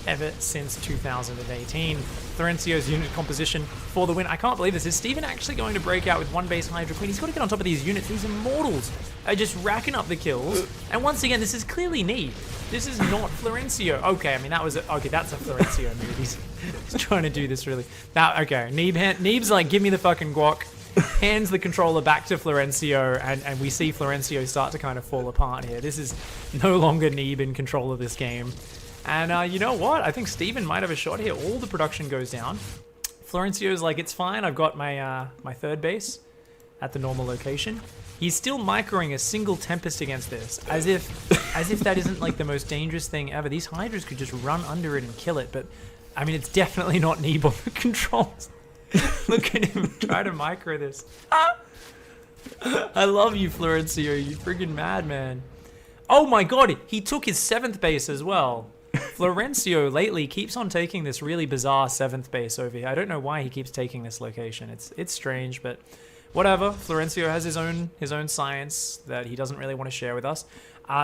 ever since 2018. Florencio's unit composition for the win. I can't believe this. Is Steven actually going to break out with one base Hydra Queen? He's got to get on top of these units. These Immortals are just racking up the kills. And once again, this is clearly Neeb. This is not Florencio. Okay, I mean, that's a Florencio move. He's trying to do this really. Now, okay, Neeb's like, give me the fucking guac. Hands the controller back to Florencio, and we see Florencio start to kind of fall apart here. This is no longer Neeb in control of this game. And you know what? I think Steven might have a shot here. All the production goes down. Florencio's like, it's fine. I've got my my third base at the normal location. He's still microing a single Tempest against this, as if that isn't like the most dangerous thing ever. These Hydras could just run under it and kill it, but I mean, it's definitely not Neeb on the controls. Look at him try to micro this. I love you, Florencio. You friggin' madman. Oh my god, he took his 7th base as well. Florencio lately keeps on taking this really bizarre 7th base over here. I don't know why he keeps taking this location. It's strange, but whatever. Florencio has his own science that he doesn't really want to share with us.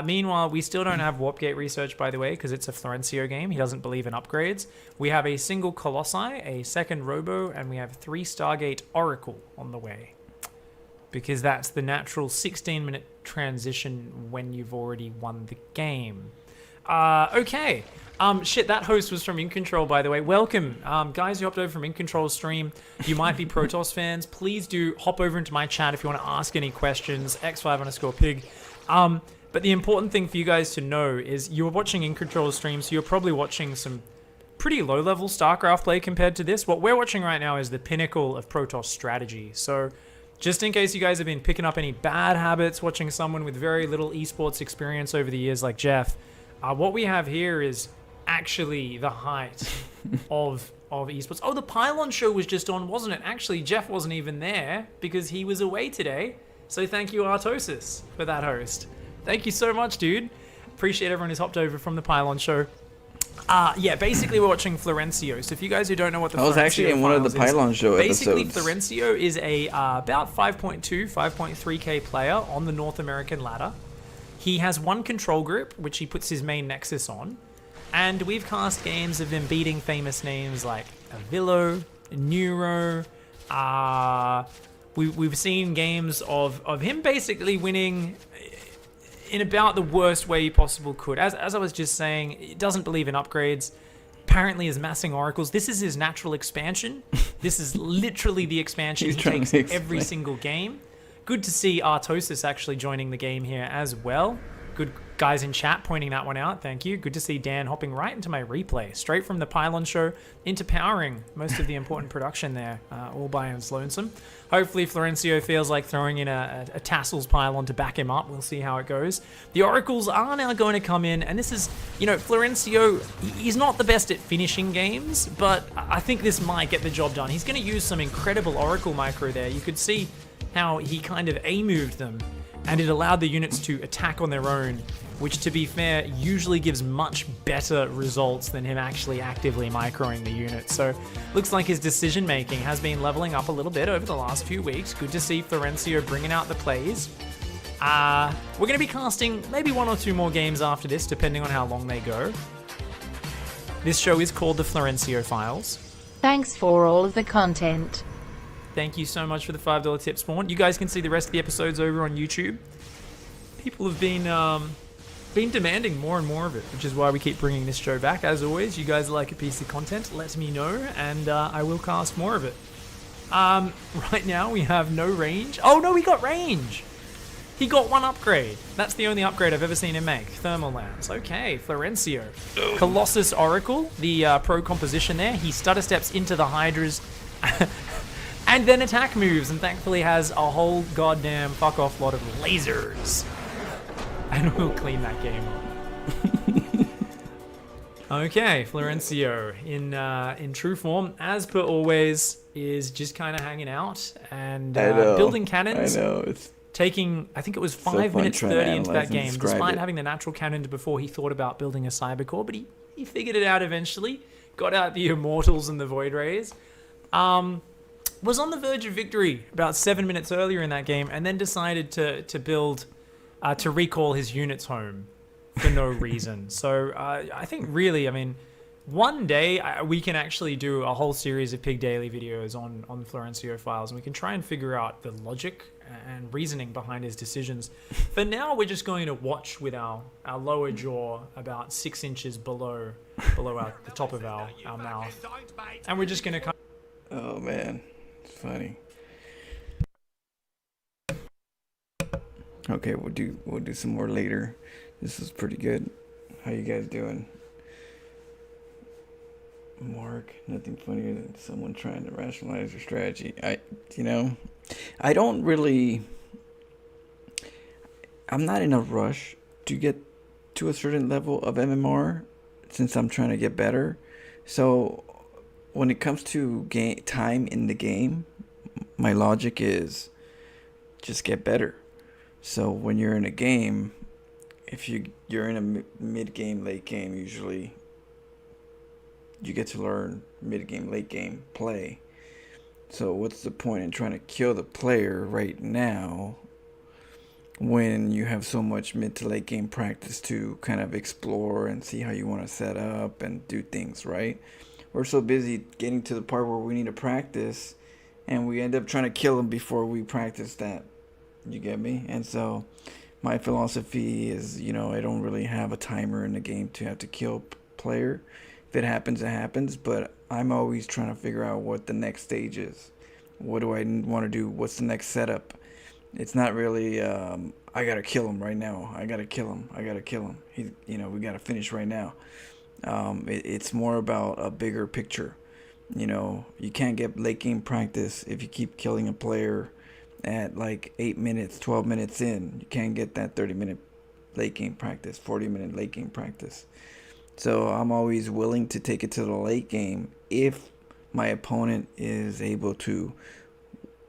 Meanwhile, we still don't have Warp Gate research, by the way, because it's a Florencio game. He doesn't believe in upgrades. We have a single Colossi, a second Robo, and we have 3 Stargate Oracle on the way. Because that's the natural 16-minute transition when you've already won the game. Okay. Shit, that host was from In Control, by the way. Welcome. Guys who hopped over from In Control's stream, you might be Protoss fans. Please do hop over into my chat if you want to ask any questions. X5_pig. But the important thing for you guys to know is you're watching In Control's stream, so you're probably watching some pretty low-level StarCraft play compared to this. What we're watching right now is the pinnacle of Protoss strategy. So just in case you guys have been picking up any bad habits, watching someone with very little esports experience over the years like Jeff, what we have here is actually the height of esports. Oh, the Pylon show was just on, wasn't it? Actually, Jeff wasn't even there because he was away today. So thank you, Artosis, for that host. Thank you so much, dude. Appreciate everyone who's hopped over from the Pylon show. Yeah, basically we're watching Florencio. So if you guys who don't know what the
I was actually in one of the Pylon show
basically
episodes.
Florencio is a about 5.2, 5.3k player on the North American ladder. He has one control group, which he puts his main Nexus on. And we've cast games of him beating famous names like Avillo, Neuro. We've seen games of him basically winning in about the worst way you possible could. As I was just saying, he doesn't believe in upgrades. Apparently is massing oracles. This is his natural expansion. This is literally the expansion he takes every single game. Good to see Artosis actually joining the game here as well. Good guys in chat pointing that one out. Thank you. Good to see Dan hopping right into my replay. Straight from the Pylon show into powering most of the important production there, all by his lonesome. Hopefully Florencio feels like throwing in a Tassels Pylon to back him up. We'll see how it goes. The Oracles are now going to come in, and this is, Florencio, he's not the best at finishing games, but I think this might get the job done. He's going to use some incredible Oracle micro there. You could see how he kind of A-moved them, and it allowed the units to attack on their own, which, to be fair, usually gives much better results than him actually actively microing the unit. So looks like his decision making has been leveling up a little bit over the last few weeks. Good to see Florencio bringing out the plays. We're going to be casting maybe 1 or 2 more games after this, depending on how long they go. This show is called the Florencio Files.
Thanks for all of the content.
Thank you so much for the $5 tip, Spawn. You guys can see the rest of the episodes over on YouTube. People have been demanding more and more of it, which is why we keep bringing this show back. As always, you guys like a piece of content, let me know, and I will cast more of it. Right now, we have no range. Oh, no, we got range! He got 1 upgrade. That's the only upgrade I've ever seen him make. Thermal Lance. Okay, Florencio. Colossus Oracle, the pro composition there. He stutter steps into the Hydras. And then attack moves, and thankfully has a whole goddamn fuck off lot of lasers. And we'll clean that game up. Okay, Florencio in true form, as per always, is just kind of hanging out and building cannons.
I know, it's
taking, I think it was 5
so
minutes 30 into that
and
game, despite having the natural cannon before he thought about building a cybercore, but he figured it out eventually, got out the Immortals and the Void Rays. Was on the verge of victory about 7 minutes earlier in that game, and then decided to build, to recall his units home for no reason. So I think really, one day we can actually do a whole series of Pig Daily videos on Florencio Files, and we can try and figure out the logic and reasoning behind his decisions. For now, we're just going to watch with our lower jaw about 6 inches below the top of our mouth, and we're just going to.
Oh man. It's funny. Okay, we'll do some more later. This is pretty good. How you guys doing? Mark, nothing funnier than someone trying to rationalize your strategy. I'm not in a rush to get to a certain level of MMR since I'm trying to get better. So when it comes to time in the game, my logic is just get better. So when you're in a game, if you're in a mid-game, late game, usually you get to learn mid-game, late game play. So what's the point in trying to kill the player right now when you have so much mid to late game practice to kind of explore and see how you want to set up and do things, right? We're so busy getting to the part where we need to practice, and we end up trying to kill them before we practice that. You get me? And so my philosophy is, I don't really have a timer in the game to have to kill player. If it happens, it happens. But I'm always trying to figure out what the next stage is. What do I want to do? What's the next setup? It's not really I gotta kill him right now. I gotta kill him. I gotta kill him. We gotta finish right now. It's more about a bigger picture. You can't get late game practice if you keep killing a player at like 8 minutes, 12 minutes in. You can't get that 30-minute late game practice, 40-minute late game practice. So I'm always willing to take it to the late game if my opponent is able to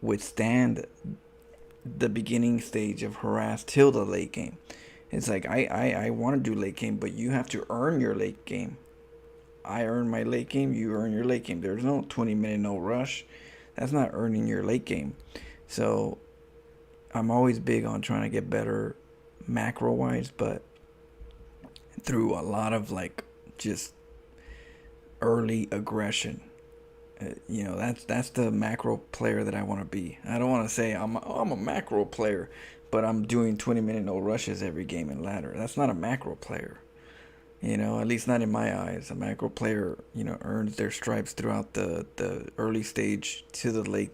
withstand the beginning stage of harass till the late game. It's like I want to do late game, but you have to earn your late game. I earn my late game, you earn your late game. There's no 20-minute no rush. That's not earning your late game. So I'm always big on trying to get better macro wise, but through a lot of like just early aggression. That's the macro player that I want to be. I don't want to say I'm a macro player, but I'm doing 20-minute no rushes every game in ladder. That's not a macro player. At least not in my eyes. A macro player, earns their stripes throughout the early stage to the late.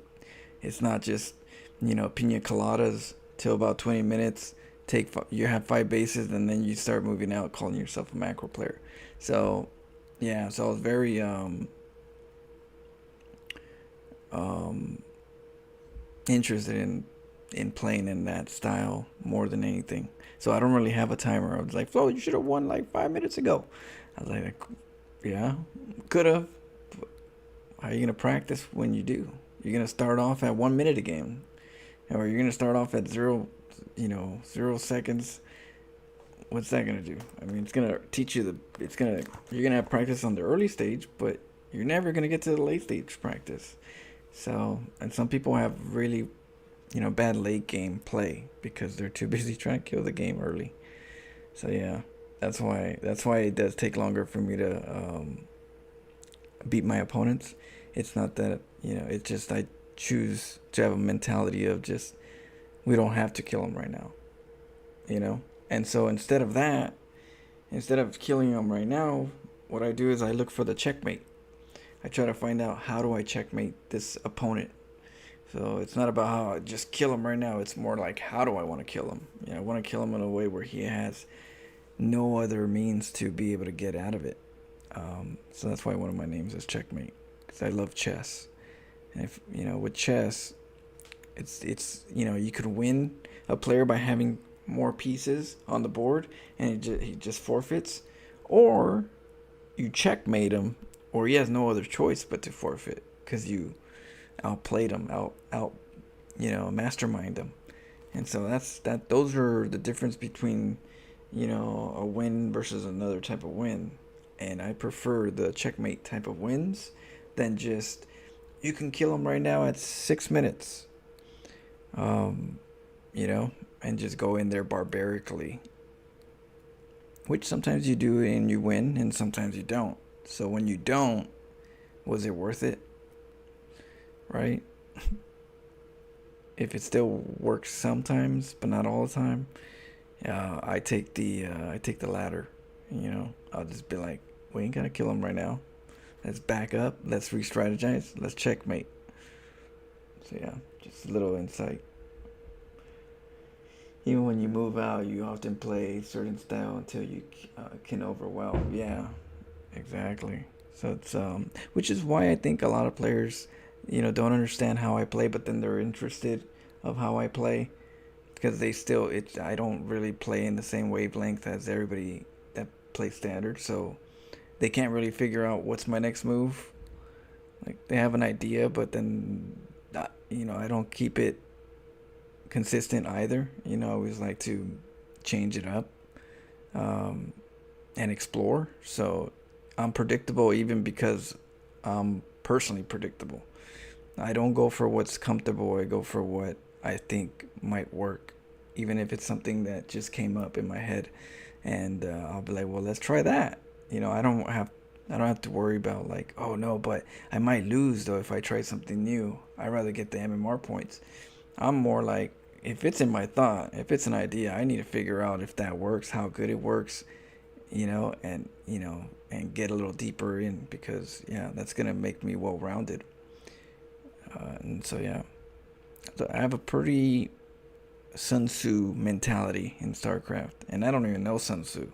It's not just, pina coladas till about 20 minutes. You have 5 bases and then you start moving out, calling yourself a macro player. So, yeah. So I was very interested in playing in that style more than anything. So I don't really have a timer. I was like, Flo, you should have won like 5 minutes ago. I was like, yeah, could have. How are you gonna practice when you do? You're gonna start off at 1 minute a game, or you're gonna start off at 0 seconds. What's that gonna do? I mean, it's gonna teach you you're gonna have practice on the early stage, but you're never gonna get to the late stage practice. So, and some people have really, bad late game play because they're too busy trying to kill the game early. So yeah, that's why it does take longer for me to beat my opponents. It's not that, it's just I choose to have a mentality of just we don't have to kill them right now, And so instead of killing them right now, what I do is I look for the checkmate. I try to find out how do I checkmate this opponent. So it's not about how I just kill him right now. It's more like how do I want to kill him? I want to kill him in a way where he has no other means to be able to get out of it. So that's why one of my names is Checkmate, because I love chess. And if with chess, it's you could win a player by having more pieces on the board, and he just forfeits, or you checkmate him, or he has no other choice but to forfeit because you outplayed him, mastermind him. And so those are the difference between a win versus another type of win. And I prefer the checkmate type of wins than just you can kill him right now at 6 minutes, and just go in there barbarically, which sometimes you do and you win and sometimes you don't. So when you don't, was it worth it? Right? If it still works sometimes, but not all the time, I take the ladder. I'll just be like, we ain't gotta kill him right now. Let's back up. Let's re-strategize. Let's checkmate. So yeah, just a little insight. Even when you move out, you often play a certain style until you can overwhelm. Yeah, exactly. So it's which is why I think a lot of players, don't understand how I play, but then they're interested of how I play, because I don't really play in the same wavelength as everybody that plays standard, so they can't really figure out what's my next move. Like they have an idea, but then I don't keep it consistent either. I always like to change it up and explore. So I'm predictable even because I'm personally predictable. I don't go for what's comfortable. I go for what I think might work, even if it's something that just came up in my head, and I'll be like, well, let's try that. I don't have to worry about like, oh no, but I might lose though if I try something new. I'd rather get the MMR points. I'm more like, if it's in my thought, if it's an idea, I need to figure out if that works, how good it works, and get a little deeper in, because yeah, that's gonna make me well rounded. And so yeah, so I have a pretty Sun Tzu mentality in StarCraft, and I don't even know Sun Tzu.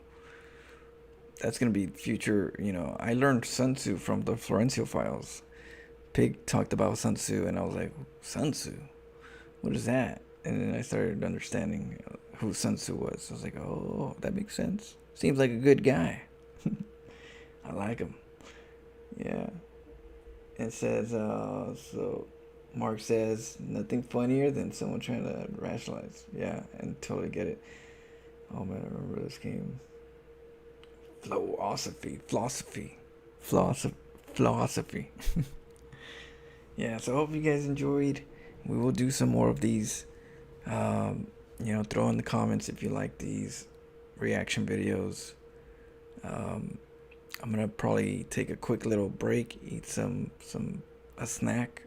That's gonna be future. I learned Sun Tzu from the Florencio files. Pig talked about Sun Tzu, and I was like, Sun Tzu, what is that? And then I started understanding who Sun Tzu was. I was like, oh, that makes sense. Seems like a good guy. I like him. Yeah. It says, so Mark says, nothing funnier than someone trying to rationalize. Yeah, and totally get it. Oh man, I remember this game. Philosophy. Yeah, so I hope you guys enjoyed. We will do some more of these. Throw in the comments if you like these reaction videos. I'm gonna probably take a quick little break, eat a snack.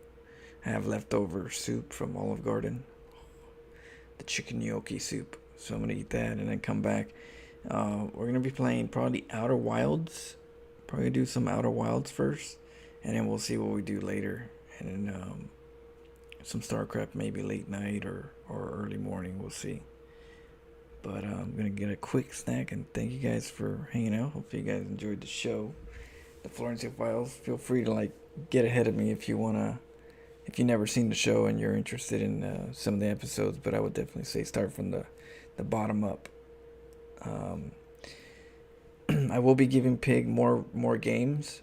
I have leftover soup from Olive Garden, the chicken gnocchi soup. So I'm gonna eat that and then come back. We're gonna be playing probably Outer Wilds. Probably do some Outer Wilds first, and then we'll see what we do later. And then some StarCraft maybe late night or early morning. We'll see. But I'm gonna get a quick snack, and thank you guys for hanging out. Hopefully you guys enjoyed the show, the Florencio Files. Feel free to get ahead of me if you wanna. If you've never seen the show and you're interested in some of the episodes, but I would definitely say start from the bottom up. I will be giving Pig more games.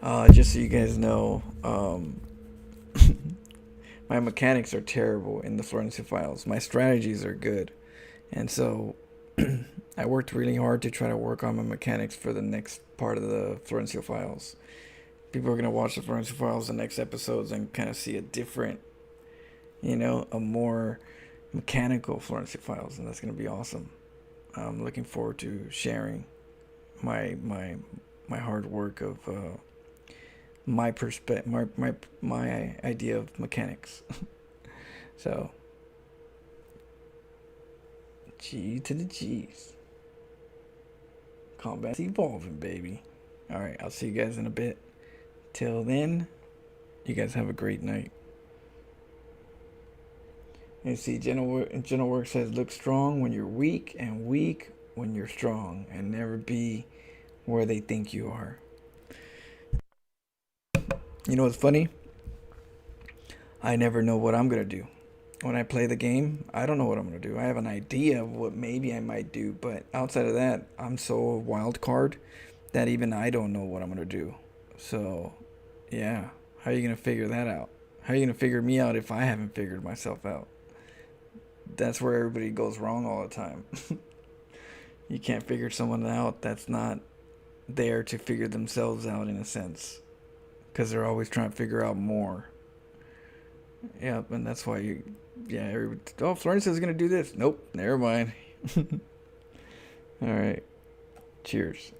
Just so you guys know, my mechanics are terrible in the Florencio Files. My strategies are good, and so I worked really hard to try to work on my mechanics for the next part of the Florencio Files. People are gonna watch the Florencio Files the next episodes and kind of see a different, a more mechanical Florencio Files, and that's gonna be awesome. I'm looking forward to sharing my hard work of my my idea of mechanics. So G to the G's. Combat's evolving, baby. All right, I'll see you guys in a bit. Till then, you guys have a great night. And see, Gentle Work says, look strong when you're weak, and weak when you're strong, and never be where they think you are. You know what's funny? I never know what I'm gonna do. When I play the game, I don't know what I'm gonna do. I have an idea of what maybe I might do, but outside of that, I'm so a wild card that even I don't know what I'm gonna do. So, yeah, how are you gonna figure that out? How are you gonna figure me out if I haven't figured myself out? That's where everybody goes wrong all the time. You can't figure someone out that's not there to figure themselves out, in a sense, because they're always trying to figure out more. Yeah, and that's why everybody, oh, Florence is gonna do this. Nope, never mind. All right, cheers.